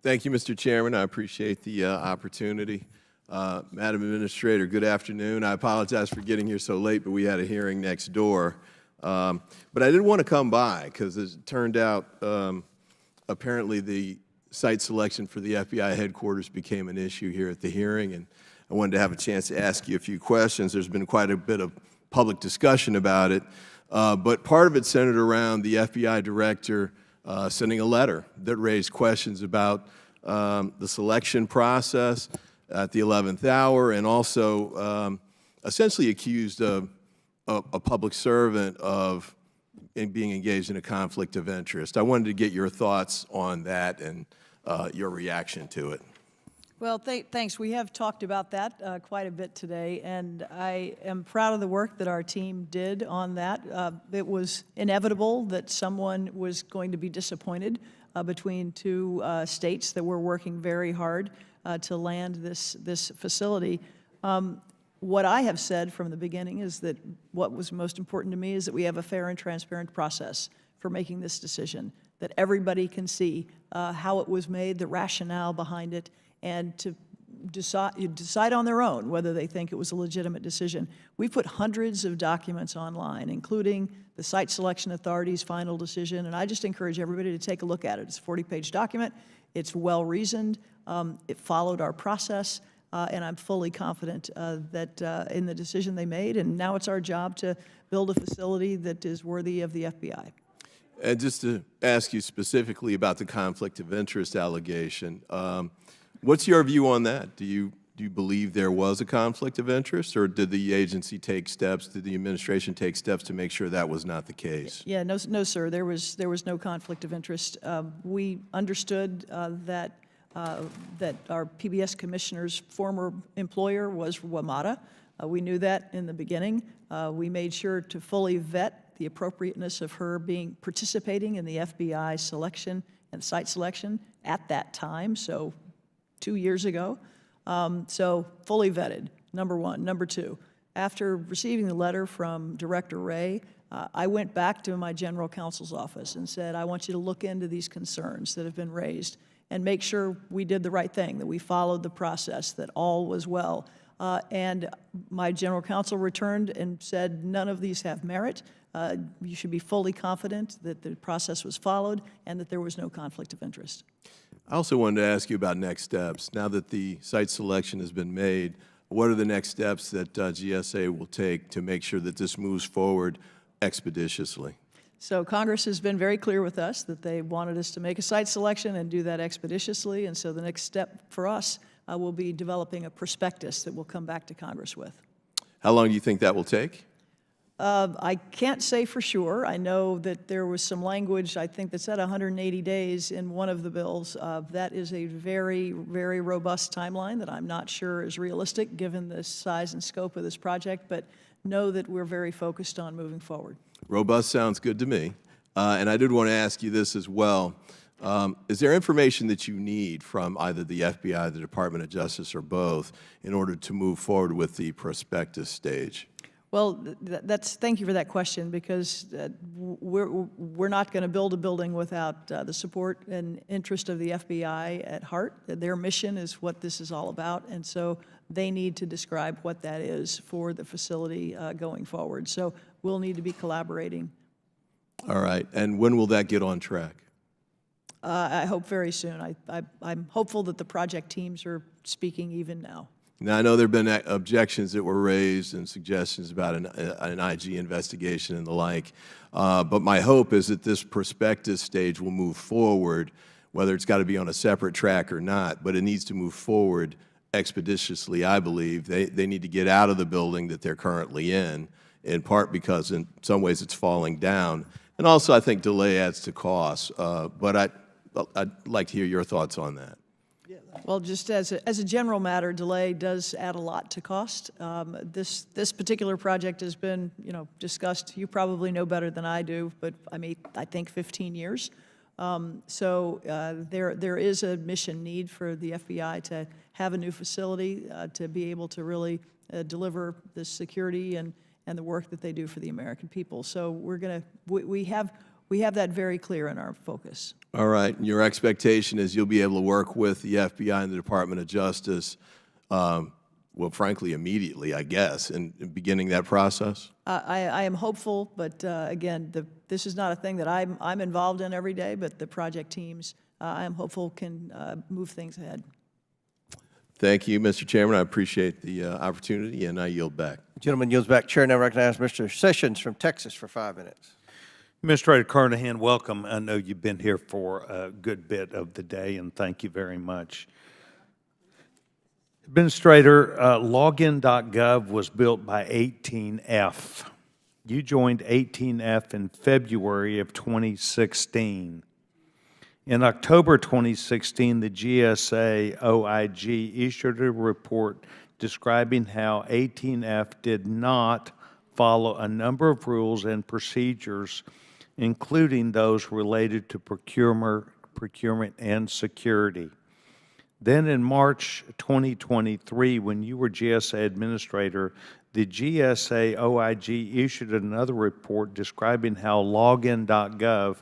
Thank you, Mr. Chairman. I appreciate the opportunity. Madam Administrator, good afternoon. I apologize for getting here so late, but we had a hearing next door. But I did want to come by because it turned out apparently the site selection for the FBI headquarters became an issue here at the hearing, and I wanted to have a chance to ask you a few questions. There's been quite a bit of public discussion about it, but part of it centered around the FBI director sending a letter that raised questions about the selection process at the 11th hour, and also essentially accused a public servant of being engaged in a conflict of interest. I wanted to get your thoughts on that and your reaction to it. Well, thanks. We have talked about that quite a bit today, and I am proud of the work that our team did on that. It was inevitable that someone was going to be disappointed between two states that were working very hard to land this facility. What I have said from the beginning is that what was most important to me is that we have a fair and transparent process for making this decision, that everybody can see how it was made, the rationale behind it, and to decide on their own whether they think it was a legitimate decision. We put hundreds of documents online, including the Site Selection Authority's final decision, and I just encourage everybody to take a look at it. It's a 40-page document. It's well-reasoned. It followed our process, and I'm fully confident that in the decision they made, and now it's our job to build a facility that is worthy of the FBI. And just to ask you specifically about the conflict of interest allegation, what's your view on that? Do you believe there was a conflict of interest, or did the agency take steps, did the administration take steps to make sure that was not the case? Yeah, no, sir. There was no conflict of interest. We understood that our PBS commissioner's former employer was WMATA. We knew that in the beginning. We made sure to fully vet the appropriateness of her participating in the FBI selection and site selection at that time, so 2 years ago. So fully vetted, number one. Number two, after receiving the letter from Director Wray, I went back to my general counsel's office and said, I want you to look into these concerns that have been raised and make sure we did the right thing, that we followed the process, that all was well. And my general counsel returned and said, none of these have merit. You should be fully confident that the process was followed and that there was no conflict of interest. I also wanted to ask you about next steps. Now that the site selection has been made, what are the next steps that GSA will take to make sure that this moves forward expeditiously? So Congress has been very clear with us that they wanted us to make a site selection and do that expeditiously, and so the next step for us will be developing a prospectus that we'll come back to Congress with. How long do you think that will take? I can't say for sure. I know that there was some language, I think, that said 180 days in one of the bills. That is a very, very robust timeline that I'm not sure is realistic given the size and scope of this project, but know that we're very focused on moving forward. Robust sounds good to me. And I did want to ask you this as well. Is there information that you need from either the FBI, the Department of Justice, or both in order to move forward with the prospectus stage? Well, thank you for that question, because we're not going to build a building without the support and interest of the FBI at heart. Their mission is what this is all about, and so they need to describe what that is for the facility going forward. So we'll need to be collaborating. All right. And when will that get on track? I hope very soon. I'm hopeful that the project teams are speaking even now. Now, I know there have been objections that were raised and suggestions about an IG investigation and the like, but my hope is that this prospectus stage will move forward, whether it's got to be on a separate track or not, but it needs to move forward expeditiously, I believe. They need to get out of the building that they're currently in part because in some ways it's falling down. And also I think delay adds to costs, but I'd like to hear your thoughts on that. Well, just as a general matter, delay does add a lot to cost. This particular project has been, discussed. You probably know better than I do, but I think 15 years. So there is a mission need for the FBI to have a new facility to be able to really deliver the security and the work that they do for the American people. So we have that very clear in our focus. All right. And your expectation is you'll be able to work with the FBI and the Department of Justice well, frankly, immediately, I guess, in beginning that process? I am hopeful, but again, this is not a thing that I'm involved in every day, but the project teams, I am hopeful, can move things ahead. Thank you, Mr. Chairman. I appreciate the opportunity, and I yield back. Gentleman yields back. Chair now recognizes Mr. Sessions from Texas for 5 minutes. Administrator Carnahan, welcome. I know you've been here for a good bit of the day, and thank you very much. Administrator, login.gov was built by 18F. You joined 18F in February of 2016. In October 2016, the GSA OIG issued a report describing how 18F did not follow a number of rules and procedures, including those related to procurement and security. Then in March 2023, when you were GSA administrator, the GSA OIG issued another report describing how login.gov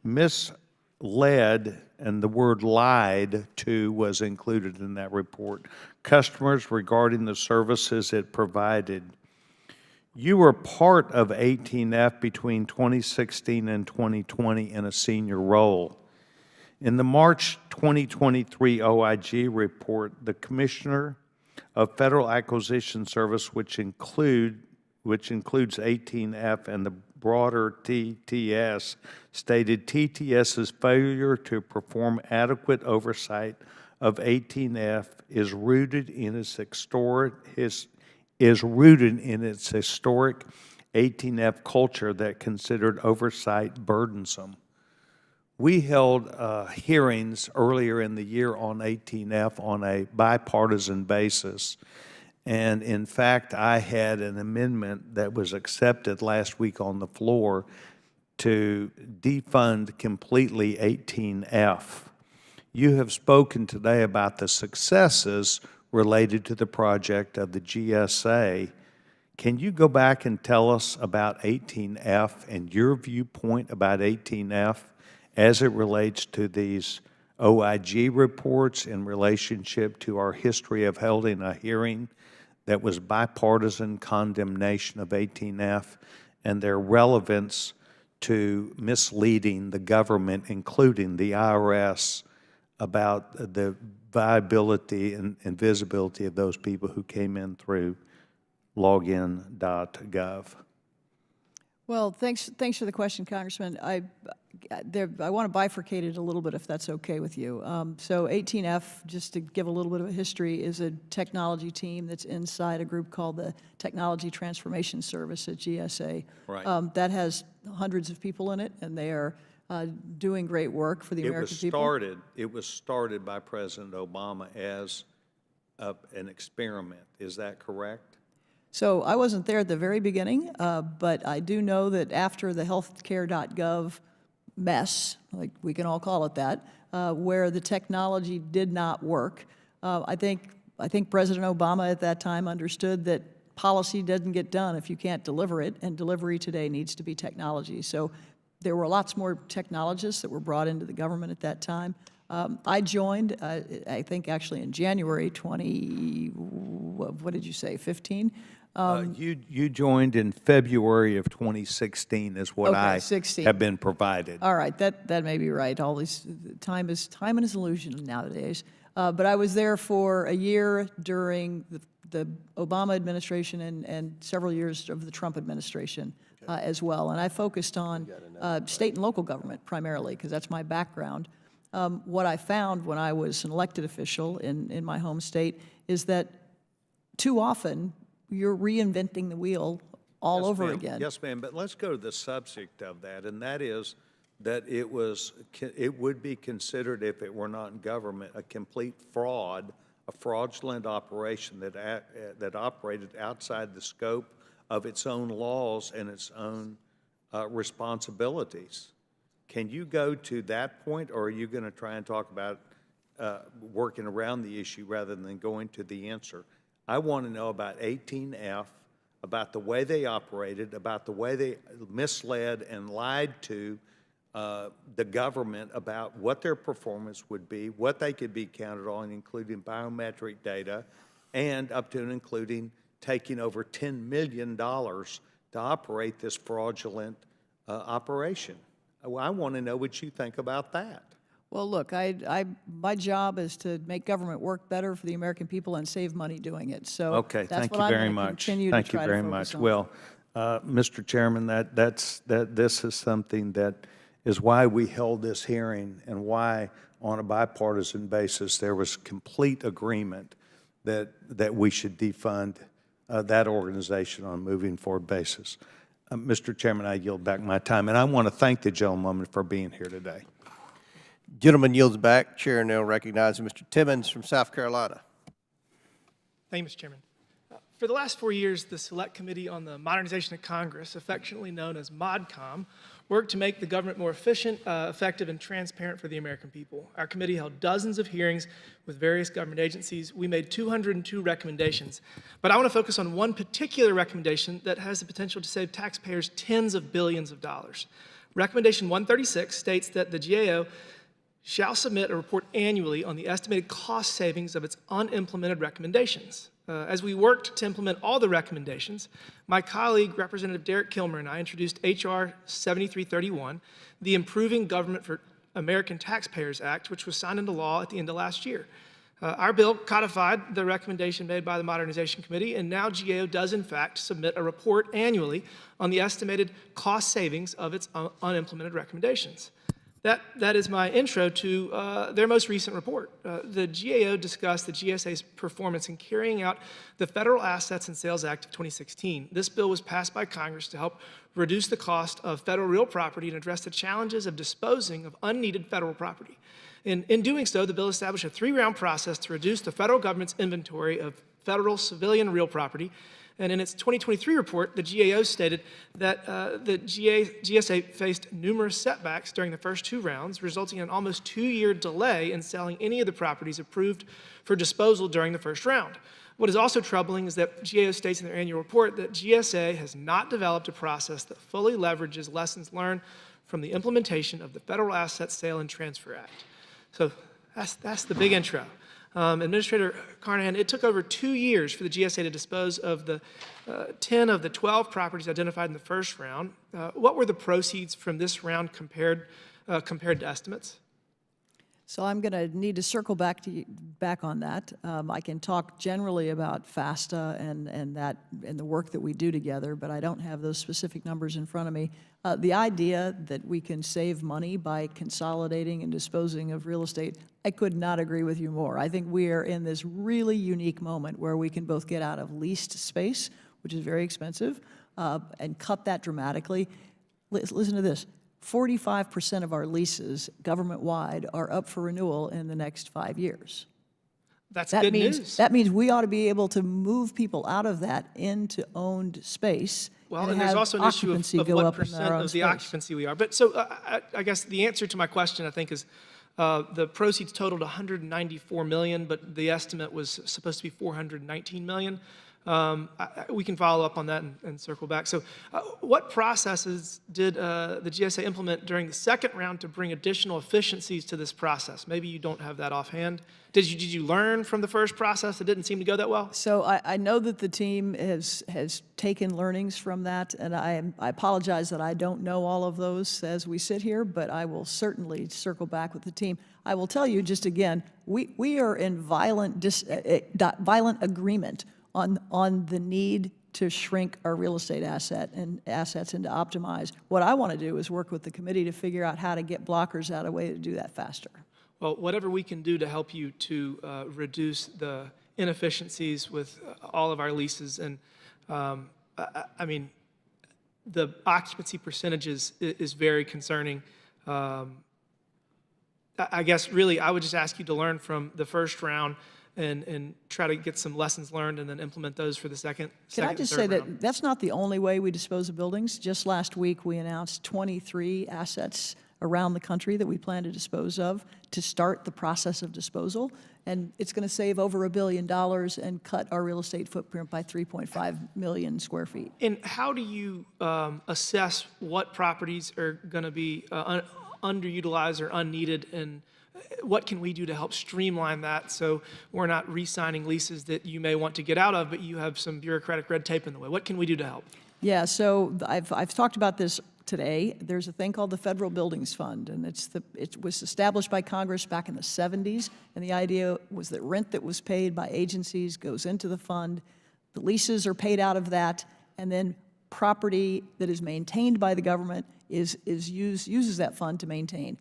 misled, and the word lied to was included in that report, customers regarding the services it provided. You were part of 18F between 2016 and 2020 in a senior role. In the March 2023 OIG report, the Commissioner of Federal Acquisition Service, which includes 18F and the broader TTS, stated TTS's failure to perform adequate oversight of 18F is rooted in its historic 18F culture that considered oversight burdensome. We held hearings earlier in the year on 18F on a bipartisan basis. And in fact, I had an amendment that was accepted last week on the floor to defund completely 18F. You have spoken today about the successes related to the project of the GSA. Can you go back and tell us about 18F and your viewpoint about 18F as it relates to these OIG reports in relationship to our history of holding a hearing that was bipartisan condemnation of 18F and their relevance to misleading the government, including the IRS, about the viability and visibility of those people who came in through login.gov? Well, thanks for the question, Congressman. I want to bifurcate it a little bit, if that's okay with you. So 18F, just to give a little bit of a history, is a technology team that's inside a group called the Technology Transformation Service at GSA. Right. That has hundreds of people in it, and they are doing great work for the American people. It was started by President Obama as an experiment. Is that correct? So I wasn't there at the very beginning, but I do know that after the healthcare.gov mess, like we can all call it that, where the technology did not work, I think President Obama at that time understood that policy doesn't get done if you can't deliver it, and delivery today needs to be technology. So there were lots more technologists that were brought into the government at that time. I joined, I think actually in January 15? You joined in February of 2016 is what I 16. have been provided. All right, that may be right. All these time is an illusion nowadays. But I was there for a year during the Obama administration and several years of the Trump administration as well. And I focused on state and local government primarily because that's my background. What I found when I was an elected official in my home state is that too often you're reinventing the wheel all over again. Yes, ma'am, but let's go to the subject of that, and that is that it would be considered, if it were not in government, a complete fraud, a fraudulent operation that operated outside the scope of its own laws and its own responsibilities. Can you go to that point, or are you going to try and talk about working around the issue rather than going to the answer? I want to know about 18F, about the way they operated, about the way they misled and lied to the government about what their performance would be, what they could be counted on, including biometric data, and up to and including taking over $10 million to operate this fraudulent operation. I want to know what you think about that. Well, look, my job is to make government work better for the American people and save money doing it. So Okay, that's thank what you I'm very gonna much. continue to Thank you try to very focus much. on. Well, Mr. Chairman, this is something that is why we held this hearing and why, on a bipartisan basis, there was complete agreement that we should defund that organization on a moving forward basis. Mr. Chairman, I yield back my time, and I want to thank the gentlewoman for being here today. Gentleman yields back. Chair now recognizes Mr. Timmons from South Carolina. Thank you, Mr. Chairman. For the last 4 years, the Select Committee on the Modernization of Congress, affectionately known as ModCom, worked to make the government more efficient, effective, and transparent for the American people. Our committee held dozens of hearings with various government agencies. We made 202 recommendations. But I want to focus on one particular recommendation that has the potential to save taxpayers tens of billions of dollars. Recommendation 136 states that the GAO shall submit a report annually on the estimated cost savings of its unimplemented recommendations. As we worked to implement all the recommendations, my colleague, Representative Derek Kilmer, and I introduced H.R. 7331, the Improving Government for American Taxpayers Act, which was signed into law at the end of last year. Our bill codified the recommendation made by the Modernization Committee, and now GAO does, in fact, submit a report annually on the estimated cost savings of its unimplemented recommendations. That is my intro to their most recent report. The GAO discussed the GSA's performance in carrying out the Federal Assets and Sales Act of 2016. This bill was passed by Congress to help reduce the cost of federal real property and address the challenges of disposing of unneeded federal property. In doing so, the bill established a 3-round process to reduce the federal government's inventory of federal civilian real property. And in its 2023 report, the GAO stated that the GSA faced numerous setbacks during the first 2 rounds, resulting in an almost 2-year delay in selling any of the properties approved for disposal during the first round. What is also troubling is that GAO states in their annual report that GSA has not developed a process that fully leverages lessons learned from the implementation of the Federal Asset Sale and Transfer Act. So that's the big intro. Administrator Carnahan, it took over 2 years for the GSA to dispose of the 10 of the 12 properties identified in the first round. What were the proceeds from this round compared to estimates? So I'm going to need to circle back on that. I can talk generally about FASTA and the work that we do together, but I don't have those specific numbers in front of me. The idea that we can save money by consolidating and disposing of real estate, I could not agree with you more. I think we are in this really unique moment where we can both get out of leased space, which is very expensive, and cut that dramatically. Listen to this. 45% of our leases, government-wide, are up for renewal in the next 5 years. That's good news. That means we ought to be able to move people out of that into owned space. Well, and there's also an issue of what percent of the occupancy we are. But so I guess the answer to my question, I think, is the proceeds totaled $194 million, but the estimate was supposed to be $419 million. We can follow up on that and circle back. So what processes did the GSA implement during the second round to bring additional efficiencies to this process? Maybe you don't have that offhand. Did you learn from the first process that didn't seem to go that well? So I know that the team has taken learnings from that, and I apologize that I don't know all of those as we sit here, but I will certainly circle back with the team. I will tell you just again, we are in violent agreement on the need to shrink our real estate assets and to optimize. What I want to do is work with the committee to figure out how to get blockers out of the way to do that faster. Well, whatever we can do to help you to reduce the inefficiencies with all of our leases, and I mean, the occupancy percentages is very concerning. I guess really I would just ask you to learn from the first round and try to get some lessons learned and then implement those for the second Can I just say that that's not the only way we dispose of buildings. Just last week, we announced 23 assets around the country that we plan to dispose of to start the process of disposal. And it's going to save over $1 billion and cut our real estate footprint by 3.5 million square feet. And how do you assess what properties are going to be underutilized or unneeded, and What can we do to help streamline that so we're not re-signing leases that you may want to get out of, but you have some bureaucratic red tape in the way? What can we do to help? Yeah, so I've talked about this today. There's a thing called the Federal Buildings Fund, and it was established by Congress back in the 70s, and the idea was that rent that was paid by agencies goes into the fund, the leases are paid out of that, and then property that is maintained by the government uses that fund to maintain.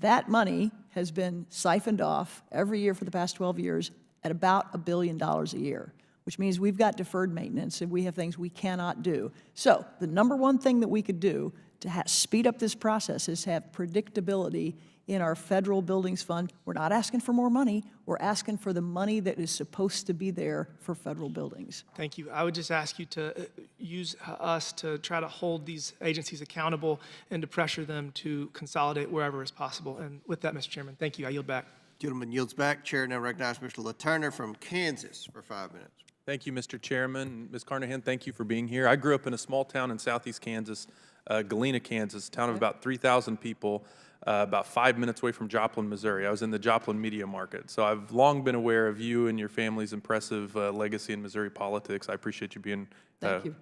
That money has been siphoned off every year for the past 12 years at about $1 billion a year, which means we've got deferred maintenance and we have things we cannot do. So the number one thing that we could do to speed up this process is have predictability in our federal buildings fund. We're not asking for more money. We're asking for the money that is supposed to be there for federal buildings. Thank you. I would just ask you to use us to try to hold these agencies accountable and to pressure them to consolidate wherever is possible. And with that, Mr. Chairman, thank you. I yield back. Gentleman yields back. Chair now recognizes Mr. LaTurner from Kansas for 5 minutes. Thank you, Mr. Chairman. Ms. Carnahan, thank you for being here. I grew up in a small town in southeast Kansas, Galena, Kansas, a town of about 3,000 people, about 5 minutes away from Joplin, Missouri. I was in the Joplin media market. So I've long been aware of you and your family's impressive legacy in Missouri politics. I appreciate you being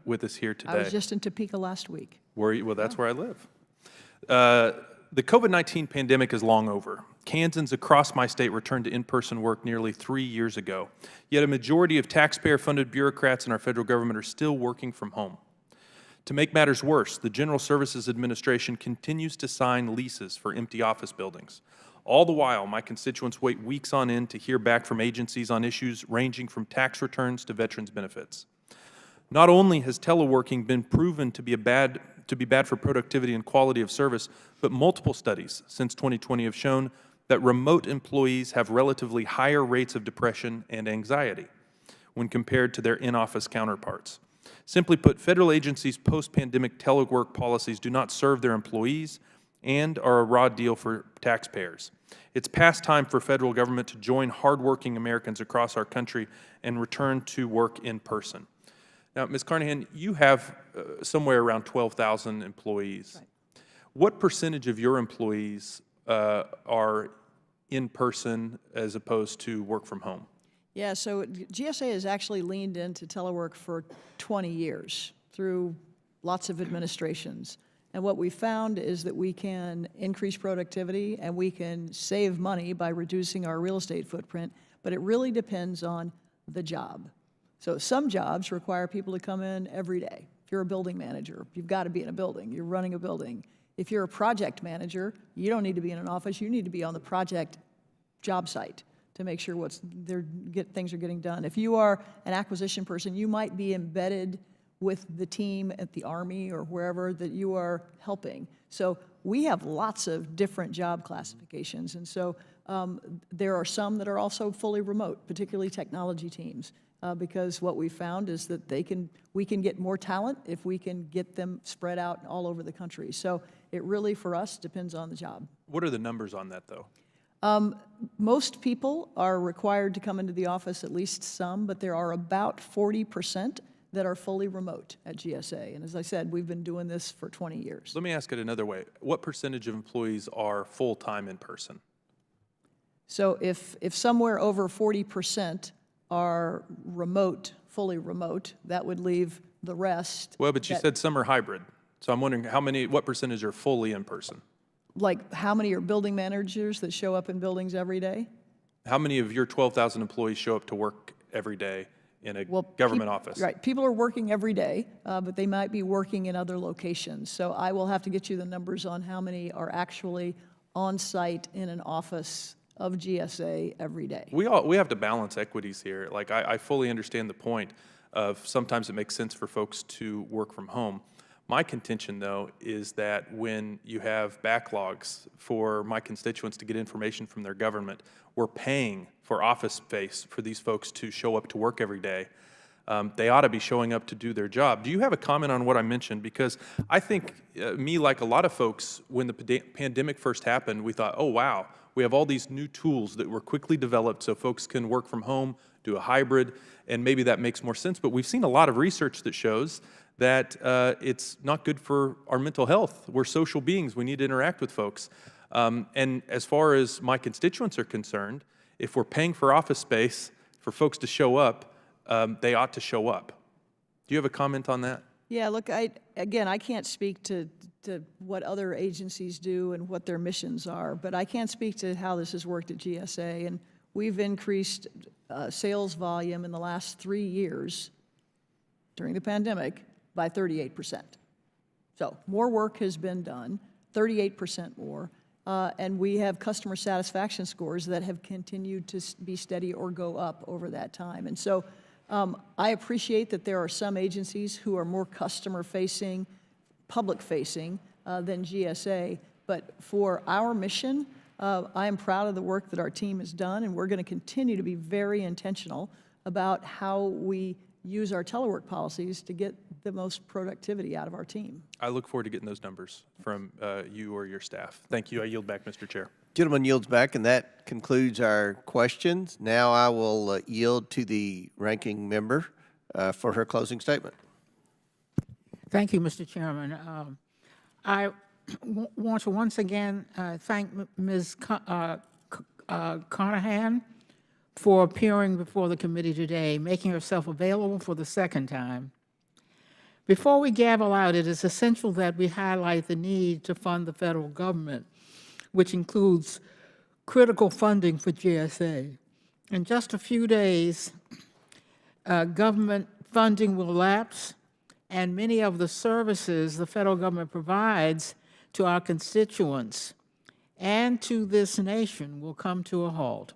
with us here today. I was just in Topeka last week. Where you, well, that's where I live. The COVID-19 pandemic is long over. Kansans across my state returned to in-person work nearly 3 years ago. Yet a majority of taxpayer-funded bureaucrats in our federal government are still working from home. To make matters worse, the General Services Administration continues to sign leases for empty office buildings. All the while, my constituents wait weeks on end to hear back from agencies on issues ranging from tax returns to veterans benefits. Not only has teleworking been proven to be bad for productivity and quality of service, but multiple studies since 2020 have shown that remote employees have relatively higher rates of depression and anxiety when compared to their in-office counterparts. Simply put, federal agencies' post-pandemic telework policies do not serve their employees and are a raw deal for taxpayers. It's past time for federal government to join hardworking Americans across our country and return to work in person. Now, Ms. Carnahan, you have somewhere around 12,000 employees. Right. What percentage of your employees are in person as opposed to work from home? Yeah, so GSA has actually leaned into telework for 20 years through lots of administrations. And what we found is that we can increase productivity and we can save money by reducing our real estate footprint, but it really depends on the job. So some jobs require people to come in every day. If you're a building manager, you've got to be in a building. You're running a building. If you're a project manager, you don't need to be in an office. You need to be on the project job site to make sure things are getting done. If you are an acquisition person, you might be embedded with the team at the Army or wherever that you are helping. So we have lots of different job classifications, and so there are some that are also fully remote, particularly technology teams, because what we found is that we can get more talent if we can get them spread out all over the country. So it really, for us, depends on the job. What are the numbers on that, though? Most people are required to come into the office, at least some, but there are about 40% that are fully remote at GSA. And as I said, we've been doing this for 20 years. Let me ask it another way. What percentage of employees are full-time in person? So if somewhere over 40% are remote, fully remote, that would leave the rest. Well, but you said some are hybrid. So I'm wondering what percentage are fully in person? Like how many are building managers that show up in buildings every day? How many of your 12,000 employees show up to work every day in a government office? Right, people are working every day, but they might be working in other locations. So I will have to get you the numbers on how many are actually on site in an office of GSA every day. We have to balance equities here. Like I fully understand the point of sometimes it makes sense for folks to work from home. My contention, though, is that when you have backlogs for my constituents to get information from their government, we're paying for office space for these folks to show up to work every day. They ought to be showing up to do their job. Do you have a comment on what I mentioned? Because I think me, like a lot of folks, when the pandemic first happened, we thought, oh, wow, we have all these new tools that were quickly developed so folks can work from home, do a hybrid, and maybe that makes more sense. But we've seen a lot of research that shows that it's not good for our mental health. We're social beings. We need to interact with folks. And as far as my constituents are concerned, if we're paying for office space for folks to show up, they ought to show up. Do you have a comment on that? Yeah, look, I can't speak to what other agencies do and what their missions are, but I can speak to how this has worked at GSA. And we've increased sales volume in the last 3 years during the pandemic by 38%. So more work has been done, 38% more, and we have customer satisfaction scores that have continued to be steady or go up over that time. And so I appreciate that there are some agencies who are more customer-facing, public-facing than GSA, but for our mission, I am proud of the work that our team has done, and we're going to continue to be very intentional about how we use our telework policies to get the most productivity out of our team. I look forward to getting those numbers from you or your staff. Thank you. I yield back, Mr. Chair. Gentleman yields back, and that concludes our questions. Now I will yield to the ranking member for her closing statement. Thank you, Mr. Chairman. I want to once again thank Ms. Carnahan for appearing before the committee today, making herself available for the second time. Before we gavel out, it is essential that we highlight the need to fund the federal government, which includes critical funding for GSA. In just a few days, government funding will lapse, and many of the services the federal government provides to our constituents and to this nation will come to a halt.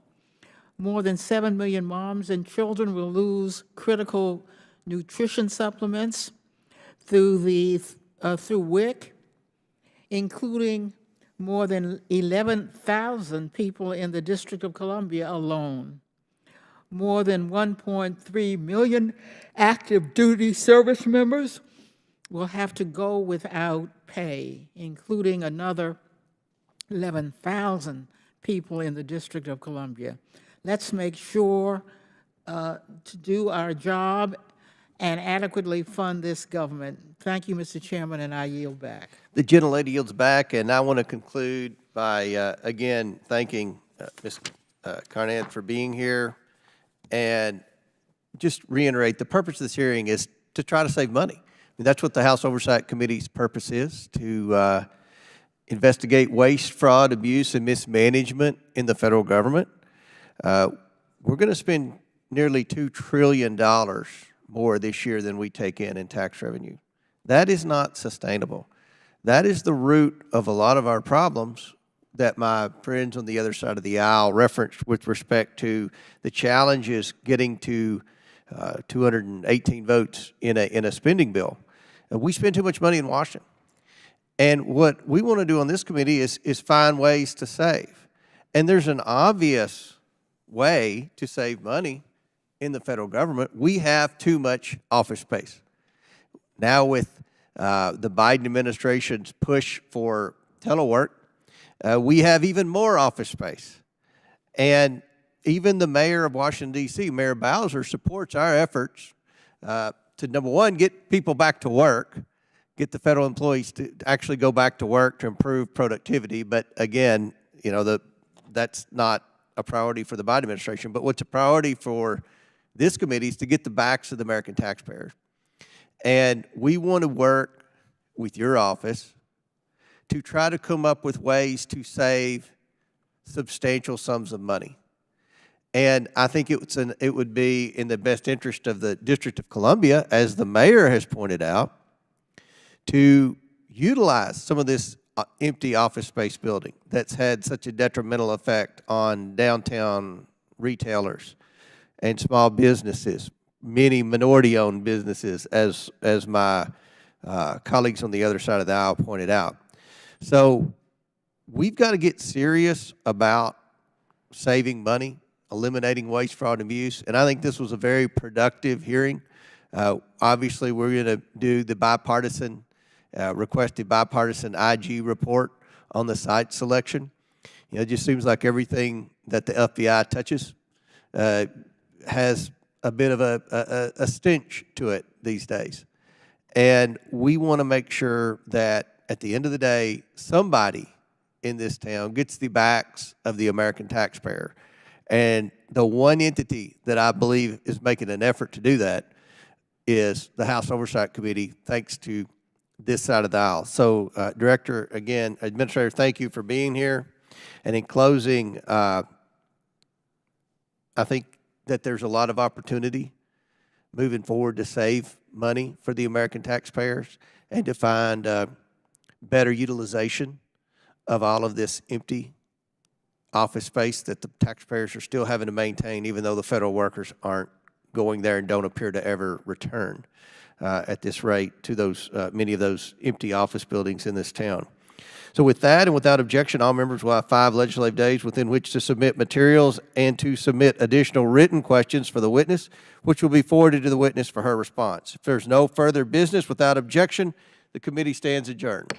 More than 7 million moms and children will lose critical nutrition supplements through WIC, including more than 11,000 people in the District of Columbia alone. More than 1.3 million active duty service members will have to go without pay, including another 11,000 people in the District of Columbia. Let's make sure to do our job and adequately fund this government. Thank you, Mr. Chairman, and I yield back. The gentlelady yields back, and I want to conclude by, again, thanking Ms. Carnahan for being here, and just reiterate, the purpose of this hearing is to try to save money. I mean, that's what the House Oversight Committee's purpose is, to investigate waste, fraud, abuse, and mismanagement in the federal government. We're going to spend nearly $2 trillion more this year than we take in tax revenue. That is not sustainable. That is the root of a lot of our problems that my friends on the other side of the aisle referenced with respect to the challenges getting to 218 votes in a spending bill. We spend too much money in Washington. And what we want to do on this committee is find ways to save. And there's an obvious way to save money in the federal government. We have too much office space. Now with the Biden administration's push for telework, we have even more office space. And even the mayor of Washington, D.C., Mayor Bowser, supports our efforts to, number one, get people back to work, get the federal employees to actually go back to work to improve productivity. But again, you know, that's not a priority for the Biden administration. But what's a priority for this committee is to get the backs of the American taxpayers. And we want to work with your office to try to come up with ways to save substantial sums of money. And I think it would be in the best interest of the District of Columbia, as the mayor has pointed out, to utilize some of this empty office space building that's had such a detrimental effect on downtown retailers and small businesses, many minority-owned businesses, as my colleagues on the other side of the aisle pointed out. So we've got to get serious about saving money, eliminating waste, fraud, and abuse, and I think this was a very productive hearing. Obviously, we're going to do the bipartisan, requested bipartisan IG report on the site selection. You know, it just seems like everything that the FBI touches has a bit of a stench to it these days. And we want to make sure that at the end of the day, somebody in this town gets the backs of the American taxpayer. And the one entity that I believe is making an effort to do that is the House Oversight Committee, thanks to this side of the aisle. So, Director, again, Administrator, thank you for being here. And in closing, I think that there's a lot of opportunity moving forward to save money for the American taxpayers and to find better utilization of all of this empty office space that the taxpayers are still having to maintain, even though the federal workers aren't going there and don't appear to ever return at this rate to those many of those empty office buildings in this town. So with that and without objection, all members will have 5 legislative days within which to submit materials and to submit additional written questions for the witness, which will be forwarded to the witness for her response. If there's no further business without objection, the committee stands adjourned.